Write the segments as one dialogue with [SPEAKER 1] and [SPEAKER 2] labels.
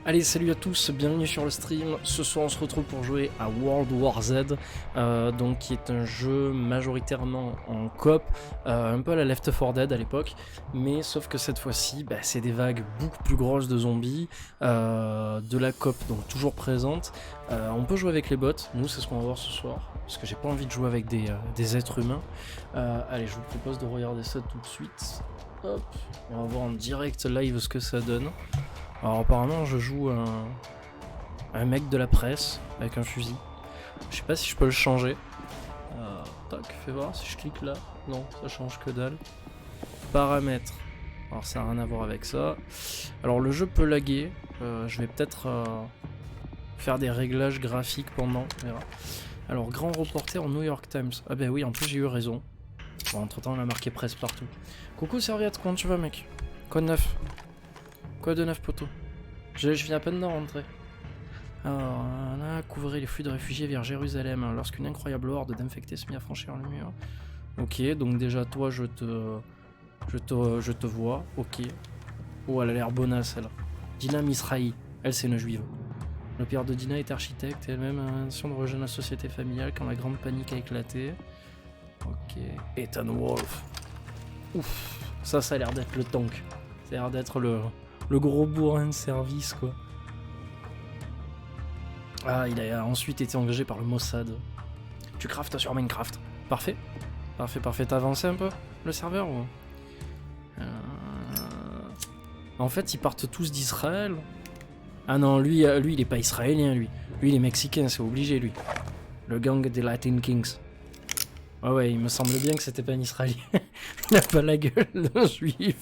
[SPEAKER 1] Allez, salut à tous, bienvenue sur le stream. Ce soir, on se retrouve pour jouer à World War Z, donc qui est un jeu majoritairement en coop, un peu à la Left 4 Dead à l'époque, mais sauf que cette fois-ci, c'est des vagues beaucoup plus grosses de zombies, de la coop donc toujours présente. On peut jouer avec les bots, nous c'est ce qu'on va voir ce soir, parce que j'ai pas envie de jouer avec des êtres humains. Allez, je vous propose de regarder ça tout de suite. Hop, on va voir en direct live ce que ça donne. Alors apparemment je joue un mec de la presse avec un fusil. Je sais pas si je peux le changer. Tac, fais voir si je clique là. Non, ça change que dalle. Paramètres. Alors ça n'a rien à voir avec ça. Alors le jeu peut laguer. Je vais peut-être faire des réglages graphiques pendant. On verra. Alors grand reporter au New York Times. Ah bah oui, en plus j'ai eu raison. Bon, entre temps on a marqué presse partout. Coucou Serviette, comment tu vas mec? Quoi de neuf? Quoi de neuf, poteau? Je viens à peine de rentrer. Alors là, couvrez les flux de réfugiés vers Jérusalem lorsqu'une incroyable horde d'infectés se mit à franchir le mur. Ok, donc déjà toi je te vois. Ok. Oh, elle a l'air bonasse elle. Dina Misrahi, elle c'est une juive. Le père de Dina est architecte et elle-même a l'intention de rejoindre la société familiale quand la grande panique a éclaté. Ok. Ethan Wolf. Ouf, ça a l'air d'être le tank. Ça a l'air d'être le gros bourrin de service quoi. Ah, il a ensuite été engagé par le Mossad. Tu craftes sur Minecraft. Parfait. Parfait. T'as avancé un peu le serveur ou... En fait, ils partent tous d'Israël. Ah non, lui il est pas israélien lui. Lui il est mexicain, c'est obligé lui. Le gang des Latin Kings. Ouais, il me semble bien que c'était pas un israélien. Il a pas la gueule d'un juif.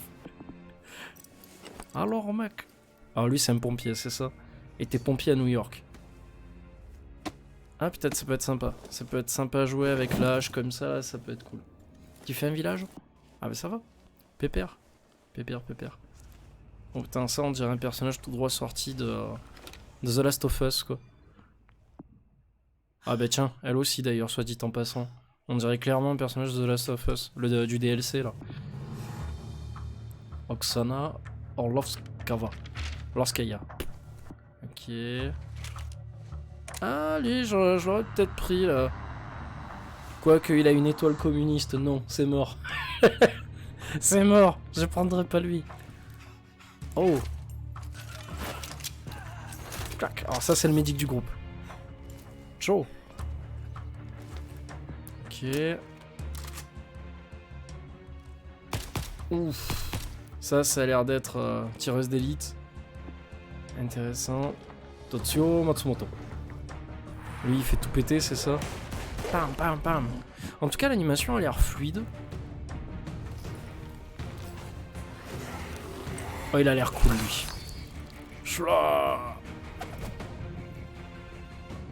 [SPEAKER 1] Alors mec. Alors lui c'est un pompier, c'est ça. Et t'es pompier à New York. Ah peut-être ça peut être sympa. Ça peut être sympa à jouer avec l'âge comme ça peut être cool. Tu fais un village? Ah bah ça va. Pépère. Oh putain, ça on dirait un personnage tout droit sorti de The Last of Us quoi. Ah bah tiens, elle aussi d'ailleurs, soit dit en passant. On dirait clairement un personnage de The Last of Us, du DLC là. Oksana Orlovskaya. Ok. Allez, je l'aurais peut-être pris là. Quoique il a une étoile communiste, non, c'est mort. C'est mort, je prendrai pas lui. Oh. Alors ça c'est le médic du groupe. Ciao. Ok. Ouf. Ça a l'air d'être tireuse d'élite. Intéressant. Totsuo Matsumoto. Lui il fait tout péter, c'est ça? Pam. En tout cas l'animation a l'air fluide. Oh il a l'air cool lui. Chla.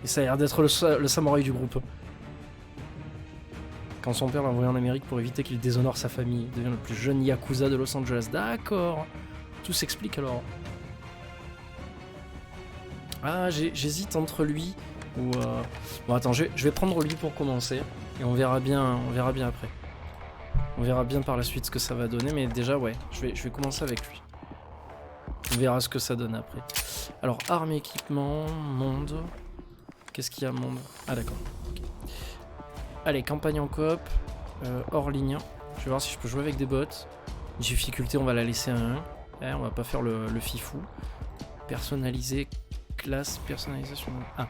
[SPEAKER 1] Et ça a l'air d'être le samouraï du groupe. Quand son père l'a envoyé en Amérique pour éviter qu'il déshonore sa famille, il devient le plus jeune yakuza de Los Angeles. D'accord. Tout s'explique alors. Ah, j'hésite entre lui ou... Bon attends, je vais prendre lui pour commencer. Et on verra bien après. On verra bien par la suite ce que ça va donner. Mais déjà, ouais, je vais commencer avec lui. On verra ce que ça donne après. Alors, armes, équipement, monde... Qu'est-ce qu'il y a, monde? Ah d'accord. Okay. Allez, campagne en coop. Hors ligne. Je vais voir si je peux jouer avec des bots. Difficulté, on va la laisser à 1. On va pas faire le fifou. Personnaliser... Classe, personnalisation. Ah,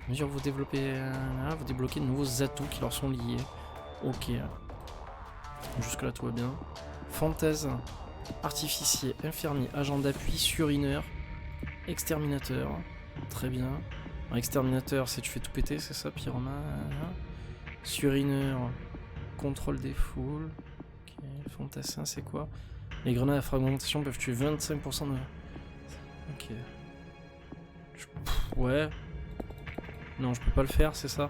[SPEAKER 1] mesure vous développez. Vous débloquez de nouveaux atouts qui leur sont liés. Ok. Jusque là tout va bien. Fantaise, artificier, infirmier, agent d'appui, surineur, exterminateur. Très bien. Alors, exterminateur, c'est tu fais tout péter, c'est ça, pyromane. Surineur, contrôle des foules. Ok. Fantassin, c'est quoi? Les grenades à fragmentation peuvent tuer 25% de. Ok. Ouais. Non, je peux pas le faire, c'est ça?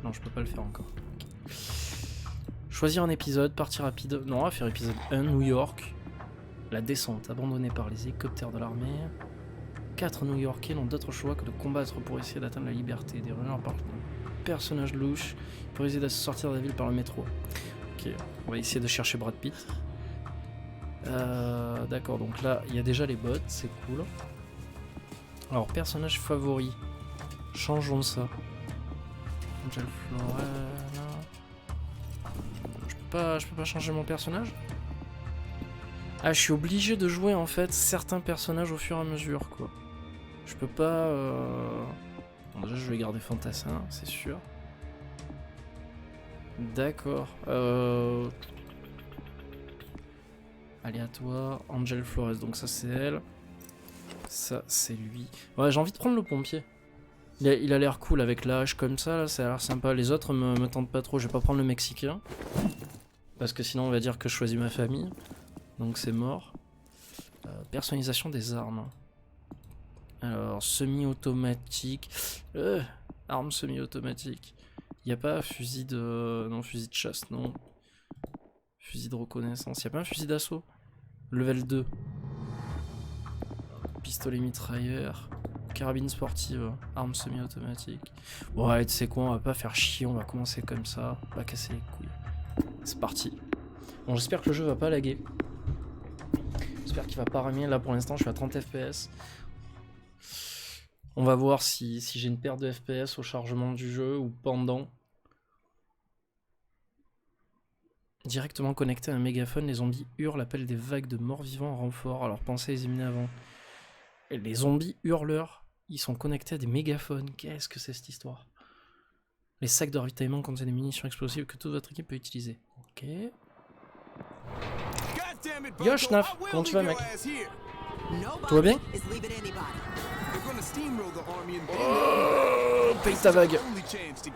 [SPEAKER 1] Non, je peux pas le faire encore. Okay. Choisir un épisode, partie rapide. Non, on va faire épisode 1, New York. La descente, abandonnée par les hélicoptères de l'armée. 4 New-Yorkais n'ont d'autre choix que de combattre pour essayer d'atteindre la liberté. Des runners parlent de personnages louches pour essayer de sortir de la ville par le métro. Ok, on va essayer de chercher Brad Pitt. D'accord, donc là, il y a déjà les bots, c'est cool. Alors, personnage favori. Changeons ça. Angel Florella. Je peux pas changer mon personnage? Ah, je suis obligé de jouer en fait certains personnages au fur et à mesure, quoi. Je peux pas... Bon, déjà, je vais garder Fantassin, c'est sûr. D'accord. Aléatoire, Angel Flores, donc ça c'est elle. Ça c'est lui. Ouais, j'ai envie de prendre le pompier. Il a l'air cool avec l'âge comme ça, là, ça a l'air sympa. Les autres me tentent pas trop, je vais pas prendre le Mexicain. Parce que sinon on va dire que je choisis ma famille. Donc c'est mort. Personnalisation des armes. Alors, semi-automatique. Arme semi-automatique. Il n'y a pas fusil de... Non, fusil de chasse, non. Fusil de reconnaissance. Il n'y a pas un fusil d'assaut? Level 2. Pistolet mitrailleur. Carabine sportive. Arme semi-automatique. Ouais, tu sais quoi, on va pas faire chier, on va commencer comme ça. On va casser les couilles. C'est parti. Bon, j'espère que le jeu va pas laguer. J'espère qu'il va pas ramer. Là, pour l'instant, je suis à 30 FPS. On va voir si j'ai une perte de FPS au chargement du jeu ou pendant. Directement connecté à un mégaphone, les zombies hurlent, appellent des vagues de morts vivants en renfort. Alors pensez à les éliminer avant. Et les zombies hurleurs, ils sont connectés à des mégaphones. Qu'est-ce que c'est cette histoire? Les sacs de ravitaillement contiennent des munitions explosives que toute votre équipe peut utiliser. Ok. Yo Schnaf, comment tu vas mec? Tout va bien? Oh, paye ta vague.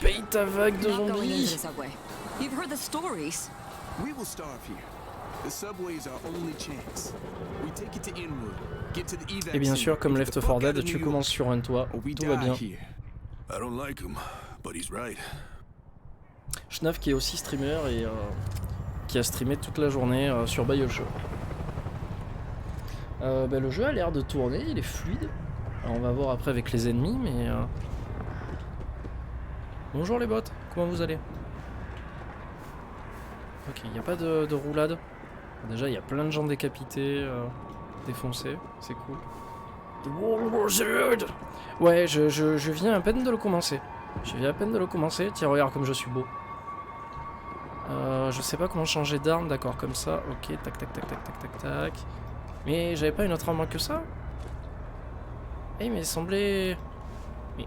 [SPEAKER 1] Paye ta vague de zombies. Et bien sûr, comme Left 4 Dead, tu commences sur un toit. Tout va bien. Schnaf qui est aussi streamer et qui a streamé toute la journée sur BioShock. Le jeu a l'air de tourner, il est fluide. Alors on va voir après avec les ennemis, mais... Bonjour les bots, comment vous allez? Ok, il n'y a pas de roulade. Déjà, il y a plein de gens décapités, défoncés, c'est cool. Ouais, je viens à peine de le commencer. Tiens, regarde comme je suis beau. Je sais pas comment changer d'arme, d'accord, comme ça. Ok, tac, tac, tac, tac, tac, tac, tac. Mais j'avais pas une autre arme que ça? Eh, mais il semblait... Mais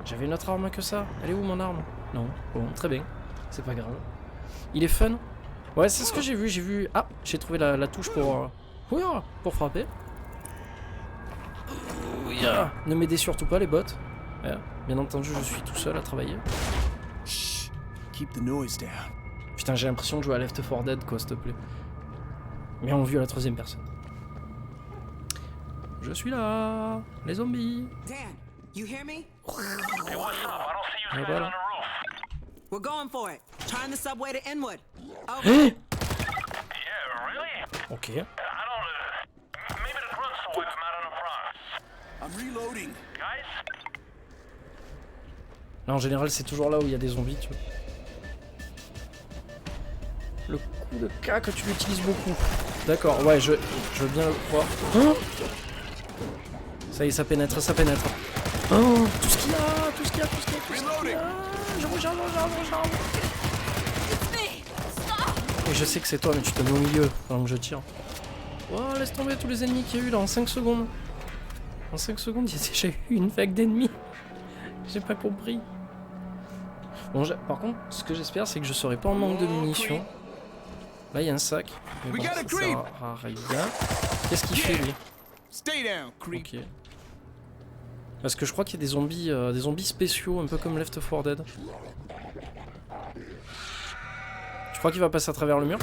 [SPEAKER 1] j'avais une autre arme que ça. Elle est où mon arme? Non, bon, très bien. C'est pas grave. Il est fun. Ouais, c'est ce que j'ai vu, Ah, j'ai trouvé la touche pour frapper. Ne m'aidez surtout pas les bots. Ouais, bien entendu, je suis tout seul à travailler. Putain, j'ai l'impression de jouer à Left 4 Dead, quoi, s'il te plaît. Mais en vue à la troisième personne. Je suis là, les zombies.
[SPEAKER 2] Dan, you hear me?
[SPEAKER 3] Hey, what's up? I don't see you standing on the roof.
[SPEAKER 2] We're going for it. Trying the subway to Inwood.
[SPEAKER 3] Yeah, really?
[SPEAKER 1] Ok.
[SPEAKER 3] I don't. Maybe the grunts will wipe him out on the front.
[SPEAKER 4] I'm reloading.
[SPEAKER 3] Guys?
[SPEAKER 1] Là, en général, c'est toujours là où il y a des zombies, tu vois. Le coup de K que tu l'utilises beaucoup. D'accord, ouais, je veux bien le croire. Oh, ça y est, ça pénètre. Oh, tout ce qu'il y a. J'arrive. Et je sais que c'est toi, mais tu te mets au milieu pendant que je tire. Oh, laisse tomber tous les ennemis qu'il y a eu là en 5 secondes. En 5 secondes, il y a déjà eu une vague d'ennemis. J'ai pas compris. Bon, par contre, ce que j'espère, c'est que je serai pas en manque de munitions. Là, il y a un sac. Mais bon, ça sert à rien. Qu'est-ce qu'il fait, lui? Ok. Parce que je crois qu'il y a des zombies spéciaux, un peu comme Left 4 Dead. Je crois qu'il va passer à travers le mur.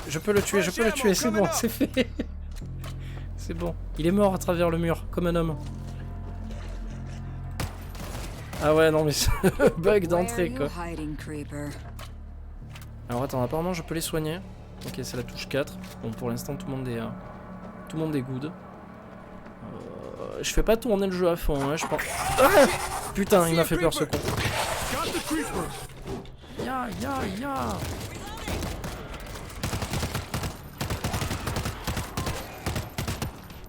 [SPEAKER 1] je peux le tuer, c'est bon, c'est fait. C'est bon, il est mort à travers le mur, comme un homme. Ah ouais, non mais c'est bug d'entrée quoi. Alors attends, apparemment je peux les soigner. Ok, c'est la touche 4. Bon, pour l'instant tout le monde est good. Je fais pas tourner le jeu à fond, hein, je pense. Ah, putain, il m'a fait peur ce con. Ya.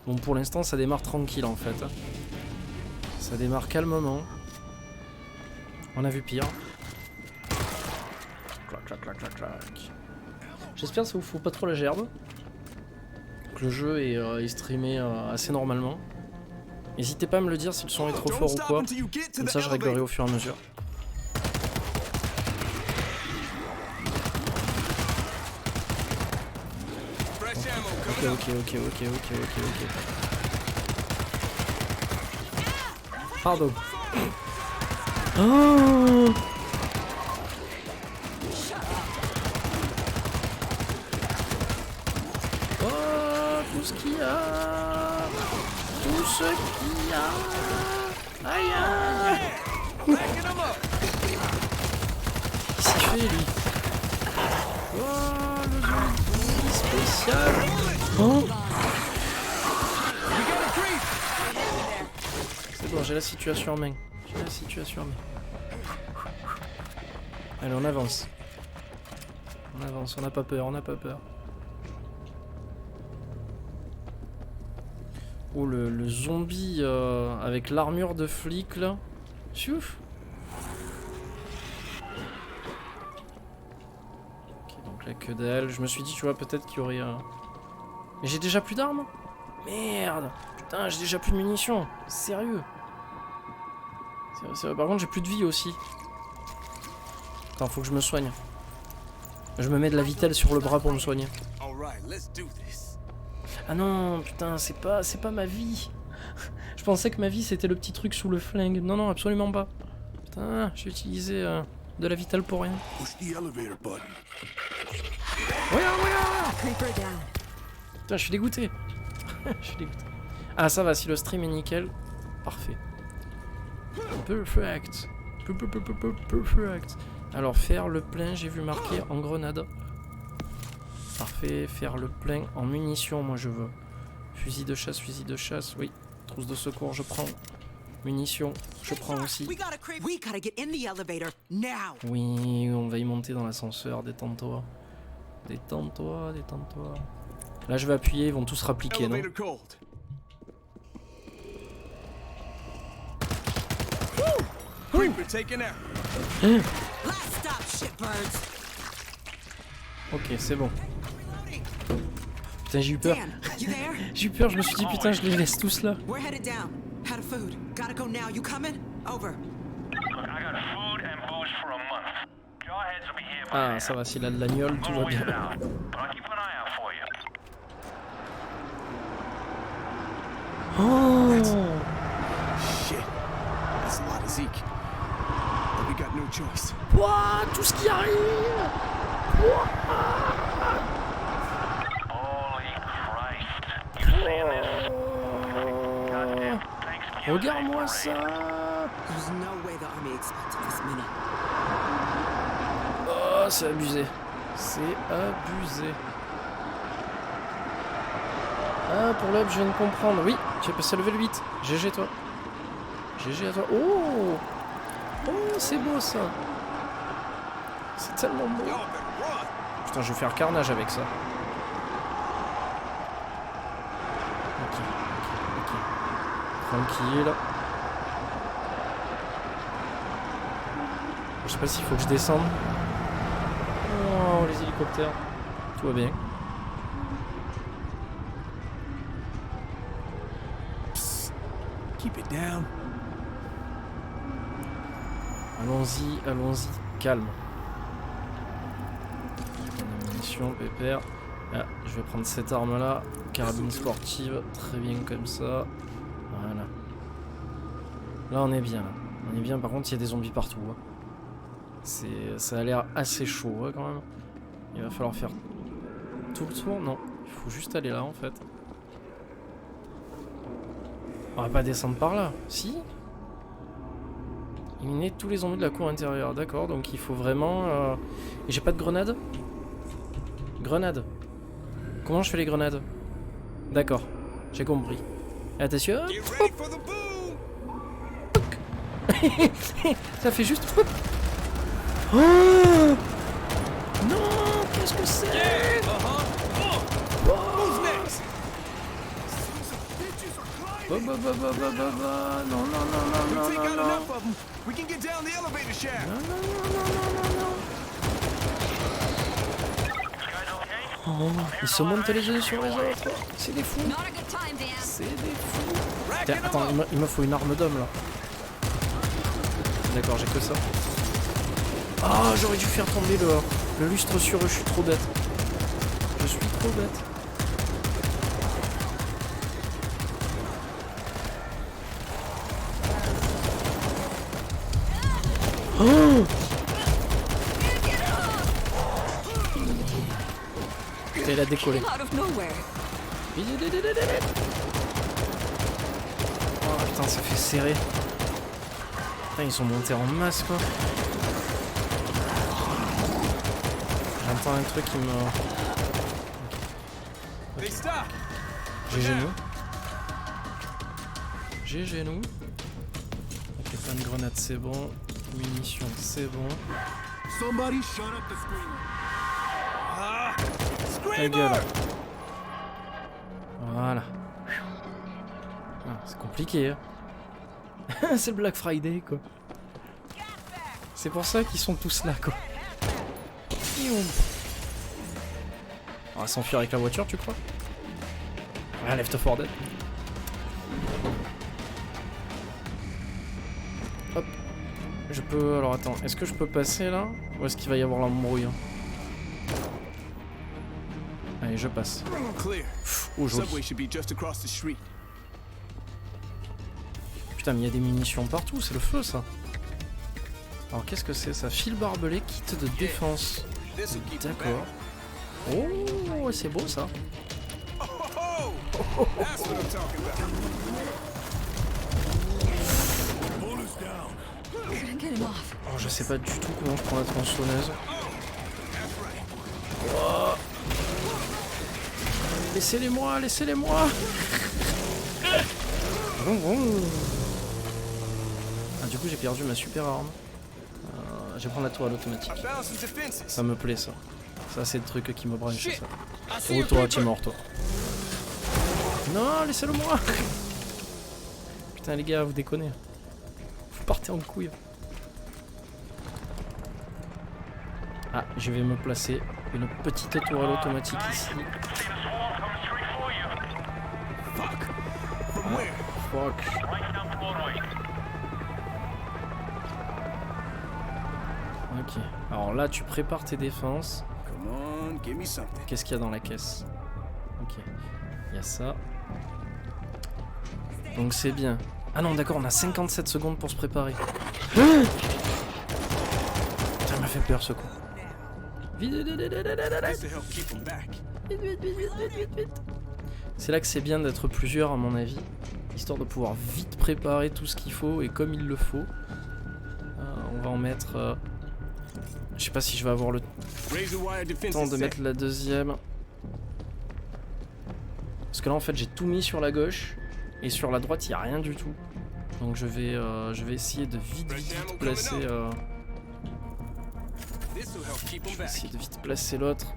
[SPEAKER 1] Bon, pour l'instant, ça démarre tranquille en fait. Ça démarre calmement. On a vu pire. Clac, clac, clac, clac, clac. J'espère que ça vous fout pas trop la gerbe. Que le jeu est streamé assez normalement. N'hésitez pas à me le dire si le son est trop fort ou quoi. Comme ça, je réglerai au fur et à mesure. Ok. Pardon. Oh, tout ce qu'il y a. Tout ce qu'il y a. Aïe aïe. Qu'est-ce qu'il fait lui? Oh, le zombie spécial. Oh. C'est bon, j'ai la situation en main. Allez, on avance. On n'a pas peur, Oh, le zombie avec l'armure de flic là. Chouf. Ok, donc là que dalle. Je me suis dit, tu vois, peut-être qu'il y aurait... Mais j'ai déjà plus d'armes. Merde. Putain, j'ai déjà plus de munitions. Sérieux. Par contre, j'ai plus de vie aussi. Attends, faut que je me soigne. Je me mets de la vitelle sur le bras pour me soigner. Ah non, putain, c'est pas ma vie. Je pensais que ma vie c'était le petit truc sous le flingue. Non, absolument pas. Putain, j'ai utilisé de la vitale pour rien. Putain, je suis dégoûté. Ah, ça va, si le stream est nickel. Parfait. Perfect. Alors, faire le plein, j'ai vu marqué en grenade. Parfait, faire le plein en munitions, moi je veux. Fusil de chasse, oui. Trousse de secours, je prends. Munitions, je prends aussi. Oui, on va y monter dans l'ascenseur, détends-toi. Là, je vais appuyer, ils vont tous rappliquer, non? Ok, c'est bon. Putain, j'ai eu peur. J'ai eu peur, je me suis dit putain, je les laisse tous là. Ah, ça va, s'il a de l'agnole, tout va bien. Oh! Ouah, tout ce qui arrive! Regarde-moi ça! Oh, c'est abusé. Ah, pour l'up, je viens de comprendre. Oui, j'ai passé level 8. GG toi. GG à toi. Oh! Oh, c'est beau ça. C'est tellement beau. Putain, je vais faire carnage avec ça. Ok. Tranquille. Je sais pas s'il faut que je descende. Oh, les hélicoptères. Tout va bien.
[SPEAKER 4] Keep it down.
[SPEAKER 1] Allons-y, calme. Munitions, pépère. Ah, je vais prendre cette arme là, carabine sportive, très bien comme ça. Voilà. Là on est bien par contre il y a des zombies partout. Hein. Ça a l'air assez chaud hein, quand même. Il va falloir faire tout le tour, non. Il faut juste aller là en fait. On va pas descendre par là, si. Éliminer tous les zombies de la cour intérieure, d'accord, donc il faut vraiment... Et j'ai pas de grenade? Grenade. Comment je fais les grenades? D'accord, j'ai compris. Attention. Ça fait juste... Oh non, qu'est-ce que c'est? Non, non, non, non, non, non,
[SPEAKER 4] We take out
[SPEAKER 1] non, non.
[SPEAKER 4] enough of them. We can get down the elevator shaft.
[SPEAKER 1] Non, non, non, non, non, non. Oh, ils se montent les uns sur les autres. C'est des fous.
[SPEAKER 5] Not a good time, Dan.
[SPEAKER 1] C'est des fous.
[SPEAKER 4] Racking
[SPEAKER 1] Tiens,
[SPEAKER 4] 'em
[SPEAKER 1] attends,
[SPEAKER 4] up.
[SPEAKER 1] il me faut une arme d'homme là. D'accord, j'ai que ça. Ah, j'aurais dû faire tomber le lustre sur eux, je suis trop bête. Je suis trop bête. Oh, putain, il a décollé.
[SPEAKER 5] Out of nowhere.
[SPEAKER 1] Vite, vite, vite, vite, vite. Oh putain, ça fait serrer. Putain, ils sont montés en masse quoi. J'entends un truc qui me...
[SPEAKER 4] They stop.
[SPEAKER 1] GG nous. GG nous. Ok, plein de grenades c'est bon. Munitions c'est bon.
[SPEAKER 4] Somebody shut up the screamer. Ah,
[SPEAKER 1] Ta gueule.
[SPEAKER 4] screamer.
[SPEAKER 1] Voilà. Ah, c'est compliqué hein. C'est le Black Friday quoi. C'est pour ça qu'ils sont tous là quoi. On va s'enfuir avec la voiture tu crois? Ah, Left 4 Dead. Hop. Je peux... Alors attends, est-ce que je peux passer là? Ou est-ce qu'il va y avoir l'embrouille? Allez, je passe.
[SPEAKER 4] Clear.
[SPEAKER 1] Oh, joli.
[SPEAKER 4] Subway should be just across the street.
[SPEAKER 1] Putain, mais il y a des munitions partout, c'est le feu ça. Alors qu'est-ce que c'est ça? Fil barbelé, kit de défense.
[SPEAKER 4] This'll keep them
[SPEAKER 1] D'accord.
[SPEAKER 4] back.
[SPEAKER 1] Oh, c'est beau ça.
[SPEAKER 4] Oh, that's what I'm talking about. Pull us down.
[SPEAKER 5] Couldn't get him off.
[SPEAKER 1] Oh, je sais pas du tout comment je prends la tronçonneuse.
[SPEAKER 4] That's right.
[SPEAKER 1] Oh. Laissez-les-moi, laissez-les-moi. Ah, du coup j'ai perdu ma super arme. Je vais prendre la toile automatique.
[SPEAKER 4] I found some defenses.
[SPEAKER 1] Ça me plaît ça. Ça c'est le truc qui me branche
[SPEAKER 4] Shit.
[SPEAKER 1] ça.
[SPEAKER 4] I see
[SPEAKER 1] Oh
[SPEAKER 4] your
[SPEAKER 1] toi,
[SPEAKER 4] paper.
[SPEAKER 1] tu es mort toi. Non, laissez-le moi. Putain les gars, vous déconnez. Vous partez en couille. Ah, je vais me placer une petite tourelle automatique ici.
[SPEAKER 4] Fuck. From where?
[SPEAKER 1] Fuck. Ok. Alors là, tu prépares tes défenses.
[SPEAKER 4] Come on, give me something.
[SPEAKER 1] Qu'est-ce qu'il y a dans la caisse? Ok. Il y a ça. Donc c'est bien. Ah non, d'accord, on a 57 secondes pour se préparer. Ça m'a fait peur ce coup. Vite, vite, vite, vite, vite, vite.
[SPEAKER 4] This'll help keep them back.
[SPEAKER 1] Vite, vite, vite, vite, vite, vite, vite. C'est là que c'est bien d'être plusieurs à mon avis, histoire de pouvoir vite préparer tout ce qu'il faut et comme il le faut. On va en mettre... je sais pas si je vais avoir le
[SPEAKER 4] Razor wire defense
[SPEAKER 1] temps
[SPEAKER 4] is
[SPEAKER 1] de
[SPEAKER 4] set.
[SPEAKER 1] mettre la deuxième. Parce que là en fait j'ai tout mis sur la gauche et sur la droite il n'y a rien du tout. Donc je vais essayer de vite placer...
[SPEAKER 4] This'll help keep them
[SPEAKER 1] je vais
[SPEAKER 4] back.
[SPEAKER 1] essayer de vite placer l'autre.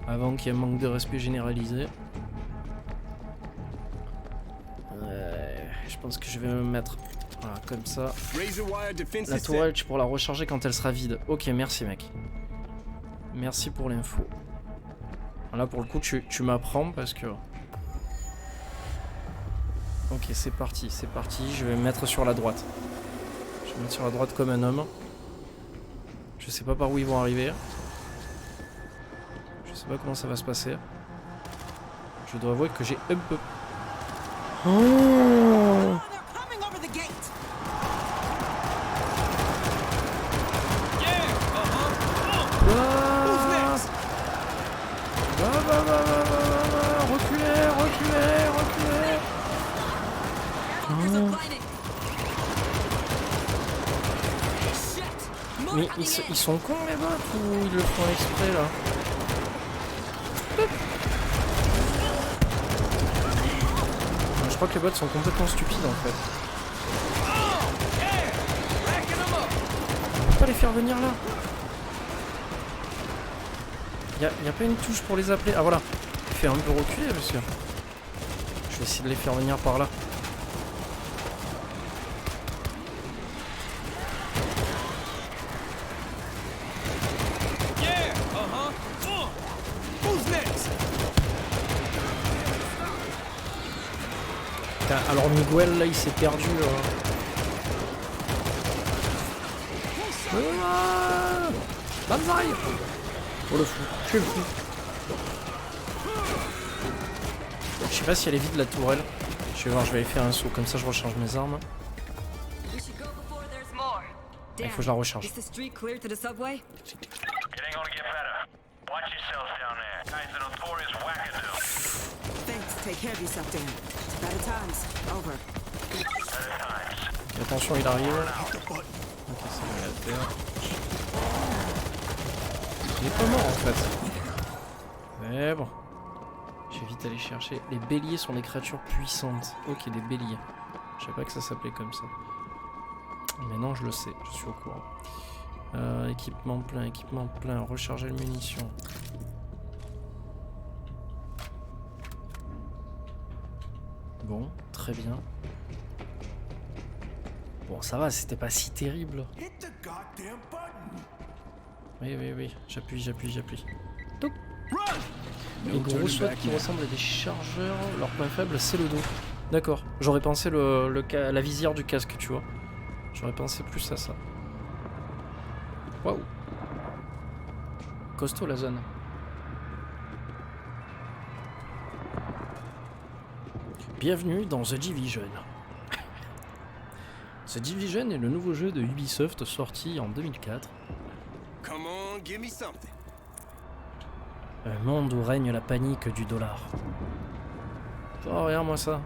[SPEAKER 1] Avant qu'il y ait un manque de respect généralisé. Je pense que je vais me mettre voilà, comme ça.
[SPEAKER 4] Razor wire defense
[SPEAKER 1] La
[SPEAKER 4] is set.
[SPEAKER 1] tourelle, tu pourras la recharger quand elle sera vide. Ok, merci mec. Merci pour l'info. Là pour le coup, tu m'apprends parce que... Ok, c'est parti, c'est parti. Je vais me mettre sur la droite. Je vais me mettre sur la droite comme un homme. Je sais pas par où ils vont arriver. Je sais pas comment ça va se passer. Je dois avouer que j'ai un peu... Oh,
[SPEAKER 2] Oh, they're coming over the gate.
[SPEAKER 1] Reculez, reculez, reculez.
[SPEAKER 5] There's a climbing. Shit.
[SPEAKER 1] Mais ils sont cons les bots ou ils le font exprès là? Je crois que les bots sont complètement stupides en fait. On peut pas les faire venir là. Y a pas une touche pour les appeler? Ah voilà. Fais un peu reculer parce que je vais essayer de les faire venir par là.
[SPEAKER 4] Yeah. Who's next?
[SPEAKER 1] Putain, alors Miguel là il s'est perdu. Banzai. Oh le fou, je suis le fou. Je sais pas si elle est vide la tourelle. Je vais voir, je vais aller faire un saut, comme ça je recharge mes armes.
[SPEAKER 5] We should go before there's more.
[SPEAKER 1] Il faut que je la recharge.
[SPEAKER 5] Is the street clear to the subway?
[SPEAKER 3] It ain't gonna get better. Watch yourselves down there. Guys, the notorious wackadoo.
[SPEAKER 2] Thanks. Take care of yourself, Dan. Better times. Over.
[SPEAKER 3] Better times.
[SPEAKER 1] Attention, il arrive. Ok, ça va le faire. Il est pas mort en fait. Mais bon. Je vais vite aller chercher. Les béliers sont des créatures puissantes. Ok, des béliers. Je savais pas que ça s'appelait comme ça. Maintenant je le sais, je suis au courant. Équipement plein, recharger le munition. Bon, très bien. Bon, ça va, c'était pas si terrible.
[SPEAKER 4] Hit the goddamn button.
[SPEAKER 1] Oui, j'appuie. Touc.
[SPEAKER 4] Run.
[SPEAKER 1] Les gros SWAT qui ressemblent à des chargeurs, leur point faible c'est le dos. D'accord, j'aurais pensé la visière du casque, tu vois. J'aurais pensé plus à ça. Waouh. Costaud la zone. Bienvenue dans The Division. The Division est le nouveau jeu de Ubisoft sorti en 2004.
[SPEAKER 4] Come on, give me something.
[SPEAKER 1] Un monde où règne la panique du dollar. Oh, regarde-moi ça.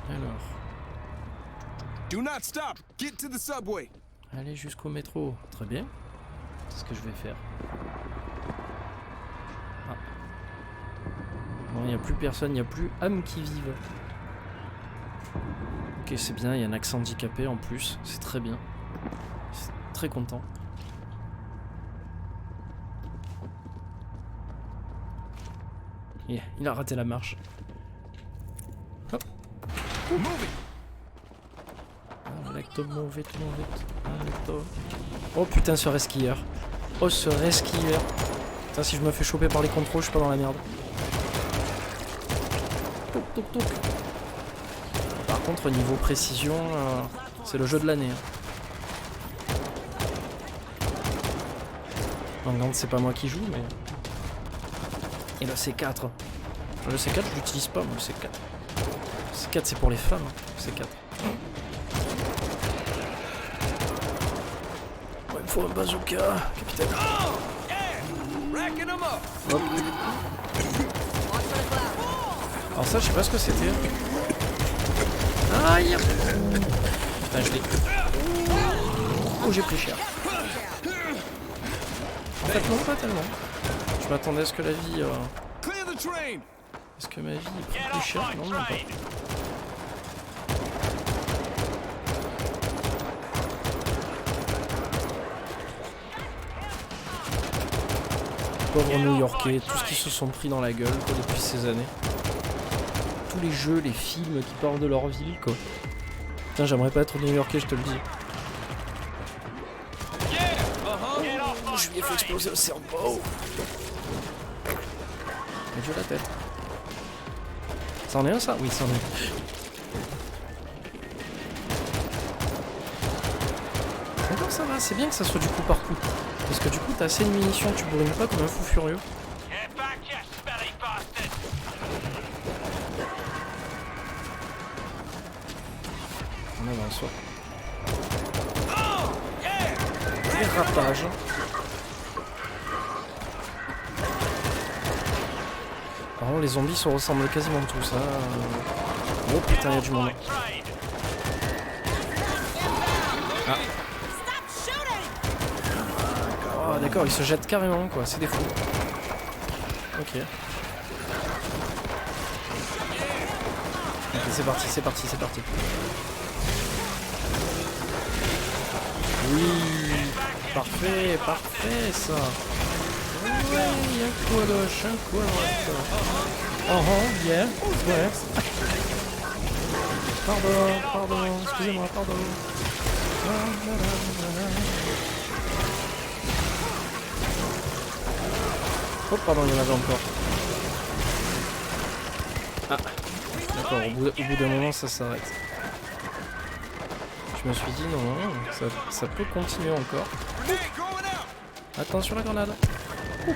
[SPEAKER 1] Alors,
[SPEAKER 4] Do not stop. Get to the subway.
[SPEAKER 1] aller jusqu'au métro. Très bien. C'est ce que je vais faire. Ah. Bon, il n'y a plus personne, il n'y a plus âme qui vive. Ok, c'est bien, il y a un accent handicapé en plus. C'est très bien. Je suis très content. Yeah, il a raté la marche. Hop.
[SPEAKER 4] Move it.
[SPEAKER 1] Move it. Oh putain, ce resquilleur. Oh, ce resquilleur. Putain, si je me fais choper par les contrôles, je suis pas dans la merde. Toc. Par contre, niveau précision, c'est le jeu de l'année. Donc, c'est pas moi qui joue, mais... Et le C4. Le C4, je l'utilise pas, moi, le C4. Le C4, c'est pour les femmes, hein, le C4. Ouais, il me faut un bazooka, capitaine.
[SPEAKER 4] Oh, yeah. Racking them up.
[SPEAKER 1] Hop.
[SPEAKER 5] Watch for the cloud.
[SPEAKER 1] Alors ça, je sais pas ce que c'était. Aïe. Putain, je l'ai... Oh, j'ai pris cher. En fait, non, pas tellement. Je m'attendais à ce que la vie...
[SPEAKER 4] Clear the train.
[SPEAKER 1] Est-ce que ma vie est
[SPEAKER 3] Get
[SPEAKER 1] plus
[SPEAKER 3] off
[SPEAKER 1] chère?
[SPEAKER 3] my
[SPEAKER 1] Non, même
[SPEAKER 3] train.
[SPEAKER 1] pas. Pauvres New-Yorkais, tout ce qu'ils se sont pris dans la gueule quoi, depuis ces années. Tous les jeux, les films qui parlent de leur ville quoi. Putain, j'aimerais pas être New-Yorkais, je te le dis.
[SPEAKER 3] Get off my
[SPEAKER 1] Je lui ai fait
[SPEAKER 3] train.
[SPEAKER 1] exploser le cerveau. Mais j'ai la tête. C'en est un ça? Oui, c'en est un. Encore ça va, c'est bien que ça soit du coup par coup. Parce que du coup t'as assez de munitions, tu bourrines pas comme un fou furieux.
[SPEAKER 3] Get back, you smelly bastard.
[SPEAKER 1] On avance. Dérapage. Par contre les zombies se ressemblent quasiment tous. Hein. Oh putain, il y a du monde.
[SPEAKER 3] My train.
[SPEAKER 1] Oh d'accord, ils se jettent carrément quoi, c'est des fous. Ok. Ok, c'est parti. Oui, parfait ça. Ouais, il y a un coup à gauche, un coup à droite. Yeah, ouais. Pardon, excusez-moi, pardon. Oh, pardon, il y en avait encore. Ah, d'accord, au bout d'un moment, ça s'arrête. Je me suis dit, non, ça peut continuer encore. Attention la grenade. Ouh.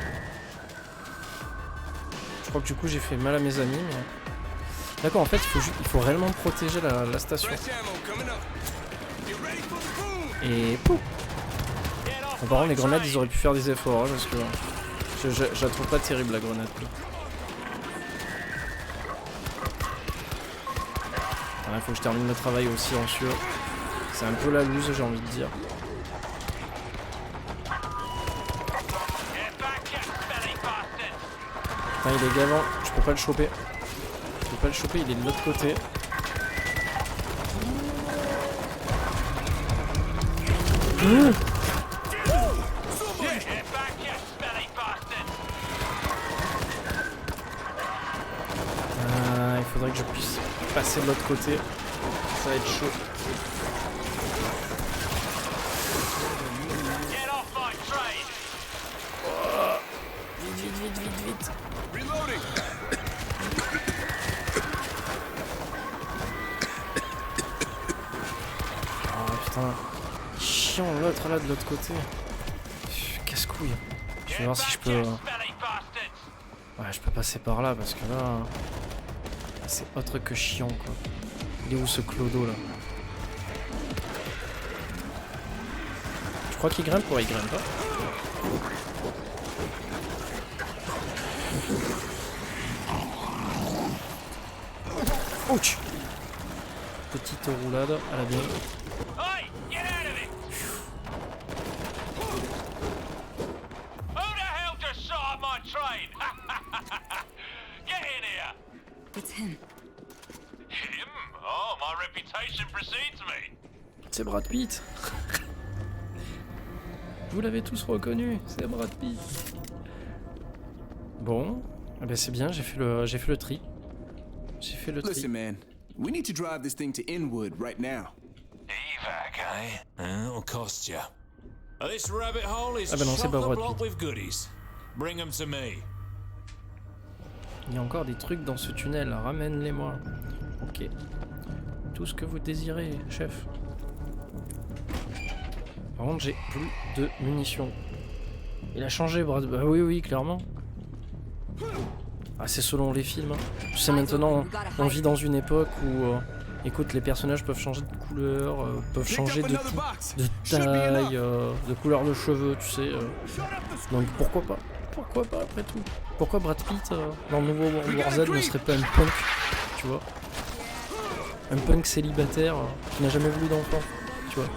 [SPEAKER 1] Je crois que du coup, j'ai fait mal à mes amis, mais... D'accord, en fait, il faut réellement protéger la station. Et pouf. Bon, par contre, les grenades, ils auraient pu faire des efforts, hein, parce que je la trouve pas terrible, la grenade. Il faut que je termine le travail au silencieux. C'est un peu la loose, j'ai envie de dire. Putain, il est gavant, je peux pas le choper. Je peux pas le choper, il est de l'autre côté. Il faudrait que je puisse passer de l'autre côté. Ça va être chaud. Oh. Vite. Oh putain. Chiant l'autre là de l'autre côté. Casse-couille. Je vais voir si je peux... Ouais, je peux passer par là parce que là... C'est autre que chiant quoi. Il est où ce clodo là? Je crois qu'il grimpe, ouais il grimpe pas. Ouch. Petite roulade à la bien.
[SPEAKER 5] It's him.
[SPEAKER 3] Him? Oh, my reputation precedes me.
[SPEAKER 1] C'est Brad Pitt. Vous l'avez tous reconnu, c'est Brad Pitt. Bon, eh ben c'est bien, j'ai fait le tri. J'ai fait le tri.
[SPEAKER 4] Listen, man. We need to drive this thing to Inwood right now.
[SPEAKER 3] Evac, eh?
[SPEAKER 6] It'll cost you. This rabbit hole is
[SPEAKER 1] Ah ben non, c'est pas
[SPEAKER 6] chock the
[SPEAKER 1] Brad
[SPEAKER 6] block
[SPEAKER 1] Pitt.
[SPEAKER 6] with goodies. Bring 'em to me.
[SPEAKER 1] Il y a encore des trucs dans ce tunnel, ramène-les-moi. Ok. Tout ce que vous désirez, chef. Par contre, j'ai plus de munitions. Il a changé, Brad. Bah oui, clairement. Ah, c'est selon les films. Hein. Tu sais, maintenant, on vit dans une époque où, écoute, les personnages peuvent changer de couleur, peuvent changer de taille, de couleur de cheveux, tu sais. Donc pourquoi pas? Pourquoi pas après tout? Pourquoi Brad Pitt dans le nouveau World War Z ne serait pas un punk, tu vois? Un punk célibataire qui n'a jamais voulu d'enfant, tu vois?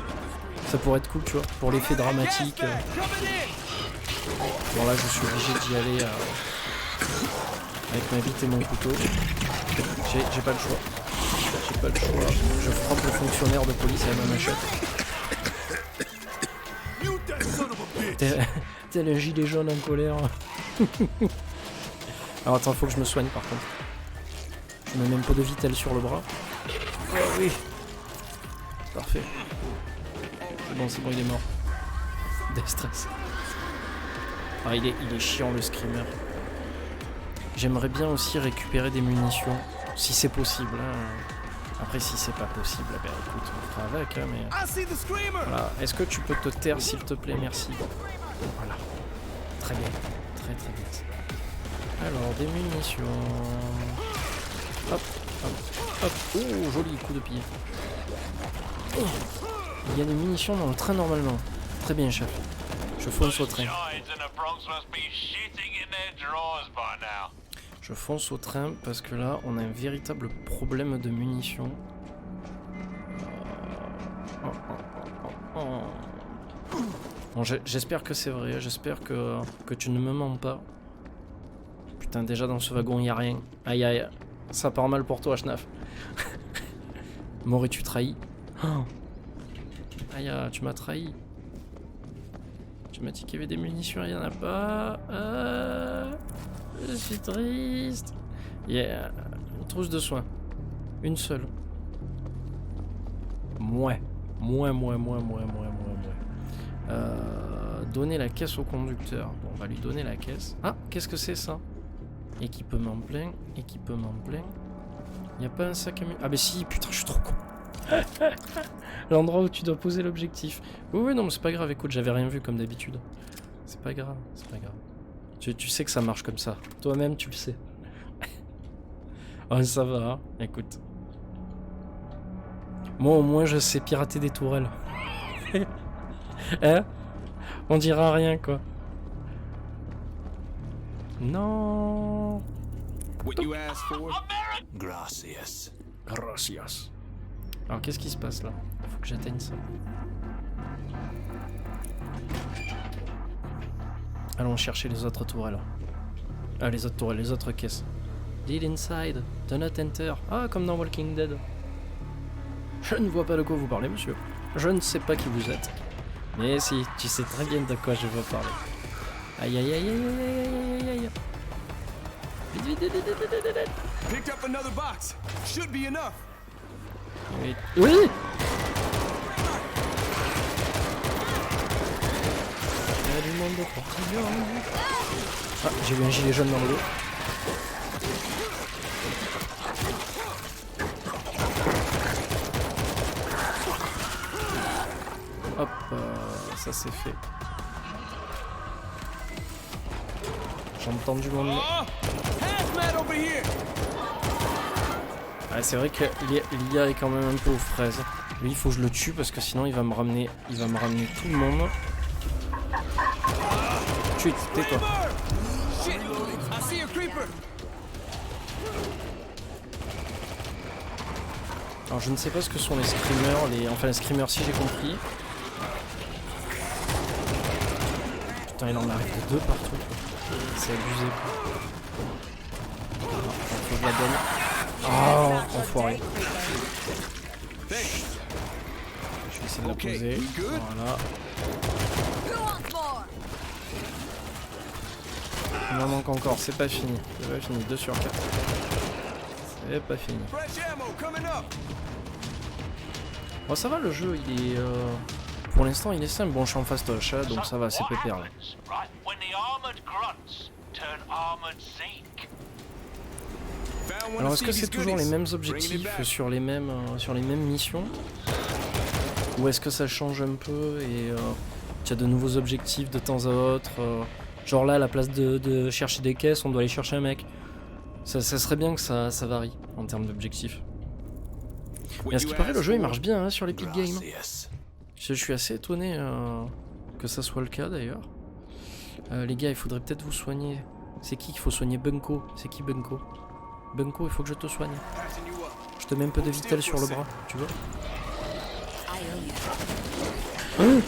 [SPEAKER 1] Ça pourrait être cool, tu vois, pour l'effet dramatique. Bon là je suis obligé d'y aller avec ma bite et mon couteau. J'ai pas le choix. J'ai pas le choix. Je frappe le fonctionnaire de police à ma machette. Tel un gilet jaune en colère. Alors attends, faut que je me soigne par contre. Je mets même pas de Vitel sur le bras. Oh oui. Parfait. C'est bon, il est mort. Death stress. Ah, il est chiant le screamer. J'aimerais bien aussi récupérer des munitions, si c'est possible. Hein. Après, si c'est pas possible, ben écoute, on fera avec. Hein, mais... Voilà. Est-ce que tu peux te taire, s'il te plaît? Merci. Voilà. Très bien. Très bien. Alors, des munitions. Hop. Oh, joli coup de pied. Oh. Il y a des munitions dans le train normalement. Très bien, chef. Je fonce au train. Je fonce au train parce que là, on a un véritable problème de munitions. Bon, j'espère que c'est vrai. J'espère que tu ne me mens pas. Putain, déjà dans ce wagon, il n'y a rien. Aïe aïe. Ça part mal pour toi, Schnaf. M'aurais-tu trahi? Oh. Aïe, tu m'as trahi. Tu m'as dit qu'il y avait des munitions, il n'y en a pas. Je suis triste. Il y a une trousse de soins. Une seule. Moins. Donner la caisse au conducteur. Bon, on va lui donner la caisse. Ah, qu'est-ce que c'est ça? Équipement plein. Équipement plein. Il n'y a pas un sac à... Ah bah si, putain, je suis trop con. L'endroit où tu dois poser l'objectif. Oui, non, mais c'est pas grave, écoute, j'avais rien vu comme d'habitude. C'est pas grave, c'est pas grave. Tu sais que ça marche comme ça. Toi-même, tu le sais. Oh, ça va, hein. Écoute. Moi, au moins, je sais pirater des tourelles. Hein? On dira rien, quoi. Non.
[SPEAKER 4] What you asked for?
[SPEAKER 6] Gracias.
[SPEAKER 1] Gracias. Alors, qu'est-ce qui se passe, là? Faut que j'atteigne ça. Allons chercher les autres tourelles. Ah, les autres tourelles, les autres caisses. Deal inside. Do not enter. Ah, comme dans Walking Dead. Je ne vois pas de quoi vous parlez, monsieur. Je ne sais pas qui vous êtes. Mais si, tu sais très bien de quoi je veux parler. Aïe aïe aïe aïe aïe aïe aïe aïe. Vite, vite, vite, vite, vite, vite, vite.
[SPEAKER 4] Picked up another box. Should be enough.
[SPEAKER 1] Oui. Oui. Il y a du monde de partout. Ah, j'ai vu un gilet jaune dans le dos. Hop, ça c'est fait. J'entends du monde.
[SPEAKER 4] Hazmat over here.
[SPEAKER 1] Ah, c'est vrai que l'IA est quand même un peu aux fraises. Lui, il faut que je le tue parce que sinon il va me ramener tout le monde. Chut, tais-toi.
[SPEAKER 4] Shit. I see a creeper.
[SPEAKER 1] Alors je ne sais pas ce que sont les screamers, enfin les screamers si j'ai compris. Putain, il en arrive de deux partout. C'est abusé. Faut que je la donne. Oh, enfoiré. Je vais essayer de la poser. Voilà. Il m'en manque encore, c'est pas fini. C'est pas fini, 2 sur 4. C'est pas fini.
[SPEAKER 4] Fresh ammo coming up.
[SPEAKER 1] Bon, ça va, le jeu, il est... Pour l'instant, il est simple. Bon, je suis en fastoche, hein, donc ça va, c'est pépère là.
[SPEAKER 3] Right, when the armored grunts turn armored zinc.
[SPEAKER 4] Found one
[SPEAKER 1] Alors,
[SPEAKER 4] of
[SPEAKER 1] est-ce que c'est
[SPEAKER 4] Stevie's
[SPEAKER 1] toujours les
[SPEAKER 4] goodies.
[SPEAKER 1] mêmes
[SPEAKER 4] Bringing it
[SPEAKER 1] objectifs
[SPEAKER 4] back.
[SPEAKER 1] sur les mêmes missions? Ou est-ce que ça change un peu et tu as de nouveaux objectifs de temps à autre genre là, à la place de chercher des caisses, on doit aller chercher un mec. Ça serait bien que ça varie en termes d'objectifs. Mais à ce qui paraît, le jeu il marche bien hein, sur l'Epic Games.
[SPEAKER 6] Gracias.
[SPEAKER 1] Je suis assez étonné que ça soit le cas d'ailleurs. Les gars, il faudrait peut-être vous soigner. C'est qui qu'il faut soigner? Bunko. C'est qui Bunko? Bunko, il faut que je te soigne.
[SPEAKER 4] Patching you up.
[SPEAKER 1] Je te mets un peu de Vitel sur le bras, tu vois?
[SPEAKER 5] I owe you.
[SPEAKER 1] Hein?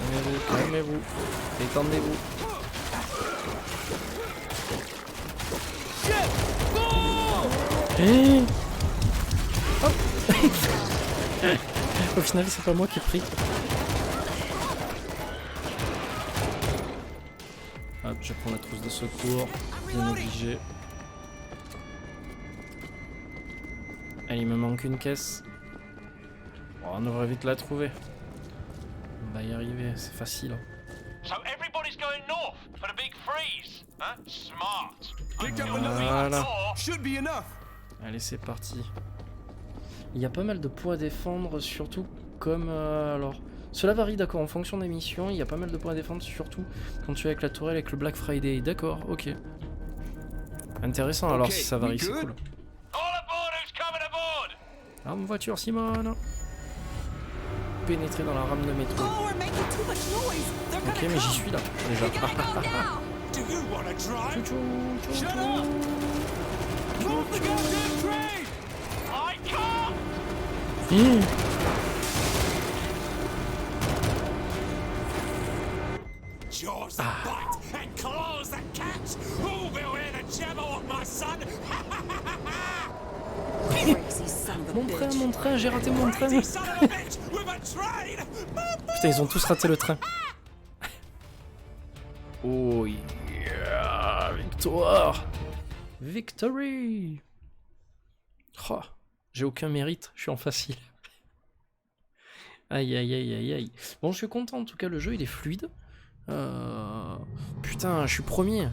[SPEAKER 1] Calmez-vous, calmez-vous. Détendez-vous. Hey. Hop. Au final, c'est pas moi qui ai pris. Hop, je prends la trousse de secours, bien obligé. Allez, il me manque une caisse. Oh, on devrait vite la trouver. On va y arriver, c'est facile.
[SPEAKER 3] So everybody's going north for the big freeze, huh? Smart.
[SPEAKER 4] Picked up
[SPEAKER 3] You'll
[SPEAKER 4] another
[SPEAKER 3] be
[SPEAKER 1] Voilà.
[SPEAKER 3] more.
[SPEAKER 4] Should be enough.
[SPEAKER 1] Allez, c'est parti. Il y a pas mal de points à défendre, surtout comme... alors, cela varie, d'accord, en fonction des missions. Il y a pas mal de points à défendre, surtout quand tu es avec la tourelle, avec le Black Friday. D'accord, ok. Intéressant, alors
[SPEAKER 4] Ok,
[SPEAKER 1] si ça varie,
[SPEAKER 4] we
[SPEAKER 1] c'est
[SPEAKER 4] good?
[SPEAKER 1] cool.
[SPEAKER 3] All aboard who's coming aboard?
[SPEAKER 1] Arme voiture, Simone. Pénétrer dans la rame de métro.
[SPEAKER 2] Oh, we're making too much noise. They're
[SPEAKER 1] Ok,
[SPEAKER 2] gonna
[SPEAKER 1] mais j'y
[SPEAKER 2] come.
[SPEAKER 1] suis là, déjà.
[SPEAKER 5] We're gonna go down.
[SPEAKER 6] Do you want to drive?
[SPEAKER 1] Tchou, tchou, tchou,
[SPEAKER 4] Shut
[SPEAKER 1] tchou.
[SPEAKER 4] up. Move the goddamn train.
[SPEAKER 3] I can't!
[SPEAKER 1] Hi.
[SPEAKER 6] Jaws that bite and claws that catch. Who will hear the jabber of my son?
[SPEAKER 2] Crazy son of a bitch.
[SPEAKER 1] Mon train, j'ai raté mon train.
[SPEAKER 6] Crazy son of a bitch with a train.
[SPEAKER 1] Putain, ils ont tous raté le train. Oh yeah, victoire. Victory. Oh, j'ai aucun mérite, je suis en facile. Aïe aïe aïe aïe aïe. Bon, je suis content, en tout cas le jeu il est fluide. Putain, je suis premier.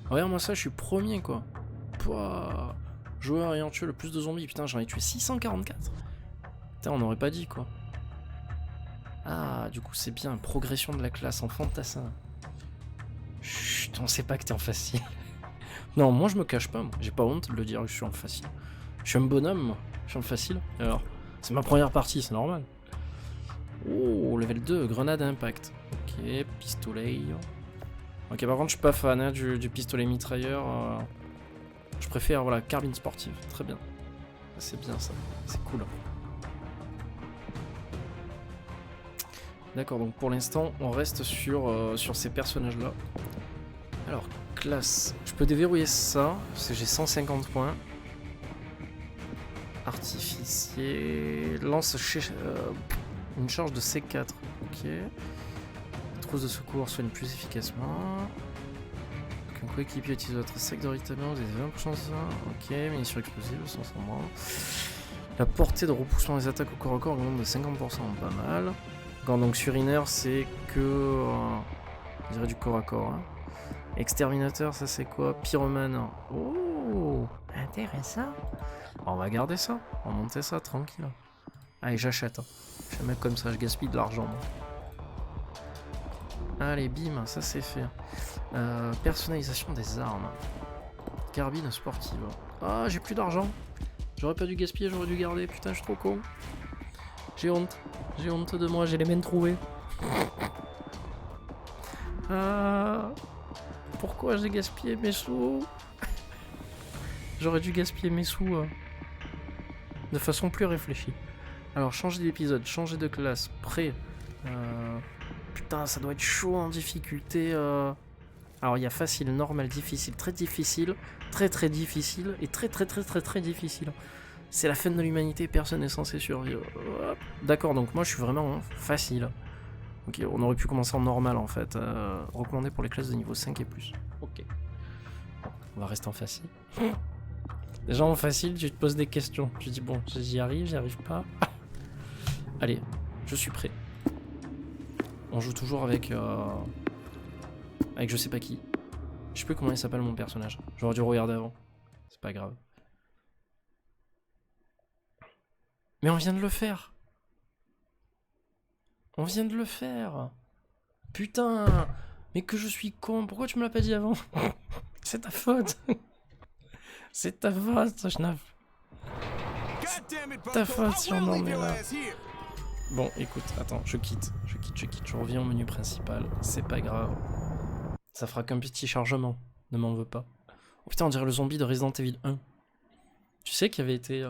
[SPEAKER 1] Regarde-moi ça, je suis premier quoi. Pouah. Joueur ayant tué le plus de zombies. Putain, j'en ai tué 644. Putain, on n'aurait pas dit quoi. Ah, du coup c'est bien, progression de la classe en fantassin. Chut, on sait pas que t'es en facile. Non, moi je me cache pas, moi. J'ai pas honte de le dire que je suis en facile. Je suis un bonhomme, moi. Je suis en facile. Alors, c'est ma première partie, c'est normal. Oh, level 2, grenade à impact. Ok, pistolet. Ok, par contre, je suis pas fan hein, du pistolet mitrailleur. Je préfère, voilà, carbine sportive. Très bien. C'est bien ça. C'est cool. D'accord, donc pour l'instant, on reste sur ces personnages-là. Alors, classe. Je peux déverrouiller ça, parce que j'ai 150 points. Artificier. Lance une charge de C4. Ok. Trousse de secours soigne plus efficacement. Donc, un coéquipier utilise votre sec de rythme, vous avez 20% de ça. Ok, munitions explosives, sans branle. La portée de repoussement des attaques au corps à corps augmente de 50%, pas mal. Donc sur Inner, c'est que. Je dirais du corps à corps. Hein. Exterminateur, ça c'est quoi? Pyromane. Oh, intéressant. On va garder ça. On va monter ça tranquille. Allez, j'achète. Je suis un mec comme ça, je gaspille de l'argent. Allez, bim, ça c'est fait. Personnalisation des armes. Carbine sportive. Ah, j'ai plus d'argent. J'aurais pas dû gaspiller, j'aurais dû garder. Putain, je suis trop con. J'ai honte. J'ai honte de moi, j'ai les mains trouées. Pourquoi j'ai gaspillé mes sous? J'aurais dû gaspiller mes sous de façon plus réfléchie. Alors, changer d'épisode, changer de classe, prêt. Putain, ça doit être chaud en difficulté. Alors, il y a facile, normal, difficile, très difficile, très très difficile et très très très très très difficile. C'est la fin de l'humanité, personne n'est censé survivre. D'accord, donc moi je suis vraiment facile. Ok, on aurait pu commencer en normal en fait. Recommandé pour les classes de niveau 5 et plus. Ok. On va rester en facile. Déjà en facile, tu te poses des questions. Tu te dis bon, j'y arrive pas. Allez, je suis prêt. On joue toujours avec je sais pas qui. Je sais plus comment il s'appelle mon personnage. J'aurais dû regarder avant. C'est pas grave. Mais on vient de le faire. On vient de le faire. Putain. Mais que je suis con. Pourquoi tu me l'as pas dit avant? C'est ta faute. C'est ta faute, Schnaf. Ta faute si on en est là. Bon, écoute, attends, je quitte. Je reviens au menu principal. C'est pas grave. Ça fera qu'un petit chargement. Ne m'en veux pas. Oh putain, on dirait le zombie de Resident Evil 1. Tu sais qu'il y avait été...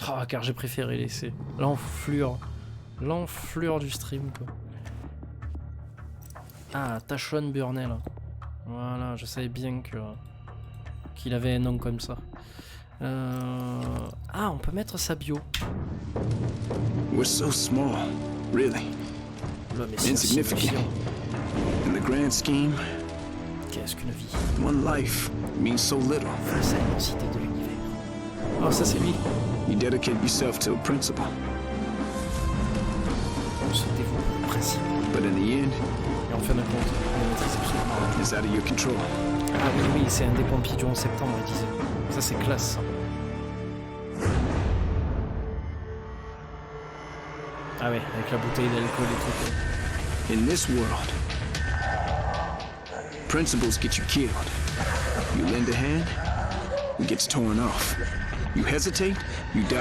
[SPEAKER 1] Ah, car j'ai préféré laisser. L'enflure du stream, quoi. Ah, Tachon Burnell. Voilà, je savais bien qu'il avait un nom comme ça. Ah, on peut mettre sa bio.
[SPEAKER 7] We're so small, really.
[SPEAKER 1] Là, mais c'est
[SPEAKER 7] Insignificant. In the grand scheme,
[SPEAKER 1] qu'est-ce qu'une vie?
[SPEAKER 7] one life means so little.
[SPEAKER 1] Face à l'immensité de l'univers. Oh, ça c'est lui.
[SPEAKER 7] You dedicate yourself to a principle,
[SPEAKER 1] On se dévoue au principe.
[SPEAKER 7] but in the end,
[SPEAKER 1] Et en fin de compte, on ne maîtrise absolument rien.
[SPEAKER 7] it's out of your control.
[SPEAKER 1] Ah oui, c'est un des pompiers du 11 septembre, il disait. Ça c'est classe. Ah ouais, avec la bouteille d'alcool et tout.
[SPEAKER 7] In this world, principles get you killed. You lend a hand, it gets torn off. You hesitate, you die.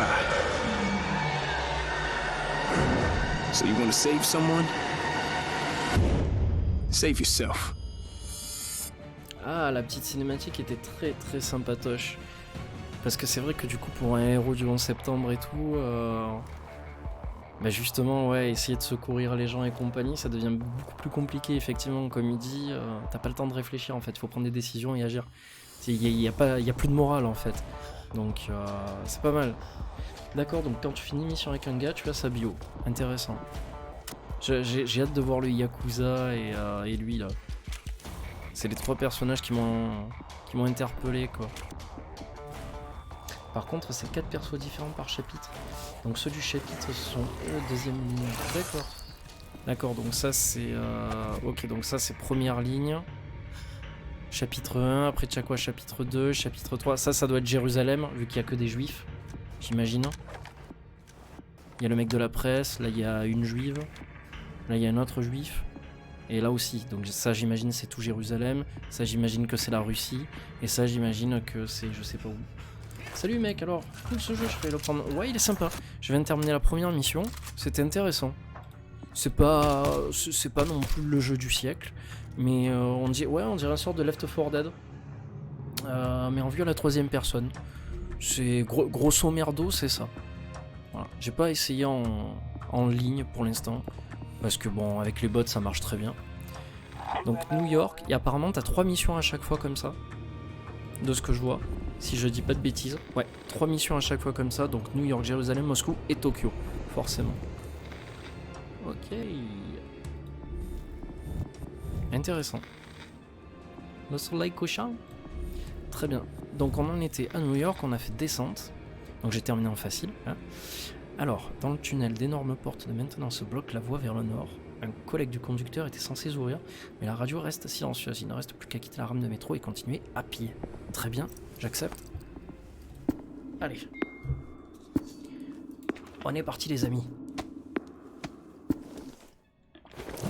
[SPEAKER 7] So you want to save someone? Save yourself.
[SPEAKER 1] Ah, la petite cinématique était très très sympatoche. Parce que c'est vrai que du coup, pour un héros du 11 septembre et tout, bah justement, ouais, essayer de secourir les gens et compagnie, ça devient beaucoup plus compliqué, effectivement, comme il dit. T'as pas le temps de réfléchir, en fait, il faut prendre des décisions et agir. Il y a plus de morale, en fait. Donc, c'est pas mal. D'accord, donc quand tu finis une mission avec un gars, tu as sa bio. Intéressant. J'ai hâte de voir le Yakuza et lui là. C'est les 3 personnages qui m'ont interpellé quoi. Par contre, c'est 4 persos différents par chapitre. Donc ceux du chapitre sont eux deuxième ligne. D'accord. D'accord, donc ça c'est... Ok, donc ça c'est première ligne. Chapitre 1, après Tchakwa chapitre 2, chapitre 3. Ça doit être Jérusalem, vu qu'il n'y a que des juifs. J'imagine. Il y a le mec de la presse, là il y a une juive. Là il y a un autre juif. Et là aussi, donc ça j'imagine c'est tout Jérusalem. Ça j'imagine que c'est la Russie. Et ça j'imagine que c'est je sais pas où. Salut mec, alors, cool ce jeu, je vais le prendre. Ouais, il est sympa. Je viens de terminer la première mission, c'était intéressant. C'est pas non plus le jeu du siècle, mais on dirait une sorte de Left 4 Dead. Mais en vue à la 3ème personne. C'est grosso merdo, c'est ça. Voilà. J'ai pas essayé en ligne pour l'instant, parce que bon, avec les bots ça marche très bien. Donc New York, et apparemment t'as 3 missions à chaque fois comme ça, de ce que je vois. Si je dis pas de bêtises. Ouais, 3 missions à chaque fois comme ça. Donc New York, Jérusalem, Moscou et Tokyo. Forcément. Ok. Intéressant. Le soleil couchant. Très bien. Donc on en était à New York, on a fait descente. Donc j'ai terminé en facile. Hein. Alors, dans le tunnel, d'énormes portes de maintenance bloquent la voie vers le nord. Un collègue du conducteur était censé ouvrir, mais la radio reste silencieuse. Il ne reste plus qu'à quitter la rame de métro et continuer à pied. Très bien, j'accepte. Allez. On est parti les amis.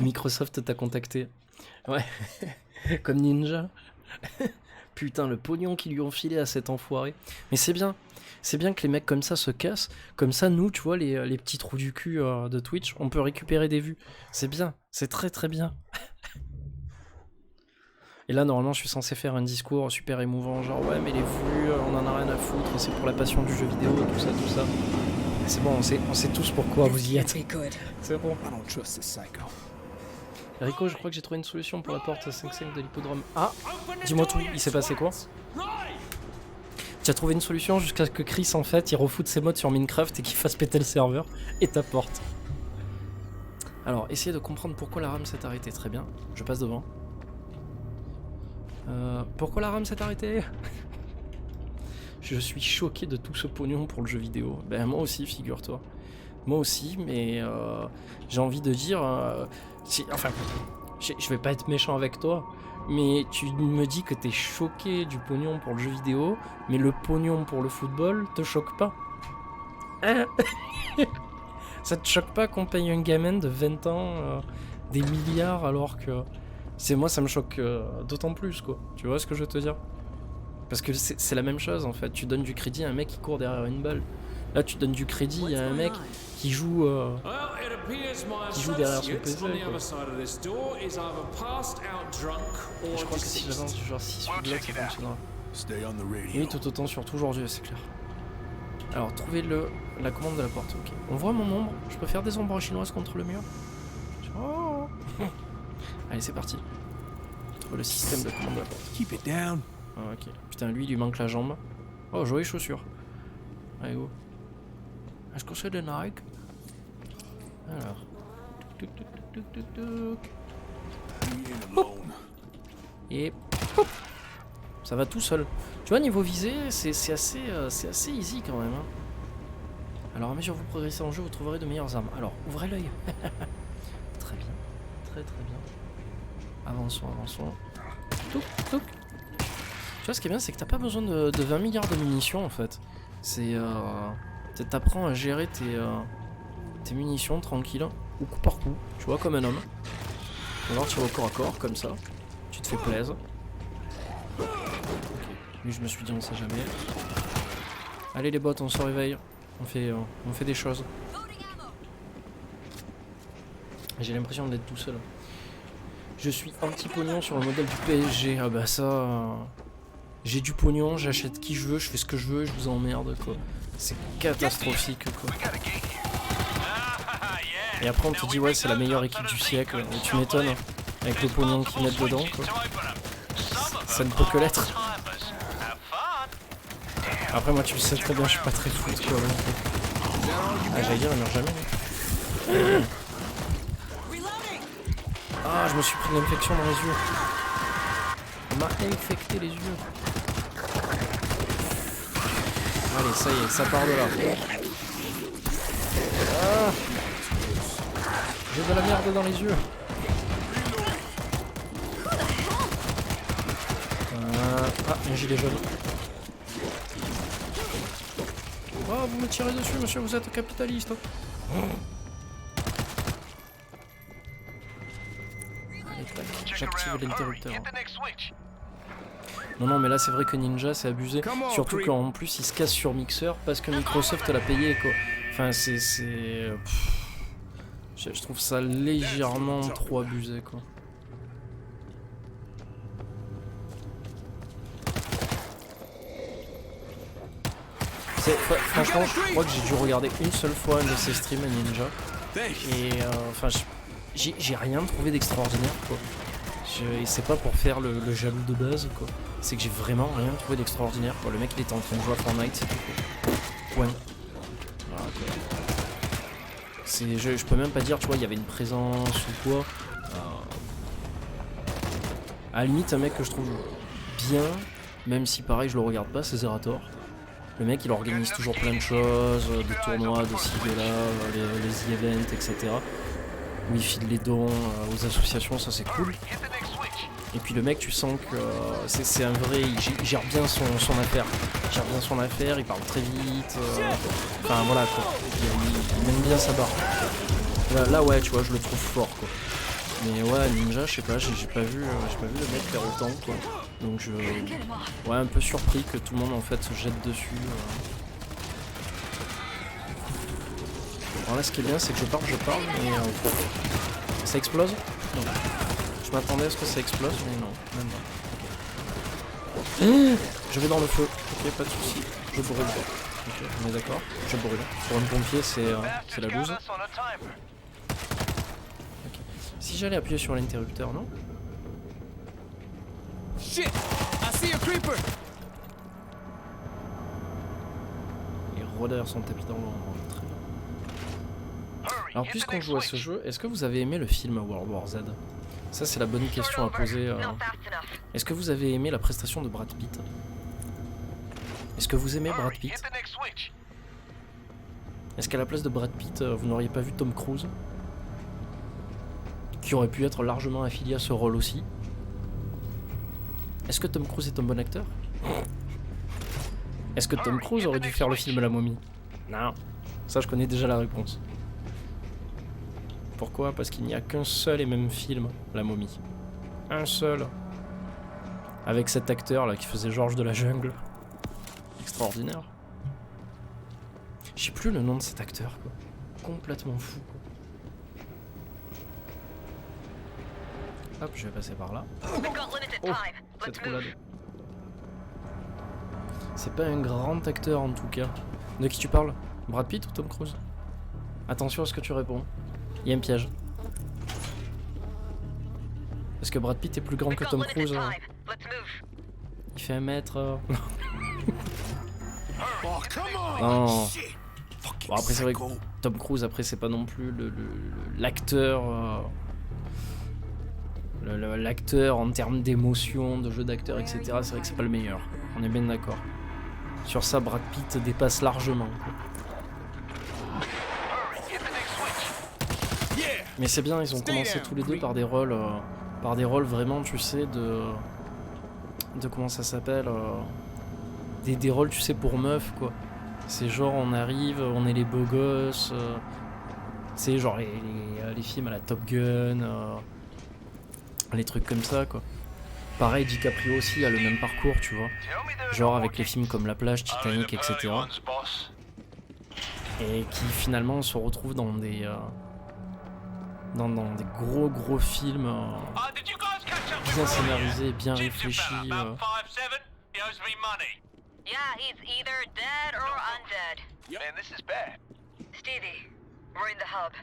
[SPEAKER 1] Microsoft t'a contacté. Ouais. Comme Ninja. Putain, le pognon qu'ils lui ont filé à cet enfoiré. Mais c'est bien. C'est bien que les mecs comme ça se cassent. Comme ça, nous, tu vois, les petits trous du cul de Twitch, on peut récupérer des vues. C'est bien. C'est très très bien. Et là, normalement, je suis censé faire un discours super émouvant. Genre, ouais, mais les vues, on en a rien à foutre. C'est pour la passion du jeu vidéo, tout ça, tout ça. C'est bon, on sait tous pourquoi vous y êtes. C'est bon.
[SPEAKER 7] I don't trust this psycho.
[SPEAKER 1] Rico, je crois que j'ai trouvé une solution pour la porte 5-5 de l'hippodrome. Ah, dis-moi tout, il s'est passé quoi? Tu as trouvé une solution jusqu'à ce que Chris, en fait, il refoute ses mods sur Minecraft et qu'il fasse péter le serveur et ta porte. Alors, essayez de comprendre pourquoi la rame s'est arrêtée. Très bien, je passe devant. Pourquoi la rame s'est arrêtée? Je suis choqué de tout ce pognon pour le jeu vidéo. Ben moi aussi, figure-toi. Moi aussi, mais j'ai envie de dire... enfin, je vais pas être méchant avec toi, mais tu me dis que t'es choqué du pognon pour le jeu vidéo, mais le pognon pour le football te choque pas. Hein? Ça te choque pas qu'on paye un gamin de 20 ans des milliards alors que... Moi ça me choque d'autant plus quoi, tu vois ce que je veux te dire? Parce que c'est la même chose en fait, tu donnes du crédit à un mec qui court derrière une balle. Là tu donnes du crédit à un mec qui joue derrière son PC quoi. Et je crois que si j'avance du genre 6 ou 7 ça fonctionnera. Oui tout autant sur tout aujourd'hui c'est clair. Alors trouvez la commande de la porte, ok. On voit mon ombre, je peux faire des ombres chinoises contre le mur. Oh. Allez c'est parti. Trouve le système de commande de la porte.
[SPEAKER 7] Keep it down.
[SPEAKER 1] Ah, ok. Putain lui il lui manque la jambe. Oh joyeux chaussures. Allez go. Est-ce que c'est des Nike? Alors. Et pop. Ça va tout seul. Tu vois niveau visée c'est assez easy quand même. Hein. Alors à mesure que vous progressez en jeu vous trouverez de meilleures armes. Alors ouvrez l'œil. Très bien. Très très bien. Avançons. Touc, touc. Tu vois ce qui est bien c'est que t'as pas besoin de 20 milliards de munitions en fait. C'est t'apprends à gérer tes munitions tranquille, ou coup par coup, tu vois, comme un homme. Alors tu vas au corps à corps, comme ça, tu te fais plaisir. Okay. Lui je me suis dit on sait jamais. Allez les bots, on se réveille, on fait des choses. J'ai l'impression d'être tout seul. Je suis anti-pognon sur le modèle du PSG, ah bah ça... J'ai du pognon, j'achète qui je veux, je fais ce que je veux, je vous emmerde quoi. C'est catastrophique quoi. Et après on te dit ouais c'est la meilleure équipe du siècle, et tu m'étonnes hein, avec le pognon qu'ils mettent dedans quoi. Ça ne peut que l'être. Après moi tu le sais très bien, je suis pas très foot quoi. Ah j'allais dire elle meurt jamais. Ah, je me suis pris l'infection dans les yeux. On m'a infecté les yeux. Allez, ça y est, ça part de là. Ah, j'ai de la merde dans les yeux. Ah, un gilet jaune. Oh, vous me tirez dessus, monsieur, vous êtes capitaliste. Allez, tac, j'active l'interrupteur. Non, mais là, c'est vrai que Ninja, c'est abusé. Surtout quand, en plus, il se casse sur Mixer parce que Microsoft l'a payé, quoi. Enfin, je trouve ça légèrement trop abusé, quoi. Franchement, je crois que j'ai dû regarder une seule fois un de ses streams à Ninja. Et enfin, j'ai rien trouvé d'extraordinaire, quoi. Et c'est pas pour faire le jaloux de base, quoi. C'est que j'ai vraiment rien trouvé d'extraordinaire, quoi. Le mec, il était en train de jouer à Fortnite, c'est tout, quoi. Point. Voilà, quoi. Je peux même pas dire, tu vois, il y avait une présence ou quoi. À la limite, un mec que je trouve bien, même si pareil, je le regarde pas, c'est Zerator. Le mec, il organise toujours plein de choses, des tournois, de ci, de là, les events, etc. Où il file les dons aux associations, ça c'est cool. Et puis le mec, tu sens que c'est un vrai, il gère bien son affaire. Il gère bien son affaire, il parle très vite. Enfin voilà quoi. Il aime bien sa barre. Là ouais, tu vois, je le trouve fort quoi. Mais ouais, Ninja, je sais pas, j'ai pas vu le mec faire autant quoi. Donc ouais, un peu surpris que tout le monde en fait se jette dessus. Alors là, ce qui est bien, c'est que je parle, mais ça explose? Non. Je m'attendais à ce que ça explose, mais non, même pas. Okay. Je vais dans le feu. Ok, pas de soucis. Je brûle. Ok, on est d'accord. Je brûle. Pour un pompier, c'est la loose. Okay. Si j'allais appuyer sur l'interrupteur, non?
[SPEAKER 4] Shit! I see a creeper!
[SPEAKER 1] Les rôdeurs sont tapis dans l'ombre. Très bien. Alors, puisqu'on joue à ce jeu, est-ce que vous avez aimé le film World War Z? Ça, c'est la bonne question à poser. Est-ce que vous avez aimé la prestation de Brad Pitt? Est-ce que vous aimez Brad Pitt? Est-ce qu'à la place de Brad Pitt, vous n'auriez pas vu Tom Cruise? Qui aurait pu être largement affilié à ce rôle aussi. Est-ce que Tom Cruise est un bon acteur? Est-ce que Tom Cruise aurait dû faire le film La Momie? Non. Ça, je connais déjà la réponse. Pourquoi? Parce qu'il n'y a qu'un seul et même film, La Momie. Un seul. Avec cet acteur là qui faisait Georges de la Jungle. Extraordinaire. Je sais plus le nom de cet acteur, quoi. Complètement fou, quoi. Hop, je vais passer par là. Oh, cette roulade. C'est pas un grand acteur en tout cas. De qui tu parles? Brad Pitt ou Tom Cruise? Attention à ce que tu réponds. Il y a un piège. Est-ce que Brad Pitt est plus grand que Tom Cruise? Il fait 1 mètre. Non. Bon, après c'est vrai que Tom Cruise, après c'est pas non plus l'acteur. L'acteur en termes d'émotion, de jeu d'acteur, etc. C'est vrai que c'est pas le meilleur. On est bien d'accord. Sur ça, Brad Pitt dépasse largement, quoi. Mais c'est bien, ils ont commencé tous les deux par des rôles vraiment, tu sais, de comment ça s'appelle, des rôles, tu sais, pour meufs, quoi. C'est genre, on arrive, on est les beaux gosses, c'est genre les films à la Top Gun, les trucs comme ça, quoi. Pareil, DiCaprio aussi a le même parcours, tu vois. Genre avec les films comme La Plage, Titanic, etc. Et qui finalement se retrouvent dans des gros films bien scénarisés, bien réfléchis.
[SPEAKER 5] Yeah, he's either dead or undead.
[SPEAKER 3] Man, this is bad.
[SPEAKER 5] Stevie, we're in the hub.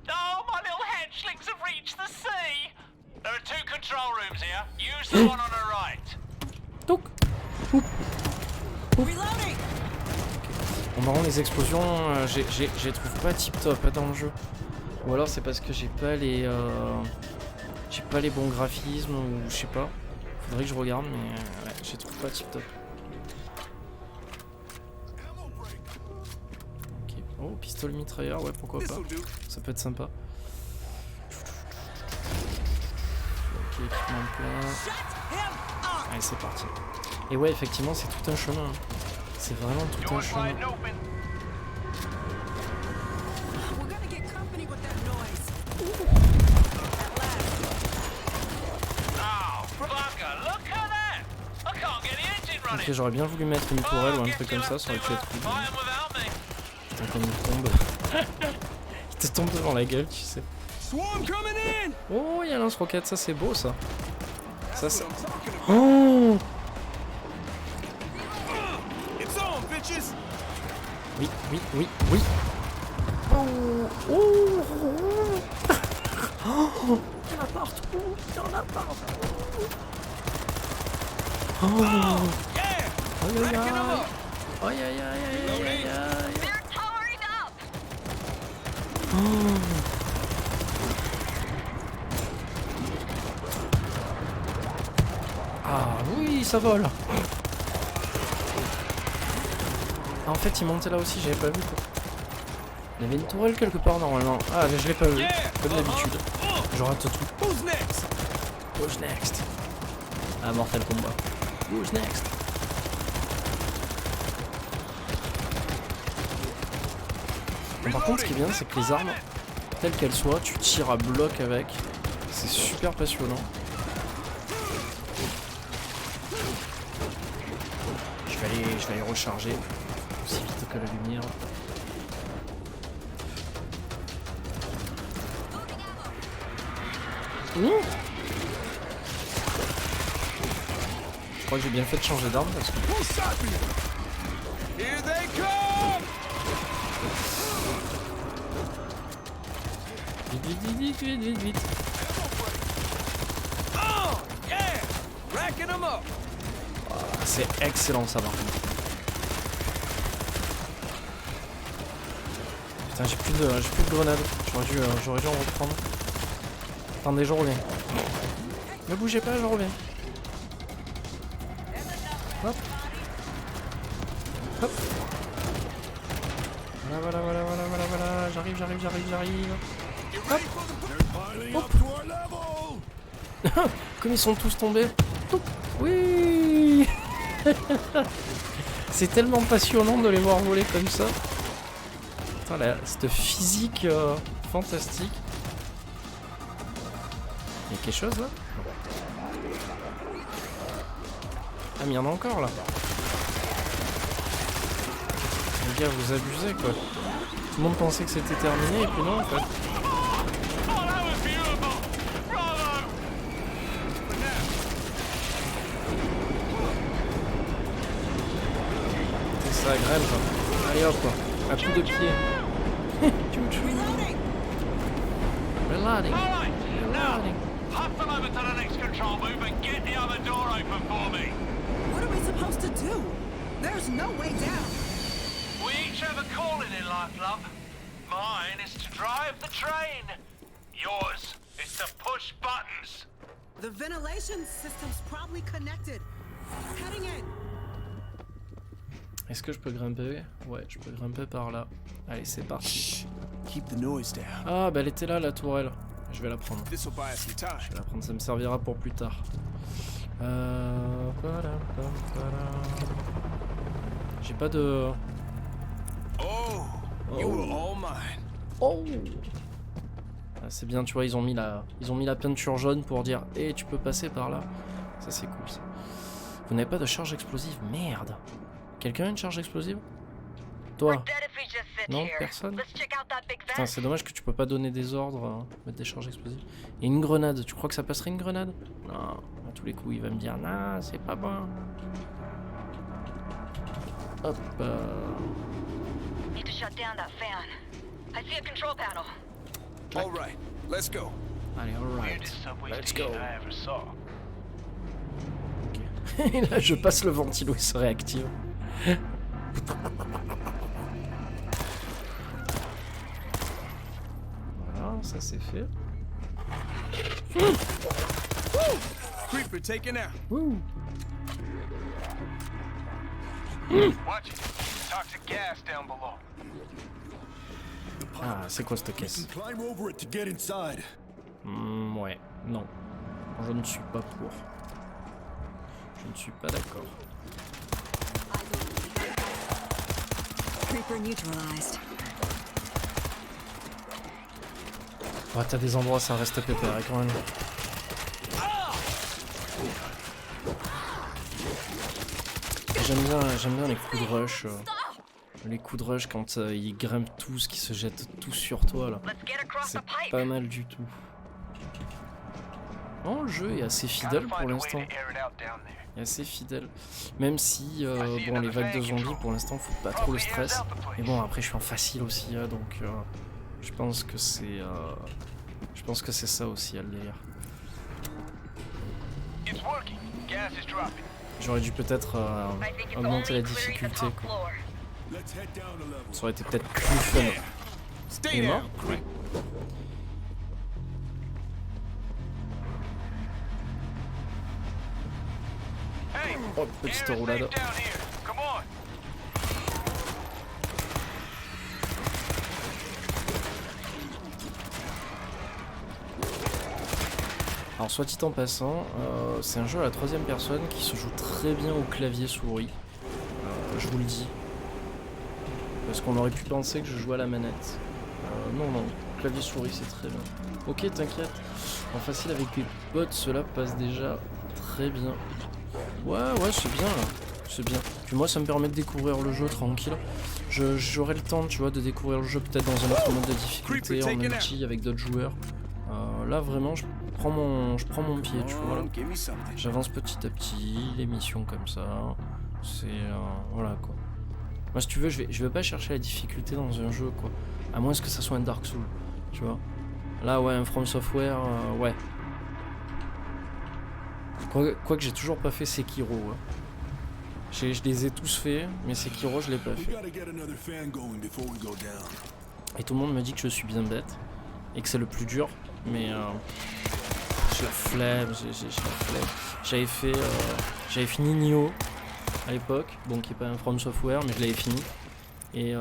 [SPEAKER 3] Oh, my little hatchlings have reached the sea! There are 2 control rooms here. Use the one on the right.
[SPEAKER 1] Donc,
[SPEAKER 2] Reloading!
[SPEAKER 1] bon, marrant, les explosions, je les trouve pas tip top dans le jeu. Ou alors c'est parce que j'ai pas les J'ai pas les bons graphismes ou je sais pas. Faudrait que je regarde, mais ouais, je les trouve pas tip top. Ok. Oh, pistolet mitrailleur, ouais, pourquoi pas. Ça peut être sympa. Ok, équipement plein. Allez, c'est parti. Et ouais, effectivement, c'est tout un chemin. Hein. C'est vraiment tout un
[SPEAKER 3] Door's
[SPEAKER 1] chemin.
[SPEAKER 3] wide open.
[SPEAKER 2] We're gonna get company with that noise.
[SPEAKER 3] Oh, bugger, look at that! I can't get the engine running.
[SPEAKER 1] Ok, j'aurais bien voulu mettre une tourelle ou un truc comme ça aurait pu être cool. Putain, comme il tombe. Il te tombe devant la gueule, tu sais.
[SPEAKER 4] Swarm coming in!
[SPEAKER 1] Oh, il y a lance-roquette, ça c'est beau ça. Ça c'est. Oh!
[SPEAKER 4] It's on, bitches!
[SPEAKER 1] Oui, oui, oui, oui. Oh! Oh! Oh! Il y en a partout! Il y en a partout! Oh!
[SPEAKER 4] Yeah!
[SPEAKER 1] Aïe aïe aïe! Aïe aïe aïe aïe aïe aïe aïe!
[SPEAKER 5] They're towering up!
[SPEAKER 1] Oh! Ah oui, ça vole. Ah, en fait, il montait là aussi, j'avais pas vu quoi. Il y avait une tourelle quelque part normalement. Ah, mais je l'ai pas vu, comme d'habitude. Je rate tout.
[SPEAKER 4] Who's next?
[SPEAKER 1] Who's next? Ah, Mortal Kombat. Who's next? Bon, par contre, ce qui est bien, c'est que les armes, telles qu'elles soient, tu tires à bloc avec. C'est super passionnant. Je vais aller recharger aussi vite que la lumière. Ouh, je crois que j'ai bien fait de changer d'arme parce que...
[SPEAKER 4] Who shot me? Here they come!
[SPEAKER 1] Vite.
[SPEAKER 4] Oh, yeah! Racking them up!
[SPEAKER 1] C'est excellent ça par contre. Putain, j'ai plus de grenades. J'aurais dû en reprendre. Attendez, je reviens. Ne bougez pas, je reviens. Hop. Hop. Voilà. J'arrive.
[SPEAKER 4] You ready for the... They're piling up to our level!
[SPEAKER 1] Comme ils sont tous tombés. Oui. C'est tellement passionnant de les voir voler comme ça. Putain, cette physique fantastique. Il y a quelque chose là? Ah, mais il y en a encore là. Les gars, vous abusez quoi. Tout le monde pensait que c'était terminé et puis non en fait.
[SPEAKER 3] Oh, that was beautiful! Bravo!
[SPEAKER 1] C'est ça, grêle quoi. Allez hop quoi. Un coup de pied. Reloading.
[SPEAKER 3] All right, now, hustle over to the next control booth and get the other door open for me.
[SPEAKER 2] What are we supposed to do? There's no way down.
[SPEAKER 3] We each have a calling in life, love. Mine is to drive the train. Yours is to push buttons.
[SPEAKER 2] The ventilation system's probably connected. Heading in.
[SPEAKER 1] Est-ce que je peux grimper? Ouais, je peux grimper par là. Allez, c'est parti.
[SPEAKER 4] Keep the noise down.
[SPEAKER 1] Ah, bah elle était là, la tourelle. Je vais la prendre.
[SPEAKER 4] This'll buy us some time.
[SPEAKER 1] Je vais la prendre, ça me servira pour plus tard. J'ai pas de...
[SPEAKER 4] Oh, you were all mine.
[SPEAKER 1] Oh, ah, c'est bien, tu vois, ils ont mis la peinture jaune pour dire « Eh, tu peux passer par là ». Ça, c'est cool, ça. Vous n'avez pas de charge explosive? Merde. Quelqu'un a une charge explosive? Toi?
[SPEAKER 5] We're dead if we just sit
[SPEAKER 1] Non,
[SPEAKER 5] here.
[SPEAKER 1] personne?
[SPEAKER 5] Let's check out that big
[SPEAKER 1] Putain,
[SPEAKER 5] vent.
[SPEAKER 1] c'est dommage que tu peux pas donner des ordres, mettre des charges explosives. Et une grenade, tu crois que ça passerait une grenade? Non, à tous les coups, il va me dire « Non, c'est pas bon ». Hop.
[SPEAKER 5] Need to shut down that fan. I see a control panel.
[SPEAKER 4] All right, let's go.
[SPEAKER 1] Allez, alright.
[SPEAKER 3] Weirdest subway
[SPEAKER 1] Let's
[SPEAKER 3] station
[SPEAKER 1] go.
[SPEAKER 3] I ever saw.
[SPEAKER 1] Et là, je passe le ventilo, il se réactive. Voilà, ça c'est fait.
[SPEAKER 4] Creeper taken out.
[SPEAKER 1] Wouh.
[SPEAKER 3] Watch it. Toxic gas down below.
[SPEAKER 1] Ah, c'est quoi cette
[SPEAKER 4] We
[SPEAKER 1] caisse?
[SPEAKER 4] can climb over it to get inside.
[SPEAKER 1] Ouais, non. Je ne suis pas pour. Je ne suis pas d'accord.
[SPEAKER 8] Creeper neutralized.
[SPEAKER 1] Ouais, t'as des endroits, ça reste pépère quand même. J'aime bien les coups de rush. Les coups de rush quand ils grimpent tous, qu'ils se jettent tous sur toi là.
[SPEAKER 5] Let's get across
[SPEAKER 1] C'est
[SPEAKER 5] the pipe.
[SPEAKER 1] pas mal du tout. Oh, le jeu est assez fidèle pour l'instant. Il est assez fidèle. Même si, bon, les vagues de zombies pour l'instant foutent pas trop le stress. Mais bon, après je suis en facile aussi, hein, donc je pense que c'est ça aussi, le délire.
[SPEAKER 3] It's working. Gas is dropping.
[SPEAKER 1] J'aurais dû peut-être
[SPEAKER 5] I think it's
[SPEAKER 1] augmenter la
[SPEAKER 5] only clearing the
[SPEAKER 1] difficulté,
[SPEAKER 5] top
[SPEAKER 1] quoi.
[SPEAKER 5] floor.
[SPEAKER 4] Let's head down a level.
[SPEAKER 1] Ça aurait été peut-être plus fun.
[SPEAKER 4] Stay
[SPEAKER 1] Il est mort?
[SPEAKER 4] down, Creep.
[SPEAKER 3] Hey,
[SPEAKER 1] Oh, petite
[SPEAKER 3] air is
[SPEAKER 1] roulade.
[SPEAKER 3] safe down here. Come on.
[SPEAKER 1] Alors soit dit en passant, c'est un jeu à la 3ème personne qui se joue très bien au clavier souris. Je vous le dis. Parce qu'on aurait pu penser que je jouais à la manette. Non, clavier souris c'est très bien. Ok, t'inquiète. En facile avec les bots, cela passe déjà très bien. Ouais, c'est bien là. C'est bien. Puis moi ça me permet de découvrir le jeu tranquille. J'aurai le temps, tu vois, de découvrir le jeu peut-être dans un autre mode de difficulté, en multi, avec d'autres joueurs. Là vraiment je prends mon pied, tu vois là.
[SPEAKER 4] Give me something.
[SPEAKER 1] J'avance petit à petit, les missions comme ça. C'est voilà quoi. Moi si tu veux, je vais pas chercher la difficulté dans un jeu quoi. À moins que ça soit un Dark Souls, tu vois. Là ouais, un From Software, ouais. Quoique j'ai toujours pas fait Sekiro. Hein. Je les ai tous faits, mais Sekiro je l'ai pas
[SPEAKER 4] We
[SPEAKER 1] fait.
[SPEAKER 4] gotta get another fan going before we go down.
[SPEAKER 1] Et tout le monde me dit que je suis bien bête et que c'est le plus dur, mais j'ai la flemme, j'ai la flemme. J'avais fini Nioh à l'époque, bon qui est pas un From Software, mais je l'avais fini. Et
[SPEAKER 8] Eyes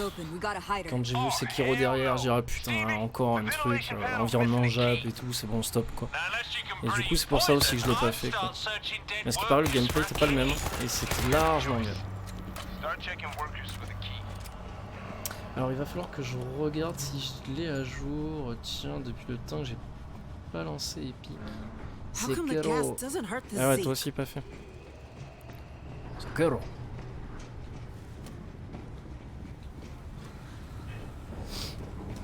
[SPEAKER 8] open. We got a hider.
[SPEAKER 1] quand j'ai vu Sekiro derrière, j'ai dit ah putain encore un truc, environnement Jap et tout, c'est bon stop quoi.
[SPEAKER 3] Now, unless you can
[SPEAKER 1] Et du
[SPEAKER 3] breathe
[SPEAKER 1] coup c'est pour ça aussi que je l'ai pas
[SPEAKER 3] poison,
[SPEAKER 1] fait quoi.
[SPEAKER 3] start searching dead
[SPEAKER 1] Mais ce qui paraît le
[SPEAKER 3] workers
[SPEAKER 1] gameplay
[SPEAKER 3] for
[SPEAKER 1] c'est pas le même,
[SPEAKER 3] key.
[SPEAKER 1] et c'était largement mieux.
[SPEAKER 3] Start checking workers for the key.
[SPEAKER 1] Alors il va falloir que je regarde si je l'ai à jour, tiens depuis le temps que j'ai pas lancé Epic.
[SPEAKER 2] How come the gas
[SPEAKER 1] Sekiro.
[SPEAKER 2] doesn't hurt the
[SPEAKER 1] Ah ouais,
[SPEAKER 2] Zeke?
[SPEAKER 1] toi aussi pas fait. Sekiro.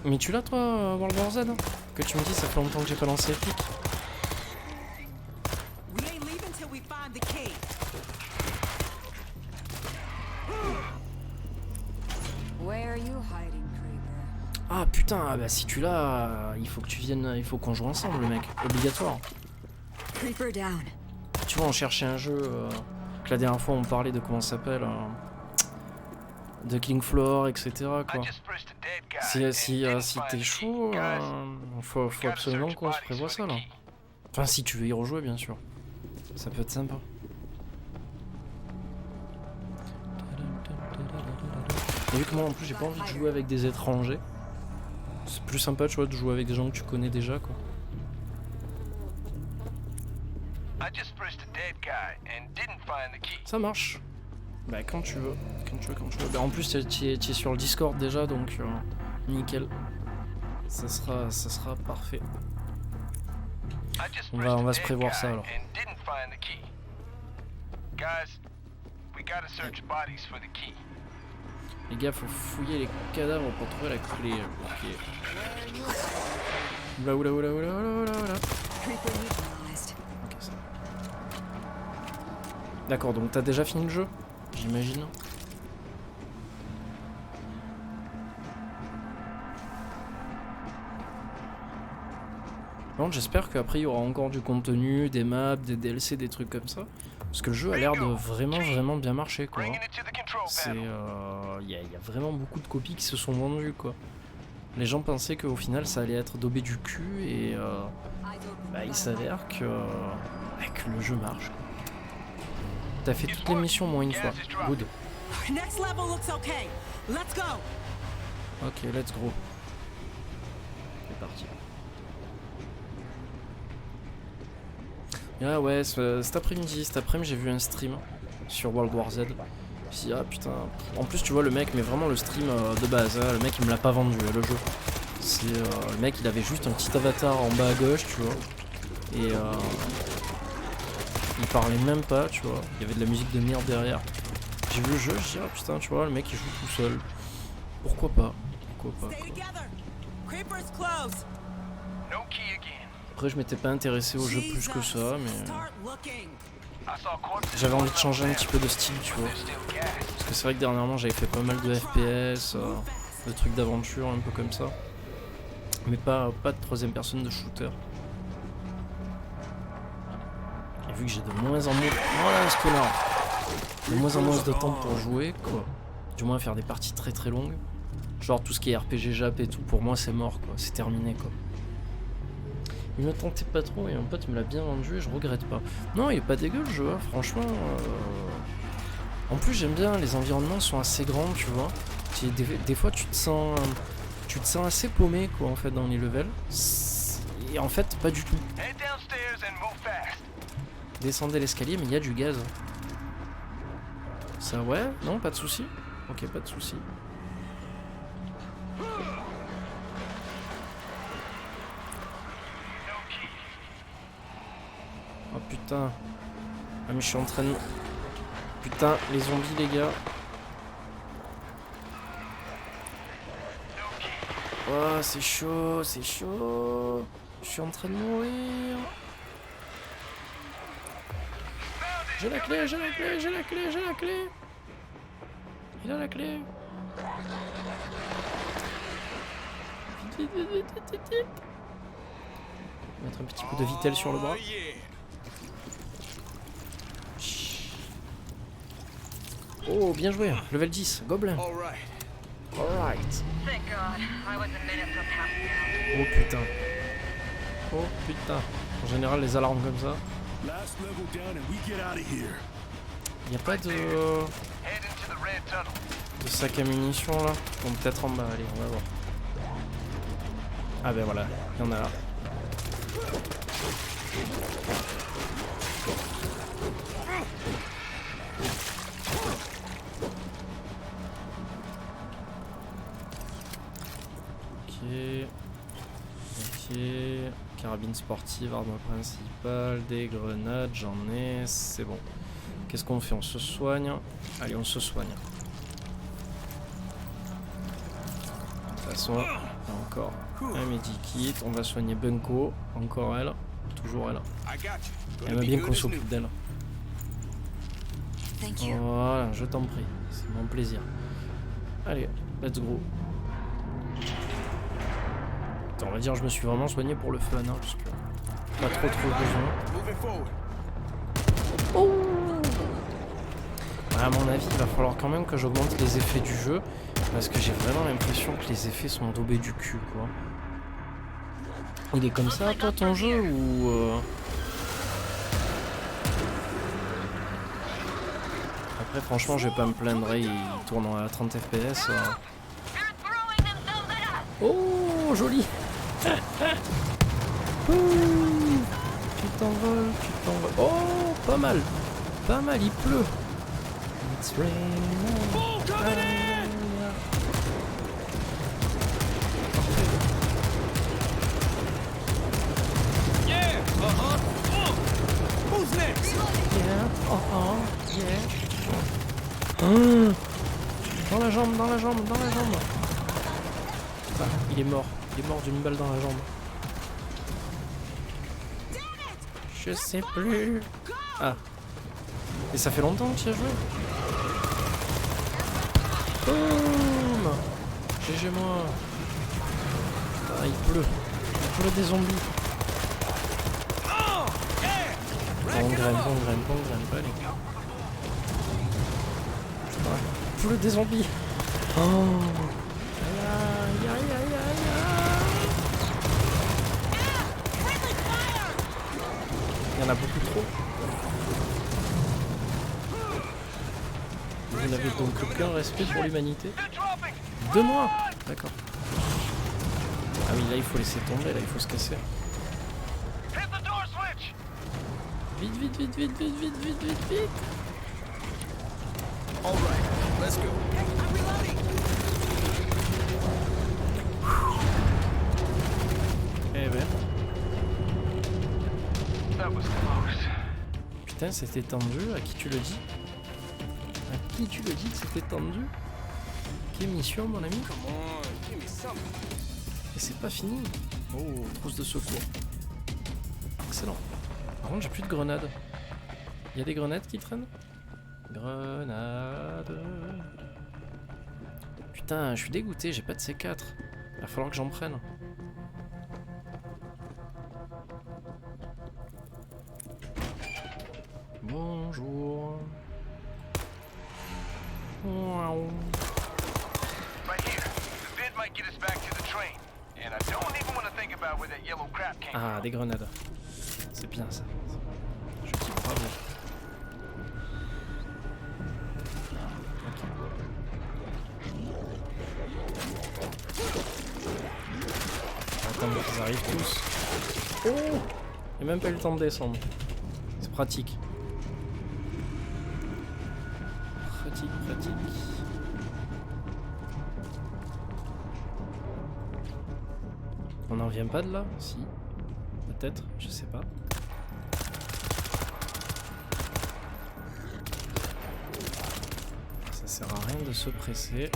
[SPEAKER 1] Mais tu l'as toi, World War Z hein? Que tu me dis, ça fait longtemps que j'ai pas lancé Epic.
[SPEAKER 2] We ain't leaving till we find the key.
[SPEAKER 8] Where are you hiding, Creeper?
[SPEAKER 1] Ah putain, ah bah si tu l'as, il faut que tu viennes, il faut qu'on joue ensemble le mec, obligatoire.
[SPEAKER 8] Creeper down.
[SPEAKER 1] Tu vois, on cherchait un jeu, que la dernière fois on parlait de comment ça s'appelle, de King Floor, etc. quoi.
[SPEAKER 3] I just pressed a dead guy
[SPEAKER 1] Si
[SPEAKER 3] and didn't
[SPEAKER 1] t'es
[SPEAKER 3] find the
[SPEAKER 1] chaud,
[SPEAKER 3] key. Guys,
[SPEAKER 1] faut
[SPEAKER 3] gotta
[SPEAKER 1] absolument
[SPEAKER 3] search
[SPEAKER 1] qu'on se
[SPEAKER 3] bodies
[SPEAKER 1] prévoie
[SPEAKER 3] for
[SPEAKER 1] ça
[SPEAKER 3] the
[SPEAKER 1] là.
[SPEAKER 3] key.
[SPEAKER 1] Enfin si tu veux y rejouer bien sûr. Ça peut être sympa. Et vu que moi en plus j'ai pas envie de jouer avec des étrangers, c'est plus sympa tu vois de jouer avec des gens que tu connais déjà quoi.
[SPEAKER 3] I just pressed a dead guy and didn't find the key.
[SPEAKER 1] Ça marche. Bah quand tu veux, quand tu veux. Bah, en plus tu es sur le Discord déjà donc nickel. Ça sera parfait.
[SPEAKER 3] I just
[SPEAKER 1] On va
[SPEAKER 3] pressed a
[SPEAKER 1] se
[SPEAKER 3] dead
[SPEAKER 1] prévoir
[SPEAKER 3] guy
[SPEAKER 1] ça, alors.
[SPEAKER 3] and didn't find the key. Guys, we gotta search bodies for the key.
[SPEAKER 1] Les gars, faut fouiller les cadavres pour trouver la clé. Ok. Oula.
[SPEAKER 8] Creeper neutralized.
[SPEAKER 1] Ok, ça. D'accord, donc t'as déjà fini le jeu, j'imagine. Bon, j'espère qu'après il y aura encore du contenu, des maps, des DLC, des trucs comme ça. Parce que le jeu a l'air de vraiment bien marcher quoi.
[SPEAKER 3] Bringing it to the control
[SPEAKER 1] C'est
[SPEAKER 3] panel.
[SPEAKER 1] y a vraiment beaucoup de copies qui se sont vendues quoi. Les gens pensaient qu'au final ça allait être daubé du cul et bah, il s'avère que le jeu marche. T'as fait toutes les missions au moins une fois. Good.
[SPEAKER 2] Next level looks okay. Let's go.
[SPEAKER 1] Ok, let's go. C'est parti. Ah ouais, cet après-midi j'ai vu un stream sur World War Z. Je me suis dit, ah putain. En plus, tu vois, le mec, mais vraiment le stream de base, hein, le mec il me l'a pas vendu, le jeu. C'est le mec, il avait juste un petit avatar en bas à gauche, tu vois. Et il parlait même pas, tu vois. Il y avait de la musique de merde derrière. J'ai vu le jeu, je me suis dit, ah putain, tu vois, le mec il joue tout seul. Pourquoi pas? Pourquoi pas?
[SPEAKER 2] Stay together. Creeper's close.
[SPEAKER 3] No key again.
[SPEAKER 1] Après, je m'étais pas intéressé au jeu plus que ça, mais
[SPEAKER 2] Start looking.
[SPEAKER 3] I saw corpses.
[SPEAKER 1] j'avais envie de changer un petit peu de style, tu vois.
[SPEAKER 3] Still gas.
[SPEAKER 1] Parce que c'est vrai que dernièrement j'avais fait pas mal de FPS, de trucs d'aventure, un peu comme ça. Mais pas de troisième personne de shooter. Et vu que j'ai de moins en moins... Voilà ce connard. De moins en moins de temps pour jouer, quoi. Du moins faire des parties très très longues. Genre tout ce qui est RPG Jap et tout, pour moi c'est mort, quoi. C'est terminé, quoi. Il me tentait pas trop et un pote me l'a bien vendu et je regrette pas. Non, il est pas dégueu le jeu, hein, franchement. En plus, j'aime bien, les environnements sont assez grands, tu vois. Des fois, tu te sens assez paumé, quoi, en fait, dans les levels. Et en fait, pas du tout.
[SPEAKER 3] Head downstairs and move fast.
[SPEAKER 1] Descendez l'escalier, mais il y a du gaz. Ça, ouais? Non, pas de souci. Ok, pas de souci.
[SPEAKER 3] No key.
[SPEAKER 1] Oh putain. Ah, mais je suis en train de... Putain, les zombies, les gars.
[SPEAKER 3] No key.
[SPEAKER 1] Oh, c'est chaud, c'est chaud. Je suis en train de mourir. J'ai la clé, j'ai la clé, j'ai la clé, j'ai la clé. Il a la clé. Vite, vite, vite, vite, vite, vite. Mettre un petit coup de vitel sur le bras.
[SPEAKER 6] Oh, yeah.
[SPEAKER 1] Oh, bien joué. Level 10, gobelin.
[SPEAKER 6] All right.
[SPEAKER 1] Alright.
[SPEAKER 5] Thank God. I was a minute from passing out.
[SPEAKER 1] Oh putain. Oh putain. En général, les alarmes comme ça.
[SPEAKER 4] Last level down and we get out of here.
[SPEAKER 1] Y a pas de
[SPEAKER 3] Head into the red tunnel.
[SPEAKER 1] sac à munitions là. Bon, peut-être en bas. Allez, on va voir. Ah ben voilà, il y en a là. Ok. Carabine sportive, arme principale, des grenades, j'en ai, c'est bon. Qu'est-ce qu'on fait? On se soigne. Allez, on se soigne. De toute façon, encore un medikit. On va soigner Bunko. Encore elle. Toujours elle.
[SPEAKER 6] I got you.
[SPEAKER 1] Elle
[SPEAKER 6] Gonna
[SPEAKER 1] aime
[SPEAKER 6] be
[SPEAKER 1] bien
[SPEAKER 6] good
[SPEAKER 1] qu'on
[SPEAKER 6] as new.
[SPEAKER 1] s'occupe d'elle.
[SPEAKER 8] Thank you.
[SPEAKER 1] Voilà, je t'en prie. C'est mon plaisir. Allez, let's go. Attends, on va dire je me suis vraiment soigné pour le fun, hein, parce que pas trop besoin.
[SPEAKER 6] Moving forward.
[SPEAKER 1] À mon avis, il va falloir quand même que j'augmente les effets du jeu, parce que j'ai vraiment l'impression que les effets sont daubés du cul, quoi. Il est comme ça, toi, ton jeu, ou... Après, franchement, je vais pas me plaindre, il tourne à 30 FPS.
[SPEAKER 5] They're throwing themselves at us.
[SPEAKER 1] Oh, joli. Ouh, tu t'envoles, tu t'envoles. Oh, pas mal. Pas mal, il pleut. It's raining.
[SPEAKER 6] Who's next?
[SPEAKER 1] Yeah, yeah. Dans la jambe, dans la jambe, dans la jambe. Ah, il est mort d'une balle dans la jambe. Je sais plus. Ah. Et ça fait longtemps que tu as joué. Boum. GG moi. Ah, il pleut des zombies. On graine, allez. Putain, il pleut des zombies. Oh. Aïe, aïe, aïe, aïe, aïe. Il y en a beaucoup trop. Vous n'avez donc aucun respect pour l'humanité.
[SPEAKER 3] They're dropping!
[SPEAKER 1] 2 mois. D'accord. Ah oui, là il faut laisser tomber, là il faut se casser.
[SPEAKER 3] Hit the door switch!
[SPEAKER 1] Vite, vite, vite, vite, vite, vite, vite, vite, vite.
[SPEAKER 4] All right, let's go.
[SPEAKER 2] Hey, I'm reloading.
[SPEAKER 1] Eh ben,
[SPEAKER 3] That was close.
[SPEAKER 1] putain, c'était tendu. À qui tu le dis? À qui tu le dis que c'était tendu? Quelle mission, mon ami?
[SPEAKER 4] Come on, give me something.
[SPEAKER 1] Et c'est pas fini. Oh, trousse de secours. Excellent. Par contre, j'ai plus de grenades. Il y a des grenades qui traînent? Grenades. Putain, je suis dégoûté, j'ai pas de C4. Il va falloir que j'en prenne. Bonjour. Waouh.
[SPEAKER 3] Right here. The vid might get us back to the train. And I don't even want to think about where that yellow crap came
[SPEAKER 1] Ah, des grenades. C'est bien ça. Je kiffe, bravo. Attends, ils arrivent tous. Oh! Il n'y a même pas eu le temps de descendre. C'est pratique. Pratique, pratique. On n'en vient pas de là? Si. Peut-être, je sais pas. Ça sert à rien de se presser.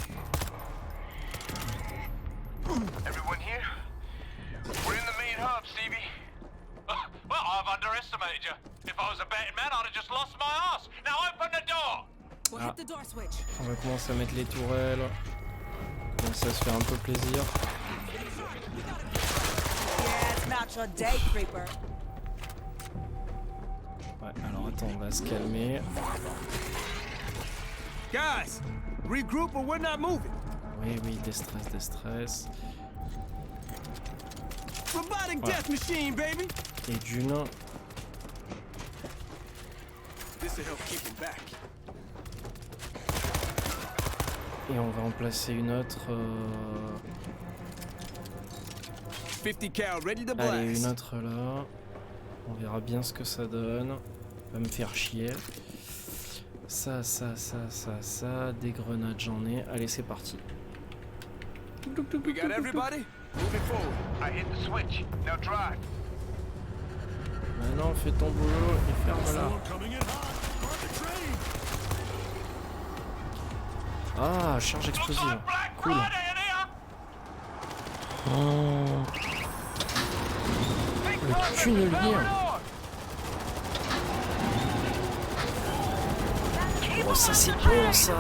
[SPEAKER 3] Everyone here? We're in the main hub, Stevie. Well, I've underestimated you. If I was a betting man, I'd have just lost my ass. Now open the door!
[SPEAKER 2] We'll hit the door switch.
[SPEAKER 1] On va commencer à mettre les tourelles. Commencer à se faire un peu plaisir.
[SPEAKER 2] Yeah, it's not your day, creeper.
[SPEAKER 1] Ouais, alors attends, on va se calmer.
[SPEAKER 4] Guys, regroup or we're not moving.
[SPEAKER 1] Oui, oui, déstress, déstress.
[SPEAKER 4] Robotic death machine, baby.
[SPEAKER 1] Et d'une.
[SPEAKER 4] This will help keep him back.
[SPEAKER 1] Et on va en placer une autre.
[SPEAKER 4] 50 cal ready to
[SPEAKER 1] Allez,
[SPEAKER 4] blast.
[SPEAKER 1] une autre là. On verra bien ce que ça donne. Va me faire chier. Ça, ça, ça, ça, ça. Des grenades, j'en ai. Allez, c'est parti.
[SPEAKER 4] We got everybody? Moving forward.
[SPEAKER 3] I hit the switch. Now drive.
[SPEAKER 1] Maintenant, fais ton boulot et ferme-la.
[SPEAKER 4] Coming in hot. Guard the train.
[SPEAKER 1] Ah, charge explosive.
[SPEAKER 3] Like Black
[SPEAKER 1] Cool.
[SPEAKER 3] Friday in here!
[SPEAKER 1] Oh,
[SPEAKER 3] Big
[SPEAKER 1] le
[SPEAKER 3] Brother,
[SPEAKER 1] tunnelier.
[SPEAKER 3] power on!
[SPEAKER 1] Oh, ça c'est bon ça.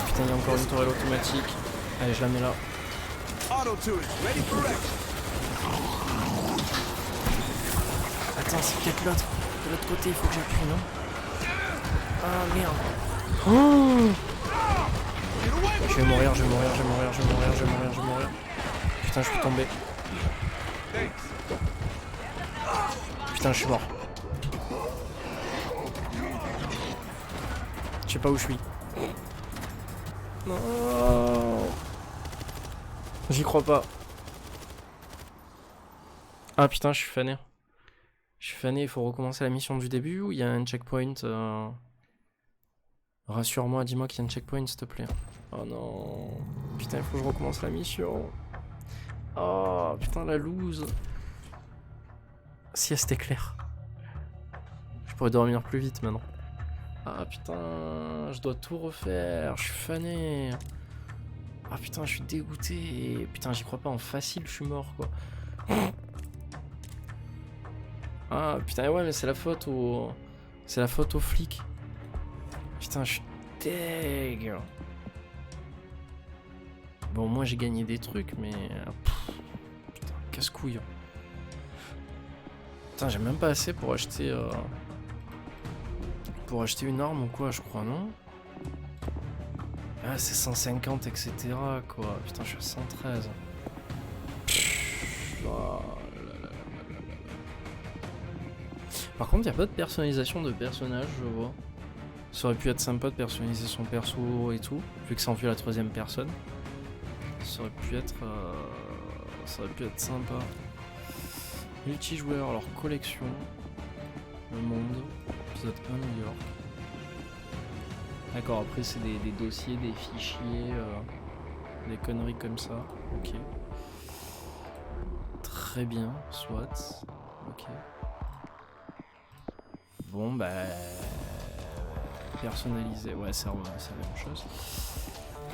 [SPEAKER 1] Putain, il y a encore une tourelle automatique. Allez, je la mets là.
[SPEAKER 4] Auto turret ready for action.
[SPEAKER 1] Attends, c'est peut-être l'autre. De l'autre côté, il faut que j'appuie, non? Ah merde. Oh, je vais mourir, je vais mourir, je vais mourir, je vais mourir, je vais mourir, je vais mourir. Putain, je suis tombé. Putain, je suis mort. Je sais pas où je suis. Non. J'y crois pas. Ah putain, je suis fané. Je suis fané, il faut recommencer la mission du début ou il y a un checkpoint Rassure-moi, dis-moi qu'il y a un checkpoint, s'il te plaît. Oh non. Putain, il faut que je recommence la mission. Oh putain, la loose. Si c'était clair. Je pourrais dormir plus vite maintenant. Ah putain, je dois tout refaire. Je suis fané. Ah putain, je suis dégoûté. Putain, j'y crois pas, en facile, je suis mort quoi. Ah putain, ouais, mais c'est la faute au... C'est la faute aux flics. Putain, je suis deg. Bon, moi j'ai gagné des trucs, mais... Putain, casse-couille. Putain, j'ai même pas assez pour acheter... Pour acheter une arme ou quoi, je crois, non? Ah, c'est 150, etc. quoi. Putain, je suis à 113. Oh, là, là, là, là, là. Par contre, il n'y a pas de personnalisation de personnage, je vois. Ça aurait pu être sympa de personnaliser son perso et tout, vu que c'est en vue à la troisième personne. Ça aurait pu être sympa. Multijoueur, alors collection. Le monde. Épisode 1 New York. D'accord, après c'est des dossiers, des fichiers, des conneries comme ça. Ok. Très bien, soit. Ok. Bon bah... personnalisé, ouais c'est la même chose.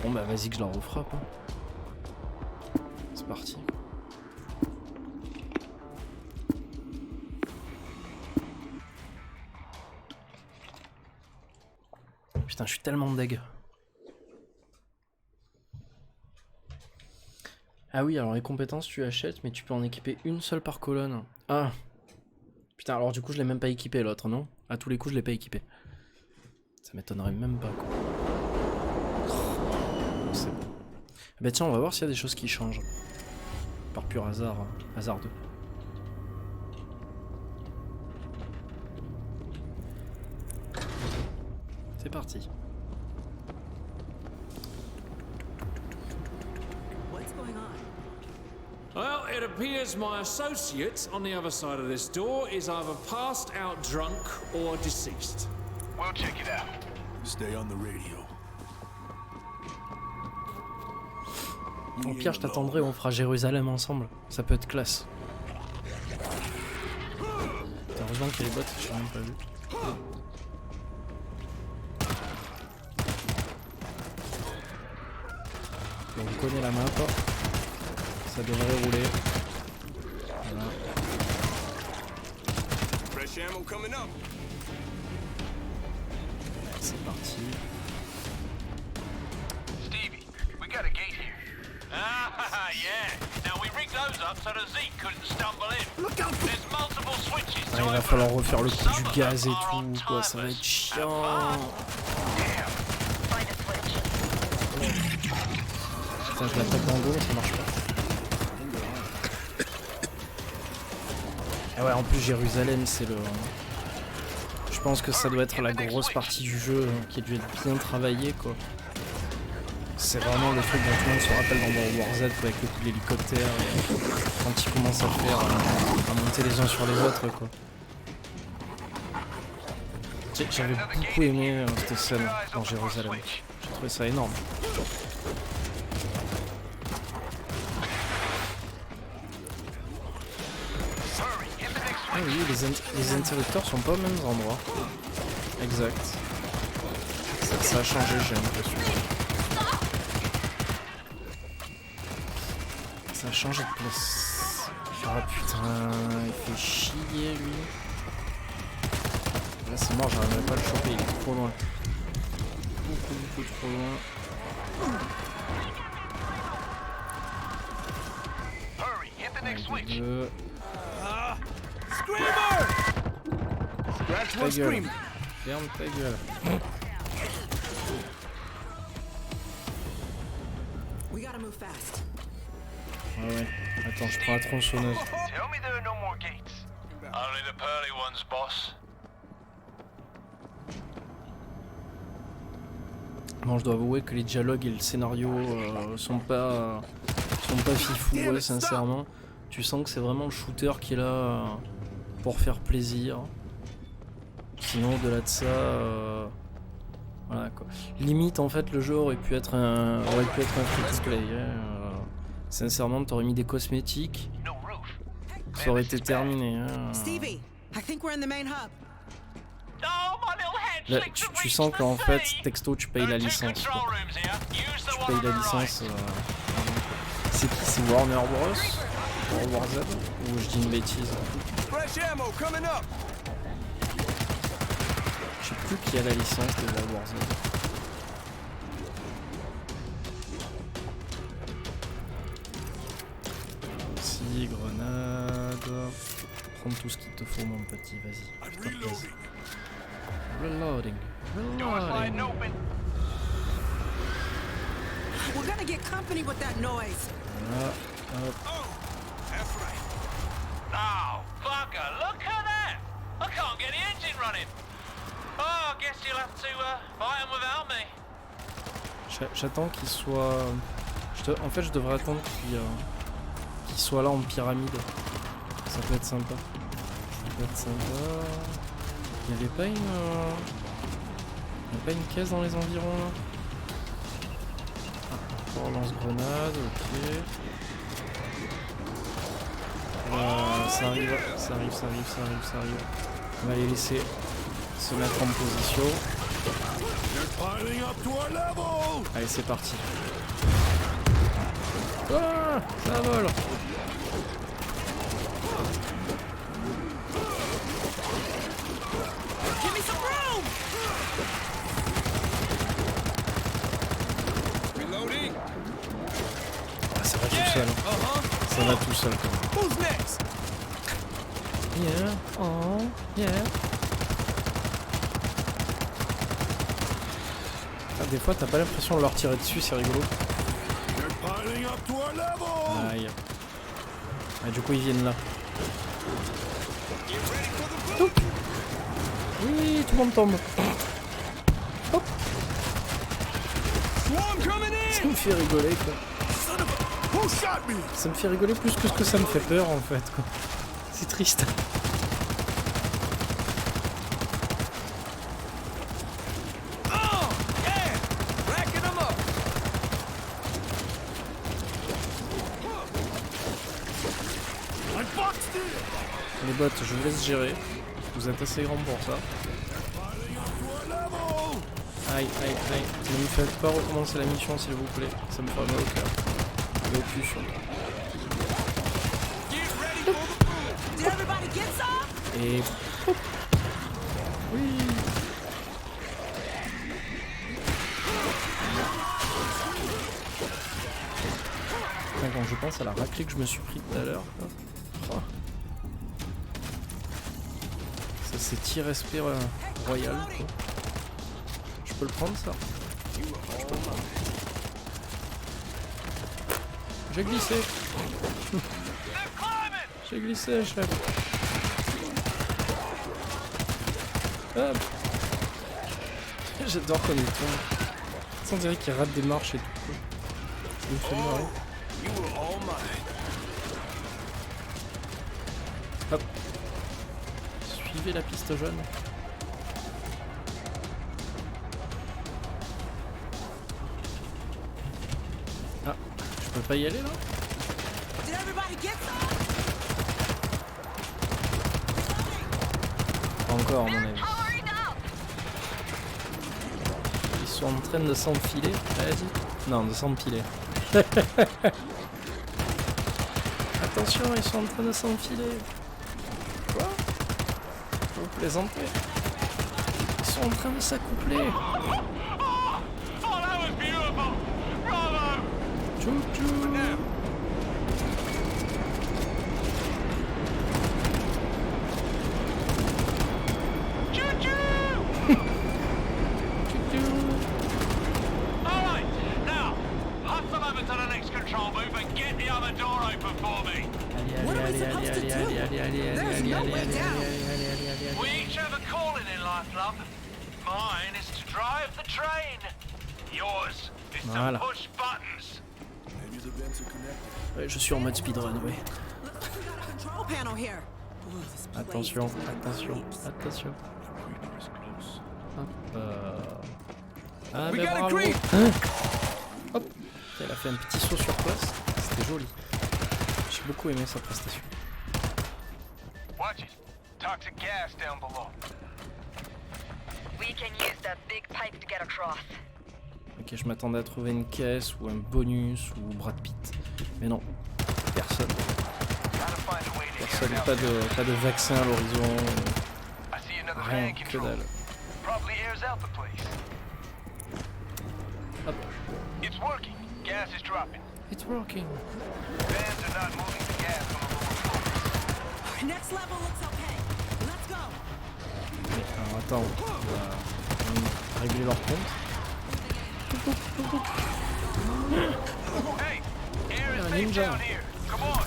[SPEAKER 1] Bon bah vas-y que je la refrappe. Hein. C'est parti. Putain, je suis tellement deg. Ah oui, alors les compétences tu achètes, mais tu peux en équiper une seule par colonne. Ah. Putain, alors du coup je l'ai même pas équipé l'autre, non? À tous les coups je l'ai pas équipé. Ça m'étonnerait même pas quoi. C'est bon. Bah tiens, on va voir s'il y a des choses qui changent. Par pur hasard, hein. Hasardeux. C'est parti.
[SPEAKER 2] What's going on?
[SPEAKER 6] Well, it appears my associate on the other side of this door is either passed out drunk or deceased.
[SPEAKER 3] We'll check it out.
[SPEAKER 4] Stay on the radio.
[SPEAKER 1] Au pire, je t'attendrai, on fera Jérusalem ensemble. Ça peut être classe. Heureusement qu'il y a les bots, je n'ai même pas vu. On connaît la map. Ça devrait rouler. Voilà.
[SPEAKER 6] Fresh ammo coming up.
[SPEAKER 1] C'est parti.
[SPEAKER 3] Stevie, we got a gate here. Ah, yeah. Now we rigged those up so the Zeke couldn't stumble in. There's multiple switches.
[SPEAKER 1] Ah, il va falloir refaire le coup du gaz et tout, quoi. Ça va être chiant.
[SPEAKER 5] Find a switch.
[SPEAKER 1] Putain, je l'attaque dans le dos, mais ça marche pas. Ah ouais, en plus Jérusalem, c'est le... Je pense que ça doit être la grosse partie du jeu qui a dû être bien travaillée, quoi. C'est vraiment le truc dont tout le monde se rappelle dans World War Z, avec le coup de l'hélicoptère, et quand ils commencent à faire, à monter les uns sur les autres, quoi. J'avais beaucoup aimé cette scène dans Jérusalem. J'ai trouvé ça énorme. Ah oui, les interrupteurs sont pas aux mêmes endroits. Exact. Ça a changé, j'ai l'impression. Ça a changé de place. Ah putain, il fait chier lui. Là c'est mort, j'arriverai pas à le choper, il est trop loin. Beaucoup trop loin.
[SPEAKER 3] Hurry, hit the next switch.
[SPEAKER 4] Screamer! Scratch
[SPEAKER 1] Ta
[SPEAKER 4] one
[SPEAKER 1] gueule.
[SPEAKER 4] screamer.
[SPEAKER 1] Ferme ta gueule.
[SPEAKER 2] We gotta move fast.
[SPEAKER 1] Ah ouais. Attends, je prends la tronçonneuse.
[SPEAKER 3] Tell me there are no more gates. Only the pearly ones, boss.
[SPEAKER 1] Bon, je dois avouer que les dialogues et le scénario sont pas fifou, ouais, sincèrement. Tu sens que c'est vraiment le shooter qui est là pour faire plaisir. Sinon, au-delà de ça, voilà quoi. Limite, en fait, le jeu aurait pu être un free-to-play. Sincèrement, t'aurais mis des cosmétiques,
[SPEAKER 3] No roof.
[SPEAKER 1] ça aurait été terminé. Hein.
[SPEAKER 2] Stevie, I think we're in the main hub.
[SPEAKER 3] Oh, my little hand
[SPEAKER 1] Là,
[SPEAKER 3] slick to
[SPEAKER 1] tu
[SPEAKER 3] reach
[SPEAKER 1] sens
[SPEAKER 3] the
[SPEAKER 1] qu'en fait,
[SPEAKER 3] sea.
[SPEAKER 1] texto, tu payes la
[SPEAKER 3] There are two
[SPEAKER 1] licence.
[SPEAKER 3] control
[SPEAKER 1] Quoi.
[SPEAKER 3] rooms here. Use the
[SPEAKER 1] Tu
[SPEAKER 3] one
[SPEAKER 1] payes
[SPEAKER 3] on
[SPEAKER 1] la
[SPEAKER 3] the
[SPEAKER 1] licence.
[SPEAKER 3] right.
[SPEAKER 1] C'est qui? C'est Warner Bros? World War Z? Ou je dis une bêtise?
[SPEAKER 4] Fresh ammo coming up.
[SPEAKER 1] Je sais plus qui a la licence de World War Z. Si, grenade. Prends tout ce qu'il te faut, mon petit, vas-y.
[SPEAKER 4] I'm
[SPEAKER 1] Fais-toi plaisir.
[SPEAKER 4] reloading.
[SPEAKER 1] Reloading.
[SPEAKER 3] Door's wide
[SPEAKER 1] Reloading.
[SPEAKER 3] open.
[SPEAKER 2] We're gonna get company with that noise.
[SPEAKER 1] Voilà, hop.
[SPEAKER 6] Oh, that's right.
[SPEAKER 3] Oh, fucker, look at that. Look can't get the engine running. Oh, I guess you'll have to fight him without me.
[SPEAKER 1] J'attends qu'il soit... En fait, je devrais attendre qu'il soit là en pyramide. Ça peut être sympa. Ça peut être sympa. Il n'y avait pas une caisse dans les environs là? Ah, encore lance-grenade, ok. Ça arrive. On va les laisser se mettre en position. Allez, c'est parti. Ah, ça vole.
[SPEAKER 2] Give me some room!
[SPEAKER 1] Ah, ça va tout seul. Ça va tout seul.
[SPEAKER 4] Who's next?
[SPEAKER 1] Yeah. Oh, yeah. Ah, des fois, t'as pas l'impression de leur tirer dessus, c'est rigolo. Aïe. Ah, du coup, ils viennent là. Toup. Oui, tout le monde tombe. Hop. Ça me fait rigoler, quoi. Ça me fait rigoler plus que ce que ça me fait peur, en fait, quoi. C'est triste. Les bots, je vous laisse gérer. Vous êtes assez grand pour ça. Aïe, aïe, aïe. Ne me faites pas recommencer la mission, s'il vous plaît. Ça me fait mal au cœur. Et au cul, surtout.
[SPEAKER 2] Did everybody get some?
[SPEAKER 1] Et... Hop. Oui. Putain, quand je pense à la raclée que je me suis pris tout à l'heure. Oh. Ça c'est irrespect royal, quoi. Je peux le prendre, ça? J'ai glissé. J'ai glissé, chef. Hop. J'adore comme il tombe. Ça, on dirait qu'il rate des marches et tout. Ça me fait marrer. Hop. Suivez la piste jaune. Ah, je peux pas y aller là?
[SPEAKER 2] Did everybody get some?
[SPEAKER 1] Pas encore, à mon avis. Ils sont en train de s'enfiler. Vas-y. Non, de s'empiler. Attention, ils sont en train de s'enfiler. Quoi? Vous plaisantez? Ils sont en train de s'accoupler.
[SPEAKER 3] Oh, that was beautiful. Bravo.
[SPEAKER 1] Tchou tchou.
[SPEAKER 3] Alright, now, hustle over to the next control booth and get the other door open for me.
[SPEAKER 2] What are we supposed to do? There's no way down.
[SPEAKER 3] We each have a calling in life, love. Mine is to drive the train. Yours is to
[SPEAKER 1] Voilà.
[SPEAKER 3] push buttons.
[SPEAKER 1] Ouais, je suis en mode speedrun, oui.
[SPEAKER 2] Looks like we got a control panel here. Ooh, this place
[SPEAKER 1] Attention,
[SPEAKER 2] is
[SPEAKER 1] attention,
[SPEAKER 2] creeps.
[SPEAKER 1] attention. Hop. Ah,
[SPEAKER 4] We
[SPEAKER 1] ben
[SPEAKER 4] got a
[SPEAKER 1] bravo.
[SPEAKER 4] creep.
[SPEAKER 1] Hein. Hop. Elle a fait un petit saut sur place. C'était joli. J'ai beaucoup aimé sa prestation.
[SPEAKER 3] Watch it. Toxic gas down below.
[SPEAKER 5] We can use that big pipe to get across.
[SPEAKER 1] Ok, je m'attendais à trouver une caisse ou un bonus ou Brad Pitt. Mais non. Personne.
[SPEAKER 3] Gotta find a way to
[SPEAKER 1] Personne.
[SPEAKER 3] air it
[SPEAKER 1] Pas de vaccin à l'horizon.
[SPEAKER 3] out. I see another
[SPEAKER 1] Rien.
[SPEAKER 3] fan
[SPEAKER 1] Que
[SPEAKER 3] control.
[SPEAKER 1] dalle.
[SPEAKER 3] Probably airs out the place.
[SPEAKER 1] Hop.
[SPEAKER 3] It's working. Gas is dropping.
[SPEAKER 1] It's working.
[SPEAKER 3] Fans are not moving the gas on the lower floor.
[SPEAKER 2] Next level looks okay. Let's go.
[SPEAKER 1] Mais, alors attends. On va régler leur compte.
[SPEAKER 3] Hey, air is
[SPEAKER 1] Un
[SPEAKER 3] safe
[SPEAKER 1] ninja.
[SPEAKER 3] down here. Come on.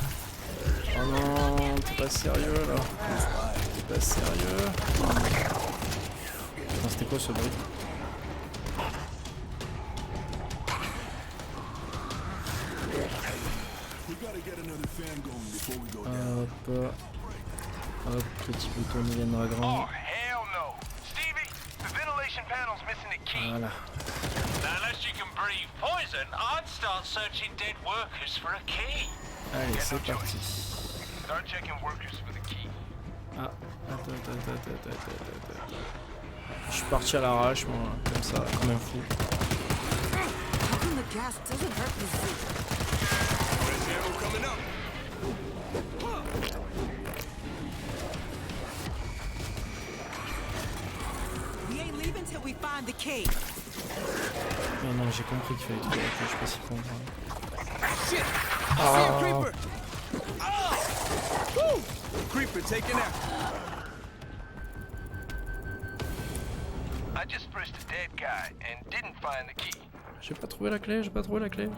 [SPEAKER 1] Oh non, t'es pas sérieux là. T'es pas sérieux. Putain, c'était quoi ce bruit?
[SPEAKER 4] We gotta get another fan going before we go down.
[SPEAKER 1] Hop, petit bouton Million Grand.
[SPEAKER 3] Oh, hell no. Stevie, the ventilation panel's missing the key.
[SPEAKER 1] Voilà.
[SPEAKER 3] Now, unless you can breathe poison, I'd start searching dead workers for a key.
[SPEAKER 1] Allez, c'est parti.
[SPEAKER 3] Start checking workers for the key.
[SPEAKER 1] Ah, attends. Je suis parti à l'arrache, moi, comme ça, comme un fou.
[SPEAKER 2] Open the gas doesn't hurt the suit.
[SPEAKER 4] Coming up.
[SPEAKER 2] We ain't leaving till we find the key.
[SPEAKER 1] Mais non, j'ai compris qu'il fallait trouver la clé, je sais pas si comprendre.
[SPEAKER 7] Shit! I see a creeper! Woo! Creeper taken out.
[SPEAKER 3] I just pressed a dead guy and didn't find the key.
[SPEAKER 1] J'ai pas trouvé la clé, j'ai pas trouvé la clé.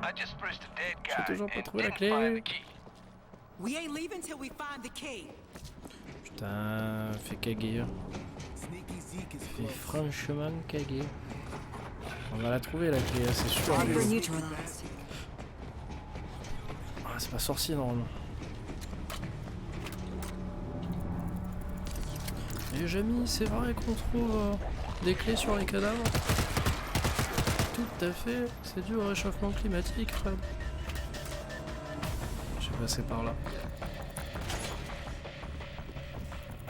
[SPEAKER 3] I just pressed a dead
[SPEAKER 1] J'ai
[SPEAKER 3] guy
[SPEAKER 1] toujours pas
[SPEAKER 3] and
[SPEAKER 1] trouvé la
[SPEAKER 3] didn't find
[SPEAKER 1] clé.
[SPEAKER 3] the key.
[SPEAKER 2] We ain't leaving till we find the key.
[SPEAKER 1] Putain, fait caguer.
[SPEAKER 4] Sneaky Zeke is
[SPEAKER 1] Fait
[SPEAKER 4] close.
[SPEAKER 1] franchement caguer. On va la trouver la clé, c'est sûr.
[SPEAKER 8] Hyper neutralized.
[SPEAKER 1] Ah, c'est pas sorcier normalement. Et Jamy, c'est vrai qu'on trouve des clés sur les cadavres? Tout à fait, c'est dû au réchauffement climatique, Fred. Je vais passer par là.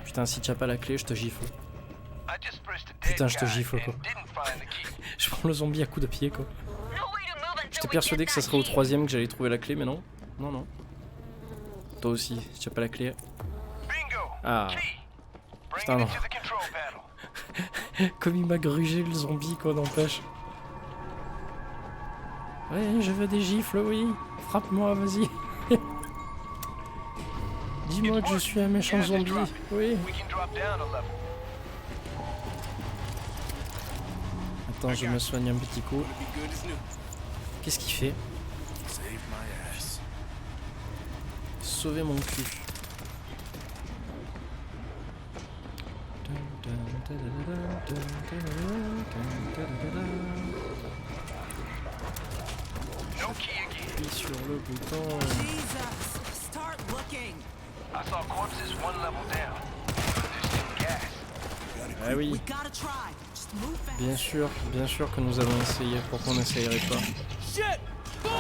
[SPEAKER 1] Putain, si tu as pas la clé, je te gifle.
[SPEAKER 3] I just pressed a dead
[SPEAKER 1] Putain, je te
[SPEAKER 3] guy
[SPEAKER 1] gifle,
[SPEAKER 3] and
[SPEAKER 1] quoi.
[SPEAKER 3] didn't find the key.
[SPEAKER 1] Je prends le zombie à coups de pied, quoi.
[SPEAKER 5] No way to move until
[SPEAKER 1] J'étais
[SPEAKER 5] we
[SPEAKER 1] persuadé
[SPEAKER 5] get
[SPEAKER 1] que ça
[SPEAKER 5] that
[SPEAKER 1] serait au
[SPEAKER 5] key.
[SPEAKER 1] troisième que j'allais trouver la clé, mais non. Non. Toi aussi, si tu as pas la clé.
[SPEAKER 3] Bingo!
[SPEAKER 1] Ah.
[SPEAKER 3] Key! Bring
[SPEAKER 1] Putain,
[SPEAKER 3] it
[SPEAKER 1] non.
[SPEAKER 3] into the control panel.
[SPEAKER 1] Comme il m'a grugé le zombie, quoi, n'empêche. Ouais, je veux des gifles, oui. Frappe-moi, vas-y. Dis-moi que je suis un méchant zombie. Oui.
[SPEAKER 3] We can drop down a level.
[SPEAKER 1] Attends, je me soigne un petit coup.
[SPEAKER 7] Be good as new.
[SPEAKER 1] Qu'est-ce qu'il fait?
[SPEAKER 4] Save my ass.
[SPEAKER 1] Sauver mon cul.
[SPEAKER 3] No key again.
[SPEAKER 1] Appuie sur le bouton.
[SPEAKER 2] Jesus, start looking.
[SPEAKER 3] I saw corpses one level down. There's still gas.
[SPEAKER 1] Ah oui,
[SPEAKER 2] We gotta try. Just move fast.
[SPEAKER 1] bien sûr que nous allons essayer. Pourquoi on n'essayerait pas?
[SPEAKER 7] Shit!
[SPEAKER 1] Non,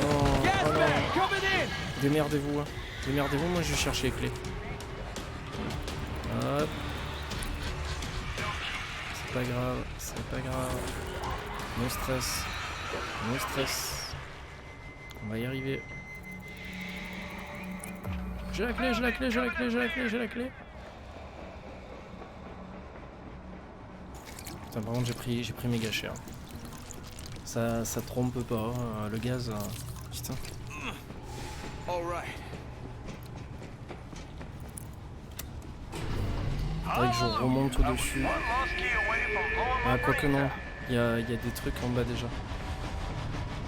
[SPEAKER 1] oh non.
[SPEAKER 7] Coming in!
[SPEAKER 1] Démerdez-vous, hein. Démerdez-vous, moi je vais chercher les clés. Hop. C'est pas grave, c'est pas grave. No stress. No stress. On va y arriver. J'ai la clé, j'ai la clé, j'ai la clé, j'ai la clé, j'ai la clé. Putain, par contre j'ai pris méga cher. Ça trompe pas, hein, le gaz. Putain.
[SPEAKER 7] All right.
[SPEAKER 1] Faudrait que je remonte au-dessus.
[SPEAKER 3] One lost key away from blowing
[SPEAKER 1] Ah,
[SPEAKER 3] my
[SPEAKER 1] quoique
[SPEAKER 3] brains
[SPEAKER 1] non.
[SPEAKER 3] out.
[SPEAKER 1] Il y a des trucs en bas déjà.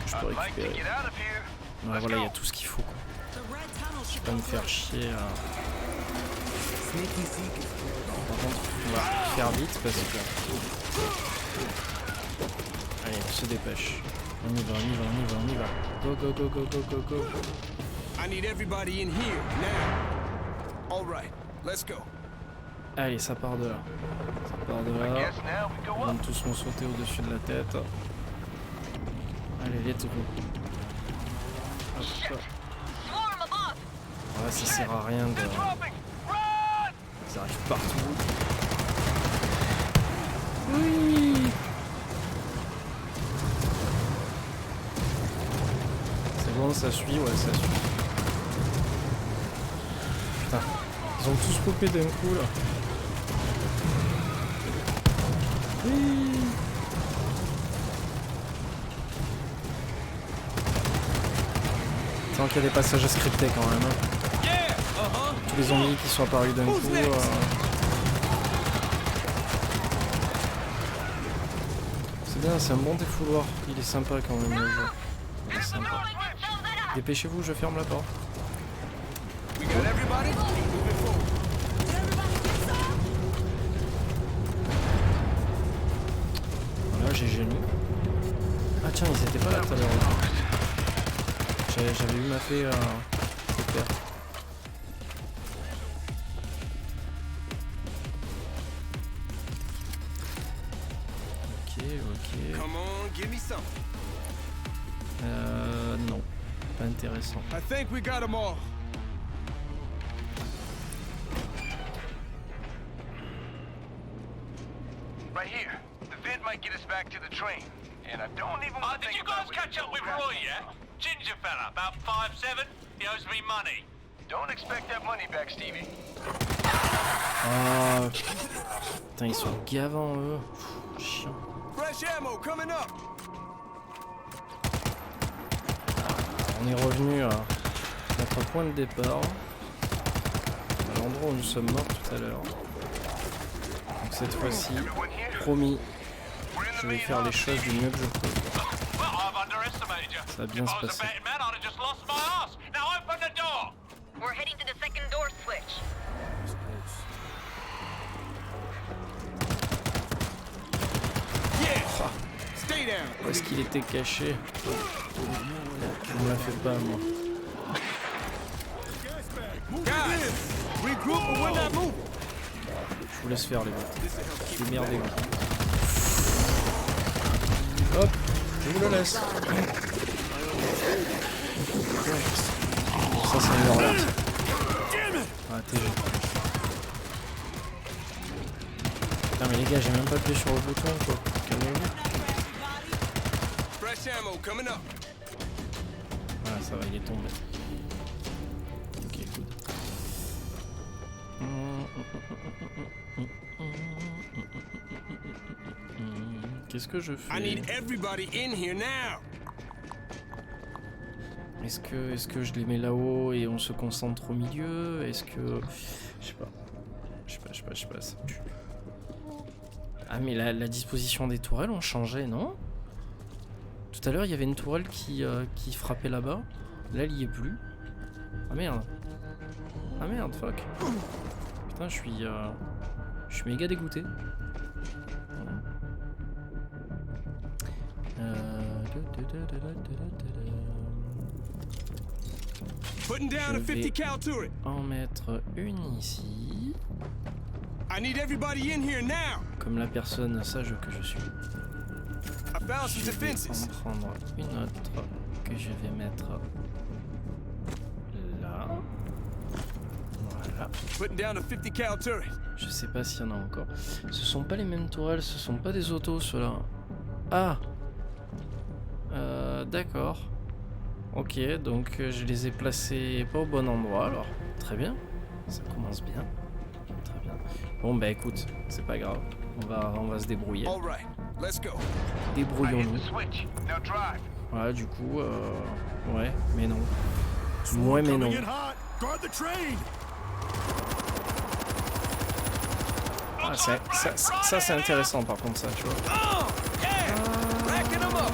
[SPEAKER 1] Je peux
[SPEAKER 3] I'd like to
[SPEAKER 1] récupérer.
[SPEAKER 3] get out of here.
[SPEAKER 1] Ouais,
[SPEAKER 3] Let's
[SPEAKER 1] voilà, il y a
[SPEAKER 3] go.
[SPEAKER 1] tout ce qu'il faut, quoi.
[SPEAKER 2] The red tunnel should
[SPEAKER 1] Pas
[SPEAKER 2] go
[SPEAKER 1] me faire
[SPEAKER 2] through.
[SPEAKER 1] chier.
[SPEAKER 4] Sneaky Zeke is close.
[SPEAKER 1] Par contre, on va faire vite parce que. Allez, on se dépêche. On y va, on y va, on y va, on y va. Go, go, go, go, go, go, go.
[SPEAKER 7] I need everybody in here now. All right, let's go.
[SPEAKER 1] Allez, ça part de là. Ça part de là.
[SPEAKER 3] Guess now we go
[SPEAKER 1] Ils vont
[SPEAKER 3] up.
[SPEAKER 1] tous me sauter au-dessus de la tête. Allez, let's go. Hop.
[SPEAKER 5] Swarm above.
[SPEAKER 1] Ouais, ça sert à rien de.
[SPEAKER 3] They're dropping. Run!
[SPEAKER 1] Ils arrivent partout. Oui. C'est bon, ça suit, ouais, ça suit. Putain, ils ont tous coupé d'un coup là. Oui. Tant qu'il y a des passages scriptés quand même. Hein.
[SPEAKER 7] Yeah!
[SPEAKER 1] Tous les zombies qui sont apparus d'un coup. C'est bien, c'est un bon défouloir. Il est sympa quand même le jeu. Il est sympa. Dépêchez-vous, je ferme la porte.
[SPEAKER 4] it. Moving forward.
[SPEAKER 2] Did everybody get some?
[SPEAKER 1] Là j'ai gêné. Ah tiens, ils étaient pas là tout à l'heure. J'avais eu ma fée super. Ok.
[SPEAKER 4] Come on, give me some.
[SPEAKER 1] Non. Pas intéressant.
[SPEAKER 4] I think we got them all.
[SPEAKER 3] Right here. The vent might get us back to the train. And I don't even want to
[SPEAKER 6] Did
[SPEAKER 3] think
[SPEAKER 6] you
[SPEAKER 3] about
[SPEAKER 6] guys
[SPEAKER 3] what
[SPEAKER 6] catch
[SPEAKER 3] you
[SPEAKER 6] up with
[SPEAKER 3] told
[SPEAKER 6] Roy
[SPEAKER 3] Raph.
[SPEAKER 6] yet? Ginger fella, about 5'7". He owes me money.
[SPEAKER 3] Don't expect that money back, Stevie.
[SPEAKER 1] Ah putain, ils sont gavants eux. Pff, chiant.
[SPEAKER 4] Fresh ammo coming up.
[SPEAKER 1] On est revenu à notre point de départ. À l'endroit où nous sommes morts tout à l'heure. Donc cette fois-ci,
[SPEAKER 3] Everyone here?
[SPEAKER 1] promis,
[SPEAKER 3] We're in the
[SPEAKER 1] je vais
[SPEAKER 3] main
[SPEAKER 1] faire les
[SPEAKER 3] hub,
[SPEAKER 1] choses du
[SPEAKER 3] Stevie.
[SPEAKER 1] mieux que je peux.
[SPEAKER 6] Well, I've underestimated you.
[SPEAKER 1] Ça va bien
[SPEAKER 6] If
[SPEAKER 1] se
[SPEAKER 6] I was a
[SPEAKER 1] passer.
[SPEAKER 6] betting man, I'd have just lost my ass. Now open the door.
[SPEAKER 5] We're heading to the second door switch.
[SPEAKER 4] Yeah. Stay down.
[SPEAKER 1] Où est-ce qu'il était caché? On me la fait pas moi.
[SPEAKER 4] Guys, regroup and we're not moving.
[SPEAKER 1] Je vous laisse faire les gars. Démerdez-vous. Hop, je vous le laisse. Ça c'est une horreur. Ah t'es gentil. Putain mais les gars j'ai même pas appuyé sur le bouton quoi. Calmez-vous.
[SPEAKER 4] Fresh ammo coming up.
[SPEAKER 1] Voilà ça va il est tombé. Ok good. Qu'est-ce que je
[SPEAKER 4] I
[SPEAKER 1] fais?
[SPEAKER 4] need everybody in here now.
[SPEAKER 1] Est-ce que je les mets là-haut et on se concentre au milieu? Est-ce que... Je sais pas. Je sais pas. Ça pue. Ah mais la disposition des tourelles ont changé, non? Tout à l'heure il y avait une tourelle qui frappait là-bas. Là elle y est plus. Ah merde. Ah merde, fuck. Putain je suis méga dégoûté.
[SPEAKER 4] Putting down a
[SPEAKER 1] Je vais
[SPEAKER 4] 50 cal turret.
[SPEAKER 1] en mettre une ici.
[SPEAKER 4] I need everybody in here now.
[SPEAKER 1] Comme la personne sage que je suis.
[SPEAKER 4] I found some
[SPEAKER 1] Je vais
[SPEAKER 4] defenses.
[SPEAKER 1] en prendre une autre que je vais mettre là. Voilà.
[SPEAKER 4] Putting down a 50 cal turret.
[SPEAKER 1] Je sais pas s'il y en a encore. Ce sont pas les mêmes tourelles, ce sont pas des autos ceux-là. Ah d'accord. Ok, donc je les ai placés pas au bon endroit alors. Très bien. Ça commence bien. Très bien. Bon bah écoute, c'est pas grave. On va se débrouiller.
[SPEAKER 4] All right, let's go.
[SPEAKER 3] I hit
[SPEAKER 1] Débrouillons-nous.
[SPEAKER 3] the switch. Now drive.
[SPEAKER 1] Voilà, du coup, ouais, mais non.
[SPEAKER 4] Swarm
[SPEAKER 1] Ouais, mais non.
[SPEAKER 4] coming in hot. Guard the train.
[SPEAKER 1] Ah, ça c'est intéressant par contre, ça, tu vois.
[SPEAKER 4] Oh, yeah. Racking them up.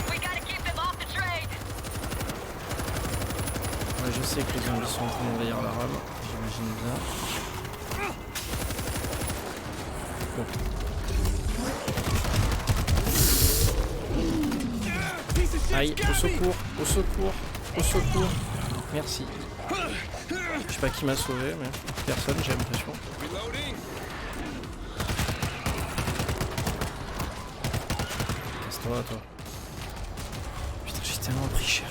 [SPEAKER 5] We gotta keep them off the train.
[SPEAKER 1] Ouais, je sais que les zombies sont en train d'envahir la rame, j'imagine bien. Bon.
[SPEAKER 4] Piece of shit.
[SPEAKER 1] Aïe, au secours, au secours, au secours. Merci. Je sais pas qui m'a sauvé, mais personne, j'ai l'impression.
[SPEAKER 4] Reloading.
[SPEAKER 1] Casse-toi, toi. Putain, j'ai tellement pris cher.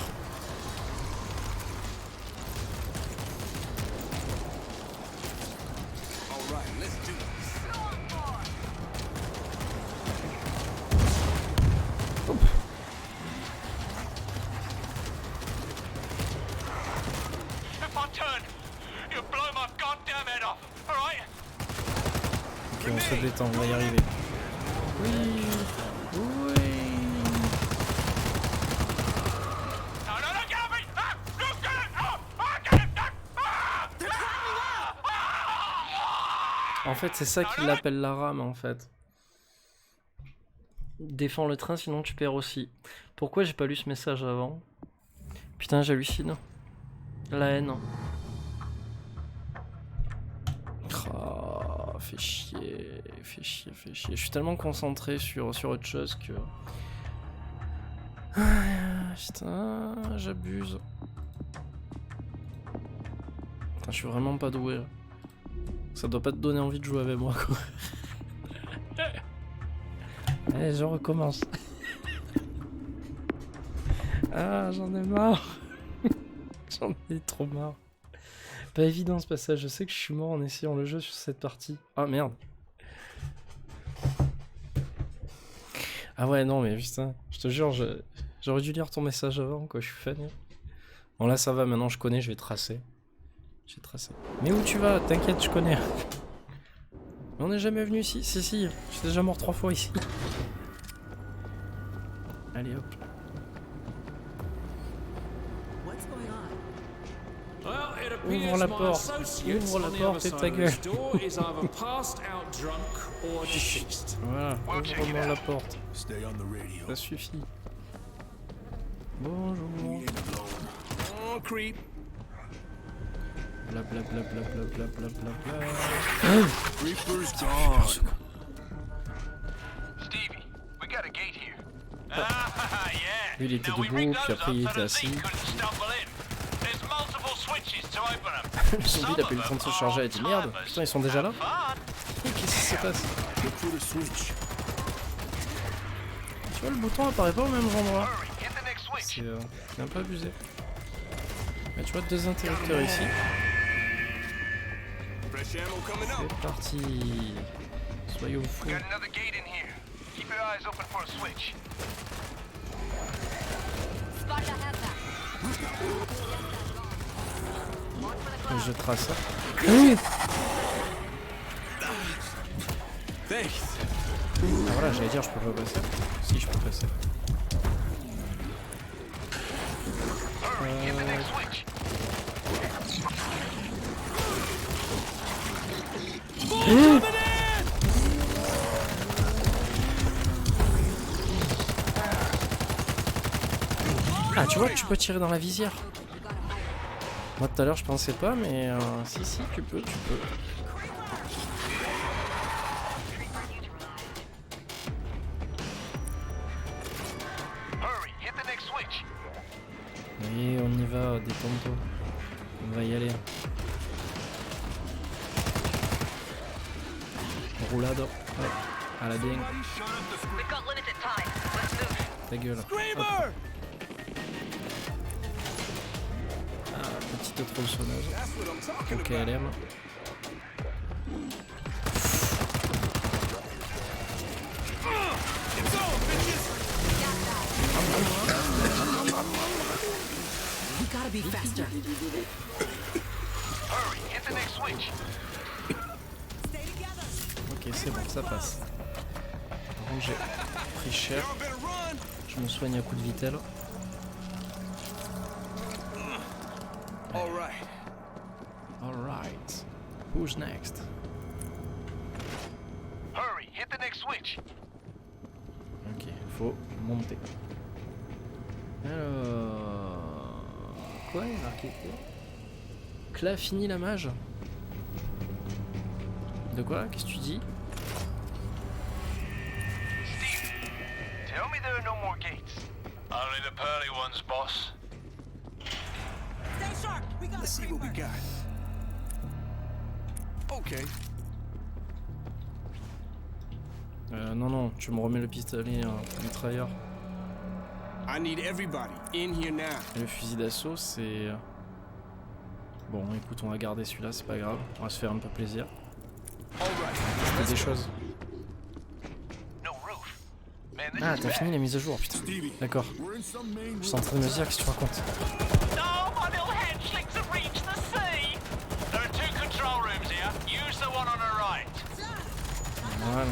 [SPEAKER 4] All right, let's do this.
[SPEAKER 6] If I turn, you'll blow my goddamn head off. All right?
[SPEAKER 1] Ok, on se détend, on va y arriver. Oui, oui.
[SPEAKER 6] No, get off me! Ah, look at it! Get it!
[SPEAKER 1] En fait, c'est ça qu'il appelle la rame, en fait. Défends le train, sinon tu perds aussi. Pourquoi j'ai pas lu ce message avant? Putain, j'hallucine. La haine. Oh, fait chier, fait chier, fait chier. Je suis tellement concentré sur autre chose que... Ah, putain, j'abuse. Putain, je suis vraiment pas doué. Ça doit pas te donner envie de jouer avec moi, quoi. Allez, je recommence. Ah, j'en ai marre. J'en ai trop marre. Pas évident ce passage, je sais que je suis mort en essayant le jeu sur cette partie. Ah merde. Ah ouais, non mais putain, je te jure, j'aurais dû lire ton message avant, quoi, je suis fan. Bon là ça va, maintenant je connais, je vais tracer. Je vais tracer. Mais où tu vas? T'inquiète, je connais. Mais on n'est jamais venu ici? Si, si, je suis déjà mort 3 fois ici. Allez hop.
[SPEAKER 2] What's going on?
[SPEAKER 6] Well, it
[SPEAKER 1] Ouvre
[SPEAKER 6] appears
[SPEAKER 1] la
[SPEAKER 6] my
[SPEAKER 1] porte.
[SPEAKER 6] associates
[SPEAKER 1] Ouvre la
[SPEAKER 6] on the
[SPEAKER 1] porte
[SPEAKER 6] other
[SPEAKER 1] et
[SPEAKER 6] side
[SPEAKER 1] ta
[SPEAKER 6] of
[SPEAKER 1] gueule.
[SPEAKER 6] this door is either passed out drunk or deceased.
[SPEAKER 1] Voilà, ouvre-moi la porte.
[SPEAKER 4] Stay on the radio.
[SPEAKER 1] Ça suffit. Bonjour.
[SPEAKER 4] Oh, creep.
[SPEAKER 1] Bla bla bla bla bla bla bla bla bla.
[SPEAKER 4] Creeper's gone.
[SPEAKER 3] Stevie, we got a gate here. Ah, yeah.
[SPEAKER 1] Lui il était
[SPEAKER 3] Now, we
[SPEAKER 1] debout,
[SPEAKER 3] rigged
[SPEAKER 1] puis
[SPEAKER 3] those
[SPEAKER 1] après il
[SPEAKER 3] up so
[SPEAKER 1] était
[SPEAKER 3] the
[SPEAKER 1] assis.
[SPEAKER 3] thief couldn't stumble in. There's multiple switches to open them.
[SPEAKER 1] Le zombie il a pas eu le temps de se charger, il a dit merde, putain ils sont déjà là.
[SPEAKER 3] Fun.
[SPEAKER 1] Qu'est-ce qui se passe?
[SPEAKER 4] Look for the switch.
[SPEAKER 1] Tu vois le bouton apparaît pas au même endroit.
[SPEAKER 3] Hurry, hit the next switch.
[SPEAKER 1] C'est un peu abusé. Mais tu vois 2 interrupteurs ici.
[SPEAKER 4] Fresh ammo coming up.
[SPEAKER 1] C'est parti. Soyons fous.
[SPEAKER 3] Got another gate in here. Keep your eyes open for a switch.
[SPEAKER 5] Sparta has that.
[SPEAKER 1] Je trace ça.
[SPEAKER 4] Thanks.
[SPEAKER 1] Ah voilà, j'allais dire je peux pas passer. Si je peux passer.
[SPEAKER 3] Hurry, hit the next switch.
[SPEAKER 1] Ah tu vois, tu peux tirer dans la visière. Moi tout à l'heure je pensais pas, mais si si tu peux, tu peux.
[SPEAKER 3] Hurry, hit the next switch.
[SPEAKER 1] Et on y va, détends-toi. On va y aller. Roulade. Ouais. À la bien.
[SPEAKER 5] We've got limited time. Let's move.
[SPEAKER 1] Ta gueule.
[SPEAKER 4] Screamer!
[SPEAKER 1] Ah, petite tronçonneuse.
[SPEAKER 4] That's what I'm talking
[SPEAKER 1] Ok,
[SPEAKER 4] about.
[SPEAKER 1] elle aime.
[SPEAKER 4] It's on, bitches.
[SPEAKER 2] We gotta be faster.
[SPEAKER 3] Hurry, hit the next switch.
[SPEAKER 2] Stay together.
[SPEAKER 1] Ok, c'est bon, ça passe. Par contre, j'ai pris cher.
[SPEAKER 4] Y'all better run.
[SPEAKER 1] Je me soigne à coup de vitelle.
[SPEAKER 4] All right.
[SPEAKER 1] Alright. Who's next?
[SPEAKER 3] Hurry, hit the next switch.
[SPEAKER 1] Ok, faut monter. Alors... Quoi, il y a marqué quoi? Cla fini la mage? De quoi? Qu'est-ce que tu dis?
[SPEAKER 3] Steve, tell me there are no more gates. Only the pearly ones, boss.
[SPEAKER 2] Stay sharp. We got
[SPEAKER 4] Let's
[SPEAKER 2] a
[SPEAKER 4] see what we
[SPEAKER 2] creeper.
[SPEAKER 4] got. Okay.
[SPEAKER 1] Non, non, tu me remets le pistolet mitrailleur.
[SPEAKER 4] I need everybody in here now.
[SPEAKER 1] Et le fusil d'assaut, c'est... Bon, écoute, on va garder celui-là, c'est pas grave. On va se faire un peu plaisir.
[SPEAKER 4] All right.
[SPEAKER 1] C'était des choses.
[SPEAKER 3] No roof. Man, this
[SPEAKER 1] Ah,
[SPEAKER 3] is
[SPEAKER 1] t'as
[SPEAKER 3] bad.
[SPEAKER 1] fini la mise à jour, putain.
[SPEAKER 4] Stevie.
[SPEAKER 1] D'accord.
[SPEAKER 4] We're in some main
[SPEAKER 1] Je suis en train de me dire, qu'est-ce que tu racontes?
[SPEAKER 3] No, my little hatchlings have reached the sea. There are 2 control rooms here. Use the one on the right.
[SPEAKER 1] Voilà.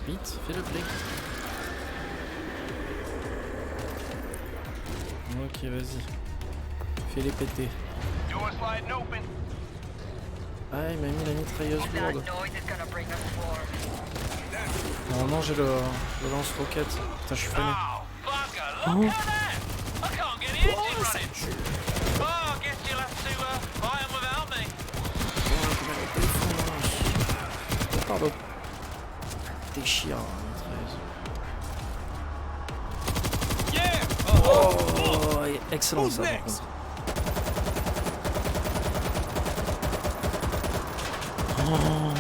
[SPEAKER 1] Vite, fais le play. Ok. Ok, vas-y. Fais-les péter.
[SPEAKER 3] Door sliding open.
[SPEAKER 1] Ah, il m'a mis la mitrailleuse
[SPEAKER 5] That
[SPEAKER 1] lourde.
[SPEAKER 5] noise is gonna bring us swarm.
[SPEAKER 1] Normalement, j'ai le lance-roquette. Putain, je suis fané.
[SPEAKER 3] Oh, fucker, look at that! I can't get the engine running. Oh, I guess you'll have to buy them without me.
[SPEAKER 1] Pardon. Déchire, la mitrailleuse. Oh, excellent ça par contre. Oh.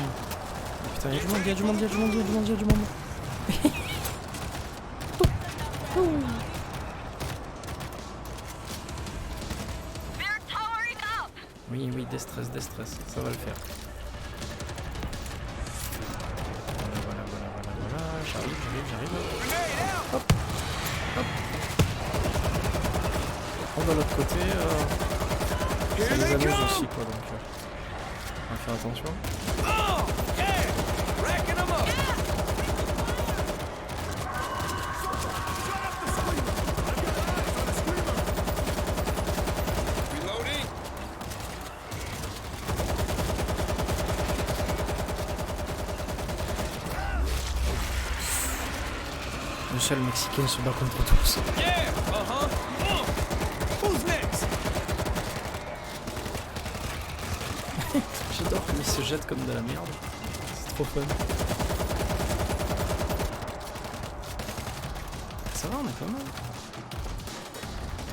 [SPEAKER 1] Putain, il y a du monde, il y a du monde, il y a du monde, il y a du monde, il y a du monde.
[SPEAKER 5] They're towering up!
[SPEAKER 1] Oui, oui, déstress, ça va le faire. Voilà, j'arrive. Hop. On va de l'autre côté. Ça les amuse aussi, quoi, donc on va faire attention. Le seul mexicain se bat contre tous.
[SPEAKER 4] Who's next?
[SPEAKER 1] J'adore comme il se jette comme de la merde. C'est trop fun. Ça va, on est pas mal.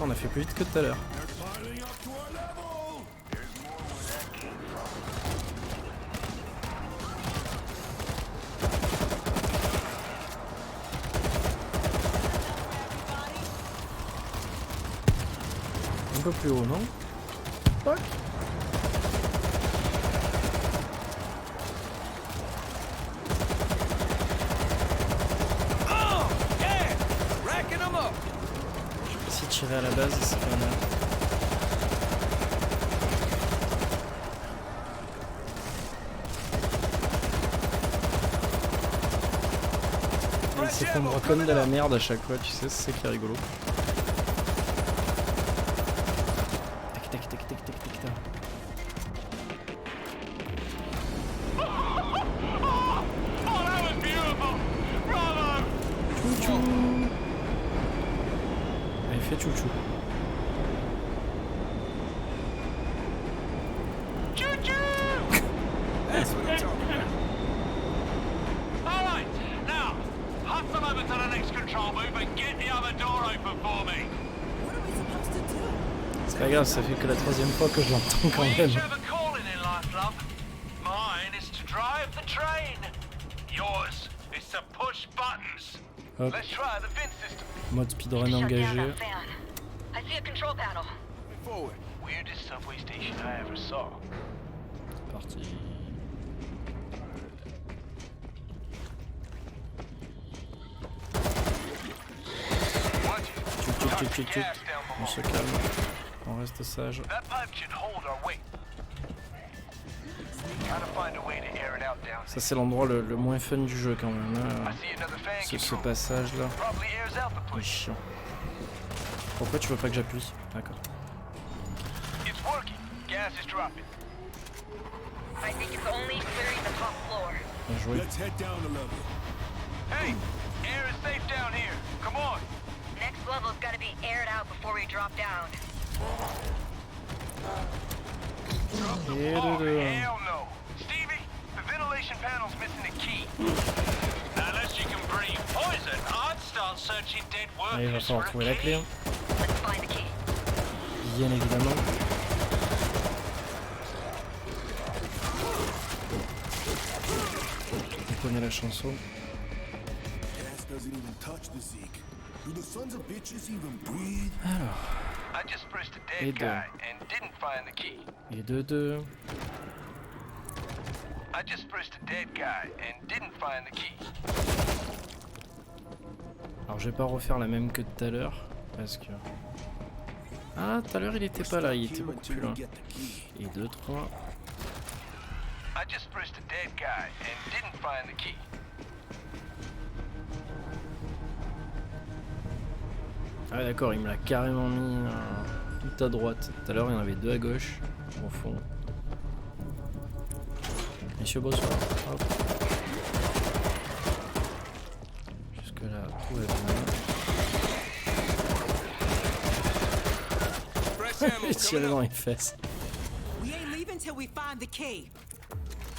[SPEAKER 1] On a fait plus vite que tout à l'heure.
[SPEAKER 4] Piling up to our level.
[SPEAKER 1] Un peu plus haut, non? Tac.
[SPEAKER 4] Racking them up.
[SPEAKER 1] Si tirer à la base, c'est pas mal. Et il s'effondre comme de la merde à chaque fois, tu sais, c'est ça qui est rigolo. Tac.
[SPEAKER 3] Oh, that was beautiful. Bravo.
[SPEAKER 1] Chouchou. Allez, fais chouchou.
[SPEAKER 4] That's what I'm talking about.
[SPEAKER 3] All right, now hustle over to the next control booth and get the other door open for me.
[SPEAKER 2] What are we supposed to do?
[SPEAKER 1] C'est pas grave, ça fait que la troisième fois que je l'entends quand
[SPEAKER 3] We
[SPEAKER 1] même.
[SPEAKER 3] each have a calling in life, love. Mine is to drive the train. Yours is to push buttons.
[SPEAKER 1] Hop,
[SPEAKER 3] Let's try the vent system.
[SPEAKER 1] mode speedrun
[SPEAKER 5] Shut down
[SPEAKER 1] engagé.
[SPEAKER 5] that fan. I see a control panel.
[SPEAKER 3] Forward. Weirdest subway station I ever saw.
[SPEAKER 1] C'est parti. Tchut. On se calme. On reste sage.
[SPEAKER 3] That pipe should hold our weight. Try to find a way to air it out down.
[SPEAKER 1] Ça c'est l'endroit le moins fun du jeu quand même. Là.
[SPEAKER 3] I see another fan
[SPEAKER 1] Ce
[SPEAKER 3] control.
[SPEAKER 1] passage là.
[SPEAKER 3] Probably airs out the
[SPEAKER 1] C'est
[SPEAKER 3] place.
[SPEAKER 1] chiant. Pourquoi tu veux pas que j'appuie? D'accord.
[SPEAKER 3] It's working. Gas is dropping.
[SPEAKER 5] I think it's only clearing the top floor.
[SPEAKER 1] Bien joué.
[SPEAKER 4] Let's head down a level.
[SPEAKER 3] Hey, air is safe down here. Come on.
[SPEAKER 5] Next level's gotta be aired out before we drop down.
[SPEAKER 1] Et
[SPEAKER 3] Oh,
[SPEAKER 1] de deux.
[SPEAKER 3] hell no. Stevie, the ventilation panel's missing a key. Unless you can breathe poison, I'd start searching dead
[SPEAKER 1] Allez, il va
[SPEAKER 3] workers
[SPEAKER 1] falloir
[SPEAKER 3] for
[SPEAKER 1] trouver
[SPEAKER 3] a
[SPEAKER 1] la clé.
[SPEAKER 3] key.
[SPEAKER 1] Hein.
[SPEAKER 5] Let's find the key.
[SPEAKER 1] Bien évidemment. On connaît la chanson.
[SPEAKER 4] Gas doesn't even touch the Zeke. Do the sons of bitches even breathe?
[SPEAKER 3] I just pressed a
[SPEAKER 1] Et
[SPEAKER 3] dead
[SPEAKER 1] deux.
[SPEAKER 3] guy and didn't find the key.
[SPEAKER 1] Et de deux.
[SPEAKER 3] I just pressed a dead guy and didn't find the key.
[SPEAKER 1] Alors je vais pas refaire la même que tout à l'heure. Parce que... Ah, tout à l'heure il était pas là, il était beaucoup plus loin. Et 2, 3.
[SPEAKER 3] I just pressed a dead guy and didn't find the key.
[SPEAKER 1] Ah d'accord, il me l'a carrément mis tout à droite. Tout à l'heure il y en avait deux à gauche, au fond. Monsieur bonsoir. Hop. Jusque là, tout va bien. Il tire dans les fesses.
[SPEAKER 2] We ain't leaving till we find the key.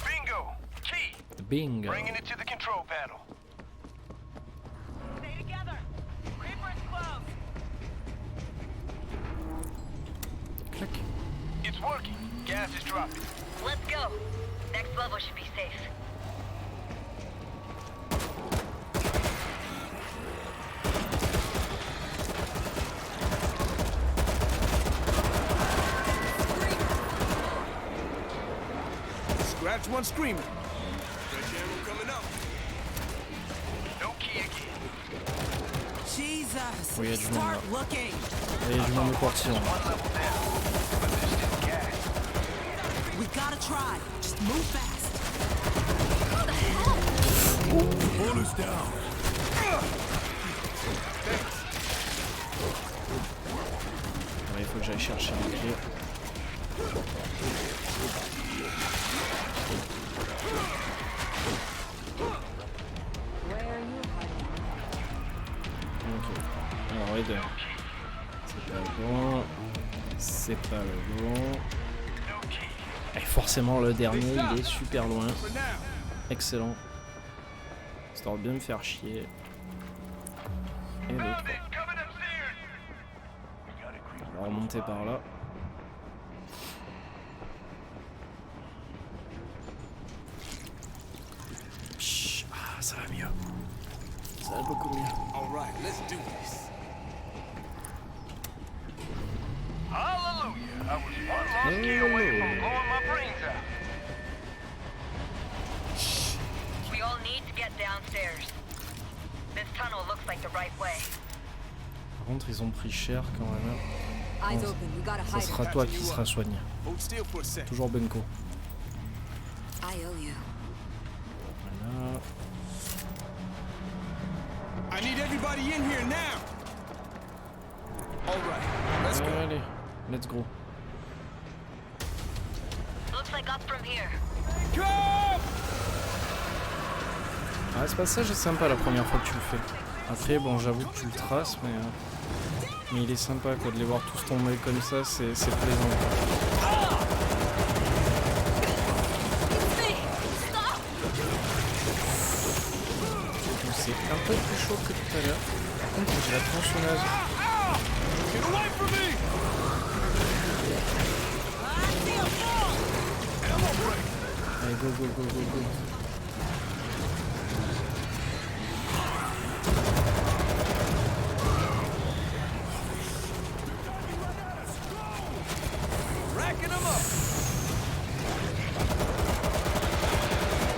[SPEAKER 3] Bingo! Key!
[SPEAKER 1] Bingo.
[SPEAKER 3] Bringing it to the control panel.
[SPEAKER 5] Stay together. Reaper's close.
[SPEAKER 1] Clac.
[SPEAKER 3] It's working. Gas is dropping.
[SPEAKER 5] Let's go. Next level should be safe.
[SPEAKER 7] Scratch one screaming. Fresh ammo coming up.
[SPEAKER 3] No key again.
[SPEAKER 2] Jesus.
[SPEAKER 1] Oui, il y a du monde là.
[SPEAKER 2] Start looking.
[SPEAKER 1] Il y a du monde de portion.
[SPEAKER 3] One level down. But there's still gas.
[SPEAKER 2] We gotta try. Just move fast.
[SPEAKER 4] Pull us down.
[SPEAKER 1] Ouais, il faut que j'aille chercher les clés.
[SPEAKER 8] Where are you hiding?
[SPEAKER 1] Ok. Alors, les deux. C'est pas le bon. C'est pas le bon. Et forcément, le dernier, il est super loin. Excellent. Histoire de bien me faire chier. Et l'autre. On va remonter par là. Chut. Ah, ça va mieux. Ça va beaucoup mieux.
[SPEAKER 7] All right, let's do this.
[SPEAKER 3] Hallelujah! I was one lost key away from blowing my brains out.
[SPEAKER 5] We all need to get downstairs. This tunnel looks like the right way.
[SPEAKER 1] Par contre, ils ont pris cher quand même.
[SPEAKER 8] Eyes open. We gotta
[SPEAKER 1] Ça
[SPEAKER 8] hide.
[SPEAKER 1] sera toi qui sera soigné.
[SPEAKER 7] Hold still for a sec.
[SPEAKER 1] Toujours Benko.
[SPEAKER 8] I owe you.
[SPEAKER 1] Voilà.
[SPEAKER 7] I need everybody in here now. All right, let's go.
[SPEAKER 1] Allez, let's go.
[SPEAKER 5] Looks like up from here.
[SPEAKER 1] Ah, ce passage est sympa la première fois que tu le fais. Après, bon, j'avoue que tu le traces, mais il est sympa quoi, de les voir tous tomber comme ça, c'est plaisant. Donc, c'est un peu plus chaud que tout à l'heure. Par contre, j'ai la tronçonneuse.
[SPEAKER 7] Get away from me!
[SPEAKER 1] Allez, go, go, go, go, go.
[SPEAKER 7] Racking them up.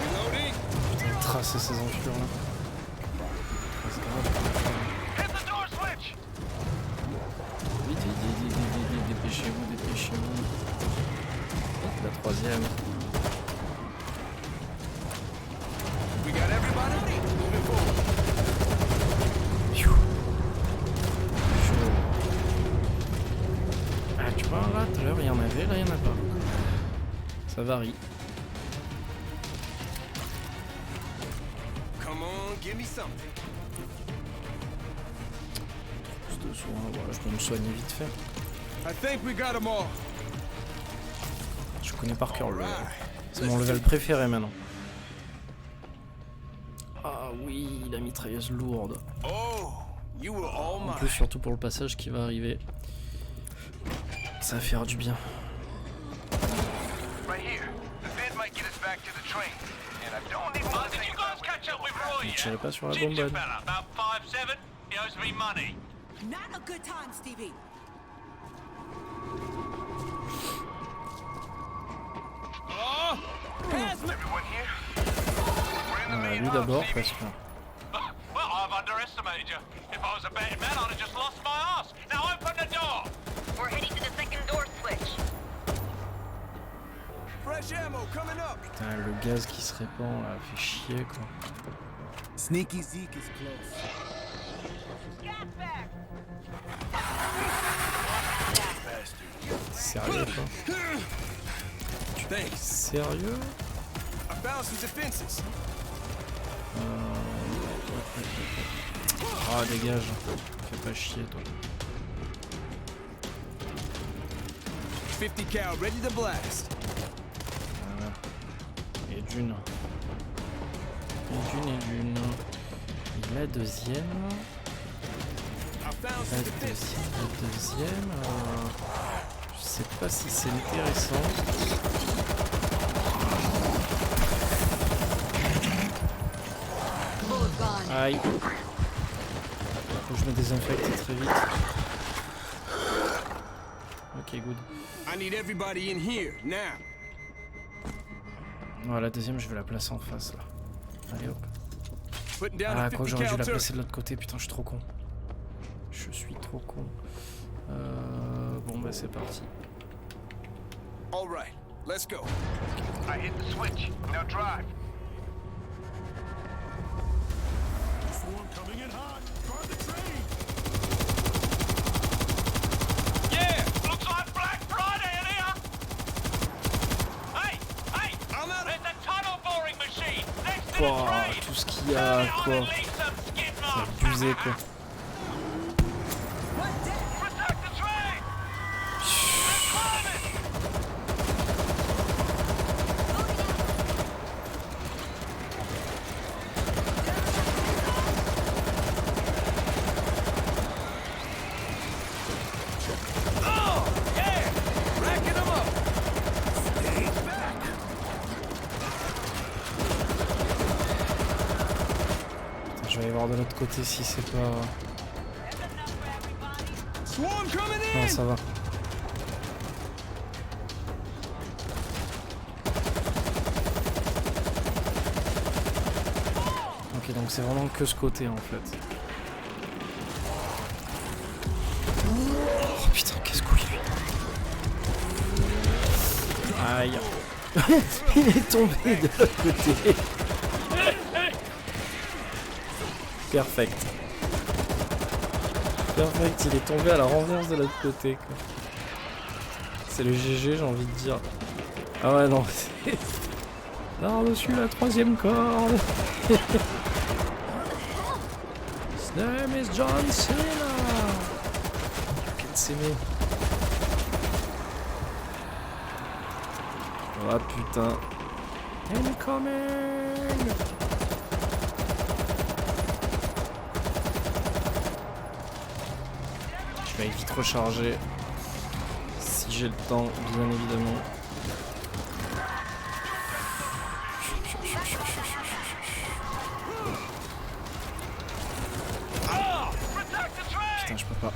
[SPEAKER 7] Reloading.
[SPEAKER 1] Tracer ces enflures là. C'est grave.
[SPEAKER 3] Hit the door switch!
[SPEAKER 1] Vite, vite, vite, vite, vite, vite, dépêchez-vous, dépêchez-vous. Hop, la troisième.
[SPEAKER 7] We got everybody moving forward.
[SPEAKER 1] Pfiou. Chaud. Ah, tu vois, là, tout à l'heure, il y en avait, là, il y en a pas. Ça varie.
[SPEAKER 7] Come on, give me something.
[SPEAKER 1] Plus de soins, voilà, je peux me soigner vite fait.
[SPEAKER 7] I think we got them all.
[SPEAKER 1] Je connais par cœur le... C'est mon level préféré maintenant. Ah oui, la mitrailleuse lourde.
[SPEAKER 7] Oh, you were all
[SPEAKER 1] En
[SPEAKER 7] mine.
[SPEAKER 1] plus, surtout pour le passage qui va arriver. Ça va faire du bien.
[SPEAKER 3] Right here. The bid might get us back to the train. And I don't even want to
[SPEAKER 9] Did
[SPEAKER 3] think
[SPEAKER 9] you guys
[SPEAKER 3] about
[SPEAKER 9] catch up with Roy
[SPEAKER 1] Ne
[SPEAKER 9] yet?
[SPEAKER 1] tirez pas sur la
[SPEAKER 9] Ginger
[SPEAKER 1] bonbonne.
[SPEAKER 9] fella, about 5'7", he owes me money.
[SPEAKER 2] Not a good time, Stevie.
[SPEAKER 3] everyone here. We're in the main
[SPEAKER 1] Lui
[SPEAKER 3] hub,
[SPEAKER 1] d'abord
[SPEAKER 3] CB.
[SPEAKER 1] parce que...
[SPEAKER 9] Well, I've underestimated you. If I was a betting man, I'd have just lost my ass. Now open the door.
[SPEAKER 5] We're heading to the second door switch.
[SPEAKER 7] Fresh ammo coming up.
[SPEAKER 1] Putain, le gaz qui se répand là, fait chier quoi.
[SPEAKER 7] Sneaky Zeke is close.
[SPEAKER 1] Sérieux quoi? Sérieux? Ah dégage, fais pas chier toi.
[SPEAKER 7] 50 cal, ready to blast.
[SPEAKER 1] Voilà. Et d'une. Et la deuxième. Je sais pas si c'est intéressant. Aïe. Faut que je me désinfecte très vite. Ok, good.
[SPEAKER 7] I need everybody in here now.
[SPEAKER 1] Non, la deuxième, je vais la placer en face là. Allez hop.
[SPEAKER 7] Putting down
[SPEAKER 1] Ah,
[SPEAKER 7] a
[SPEAKER 1] quoi,
[SPEAKER 7] 50
[SPEAKER 1] j'aurais dû
[SPEAKER 7] cal
[SPEAKER 1] la
[SPEAKER 7] turret.
[SPEAKER 1] placer de l'autre côté. Putain, je suis trop con. Je suis trop con. Bon, bah, c'est parti.
[SPEAKER 7] All right, let's go.
[SPEAKER 3] I hit the switch. Now drive.
[SPEAKER 4] Swarm coming in hot. Guard the train.
[SPEAKER 3] Yeah, looks like Black Friday in here. Hey,
[SPEAKER 7] I'm out of-
[SPEAKER 3] there's a tunnel boring machine next to the
[SPEAKER 1] Quoi,
[SPEAKER 3] train.
[SPEAKER 1] tout ce qu'il y a, quoi.
[SPEAKER 3] Leave some skid
[SPEAKER 1] C'est
[SPEAKER 3] marks.
[SPEAKER 1] abusé, quoi.
[SPEAKER 3] Protect the train. They're climbing.
[SPEAKER 7] Oh, yeah! Racking them up.
[SPEAKER 1] Putain, je vais aller voir de l'autre côté si c'est pas...
[SPEAKER 7] Swarm coming
[SPEAKER 1] Non,
[SPEAKER 7] in.
[SPEAKER 1] ça va. Ok, donc c'est vraiment que ce côté en fait. Oh putain, qu'est-ce couille lui. Aïe. Il est tombé de l'autre côté. Perfect. Perfect, il est tombé à la renverse de l'autre côté quoi. C'est le GG, j'ai envie de dire. Ah ouais, non. Par-dessus la troisième corde. His name is John Cena. You can see me. Oh putain. Incoming. Je vais vite recharger. Si j'ai le temps, bien évidemment. Putain, je peux pas.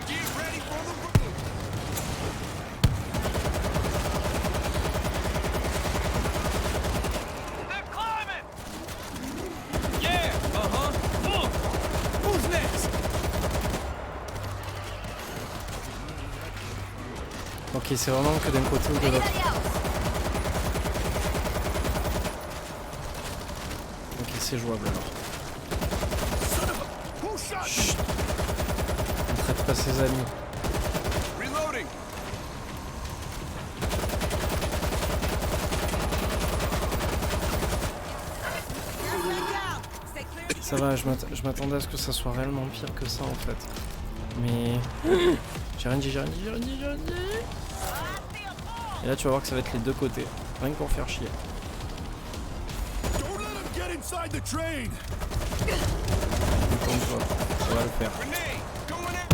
[SPEAKER 7] Get ready for the room.
[SPEAKER 3] They're climbing.
[SPEAKER 7] Yeah, Who's next?
[SPEAKER 1] Ok, c'est vraiment que d'un côté ou de l'autre. Ok, c'est jouable alors. Chut. Ne traite pas ses amis.
[SPEAKER 7] Reloading.
[SPEAKER 1] Ça va, je m'attendais à ce que ça soit réellement pire que ça en fait. Mais... J'ai rien dit. Et là tu vas voir que ça va être les deux côtés. Rien que pour faire chier.
[SPEAKER 4] Don't let him get inside the train.
[SPEAKER 1] Détends-toi, ça va le faire.
[SPEAKER 7] Grenade. Going in.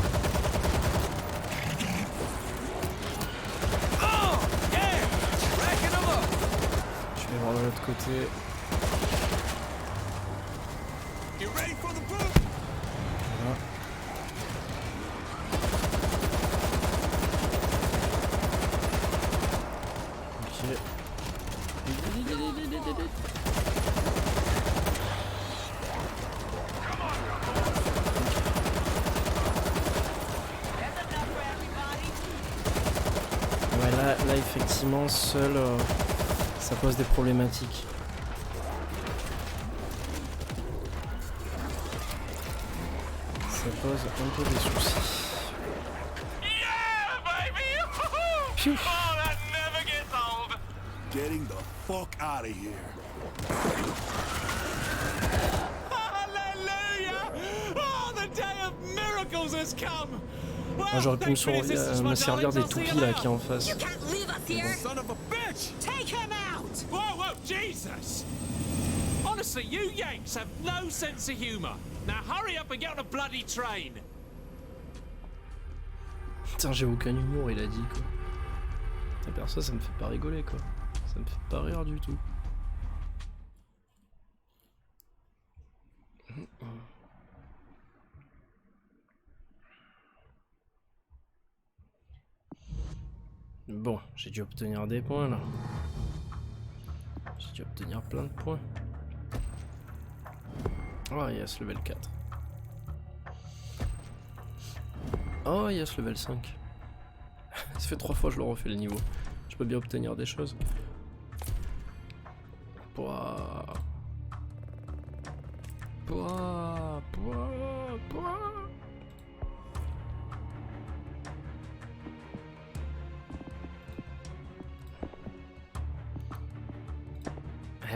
[SPEAKER 7] Oh, yeah! Racking them up.
[SPEAKER 1] Je vais voir de l'autre côté.
[SPEAKER 7] Get ready for the boom.
[SPEAKER 1] Voilà. Ok. Ouais, là effectivement, seul, ça pose des problématiques. Ça pose un peu des soucis.
[SPEAKER 3] Yeah, baby!
[SPEAKER 1] Phew.
[SPEAKER 3] Oh, that never gets old.
[SPEAKER 4] Getting the fuck out of here.
[SPEAKER 6] Hallelujah! Oh, the day of miracles has come!
[SPEAKER 1] Moi j'aurais pu me servir des toupies là qui est en face.
[SPEAKER 8] You can't leave us here!
[SPEAKER 4] Son of a bitch!
[SPEAKER 2] Take him out!
[SPEAKER 6] Whoa, whoa, Jesus! Honestly, you Yanks have no sense of humor. Now hurry up and get on a bloody train.
[SPEAKER 1] Putain, j'ai aucun humour, il a dit quoi. Putain, perso, ça me fait pas rigoler quoi. Ça me fait pas rire du tout. Bon, j'ai dû obtenir des points là. J'ai dû obtenir plein de points. Oh yes, level 4. Oh yes, level 5. Ça fait 3 fois que je le refais le niveau. Je peux bien obtenir des choses. Pouah. Pouah. Pouah. Pouah.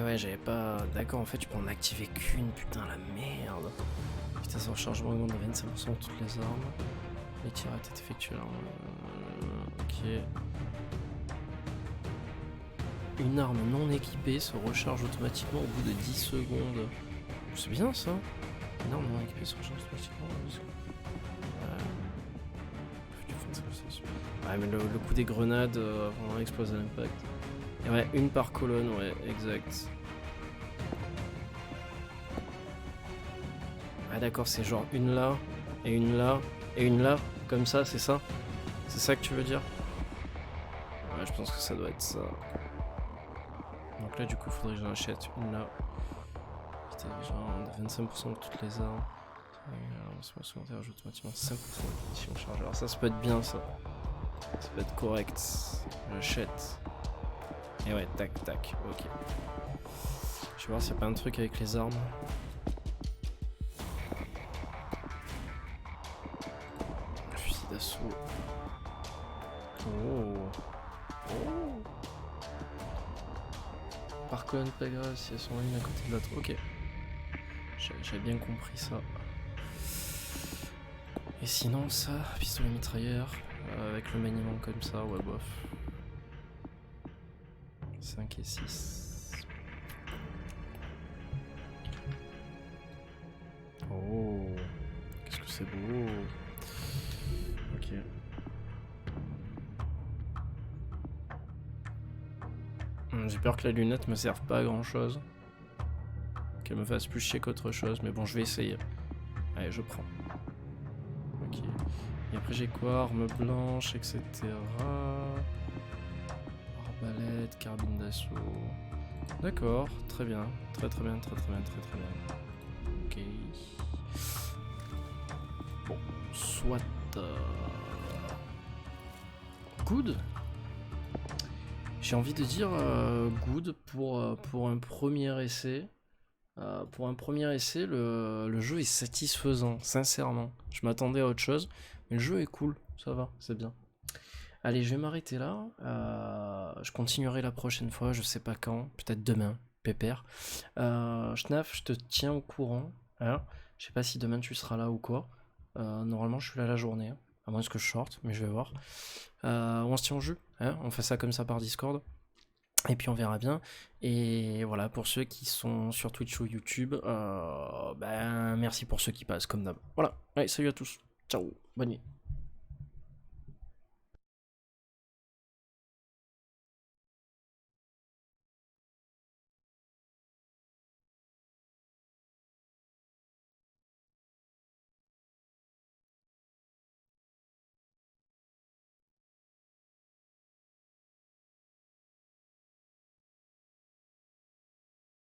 [SPEAKER 1] Ah ouais, j'avais pas... D'accord, en fait, tu peux en activer qu'une, putain, la merde. Putain, son rechargement augmente de 25% de toutes les armes. Les tirs à tête effectués là. Ok. Une arme non équipée se recharge automatiquement au bout de 10 secondes. C'est bien ça. Une arme non équipée se recharge automatiquement au bout de 10 secondes. Ouais, mais le coup des grenades vraiment explose à l'impact. Et ouais, une par colonne, ouais, exact. Ah d'accord, c'est genre une là, et une là, et une là, comme ça, c'est ça? C'est ça que tu veux dire? Ouais, je pense que ça doit être ça. Donc là, du coup, il faudrait que j'en achète une là. Putain, genre 25% de toutes les armes. On rajoute automatiquement 5% de munitions chargées. Alors ça peut être bien, ça. Ça peut être correct. J'achète. Et ouais, tac, tac, ok. Je vais voir s'il n'y a pas un truc avec les armes. Fusil d'assaut. Oh. Oh. Par colonne pas grave si elles sont l'une à côté de l'autre. Ok. J'avais bien compris ça. Et sinon ça, pistolet mitrailleur, avec le maniement comme ça, ouais bof. 5 et 6. Oh, qu'est-ce que c'est beau. Ok. J'ai peur que la lunette me serve pas à grand chose. Qu'elle me fasse plus chier qu'autre chose, mais bon, je vais essayer. Allez, je prends. Ok. Et après, j'ai quoi? Arme blanche, etc. Arbalète, carabine d'assaut. D'accord, très bien. Très très bien, très très bien, très très bien. Ok. Bon, soit. Good. J'ai envie de dire good pour un premier essai. Pour un premier essai, le jeu est satisfaisant, sincèrement. Je m'attendais à autre chose, mais le jeu est cool, ça va, c'est bien. Allez, je vais m'arrêter là. Je continuerai la prochaine fois, je sais pas quand, peut-être demain, pépère. Schnaf, je te tiens au courant. Hein, je sais pas si demain tu seras là ou quoi. Normalement, je suis là la journée, hein, à moins que je sorte, mais je vais voir. On se tient au jeu, hein, on fait ça comme ça par Discord. Et puis on verra bien. Et voilà, pour ceux qui sont sur Twitch ou YouTube, ben merci pour ceux qui passent comme d'hab. Voilà, allez, salut à tous. Ciao, bonne nuit.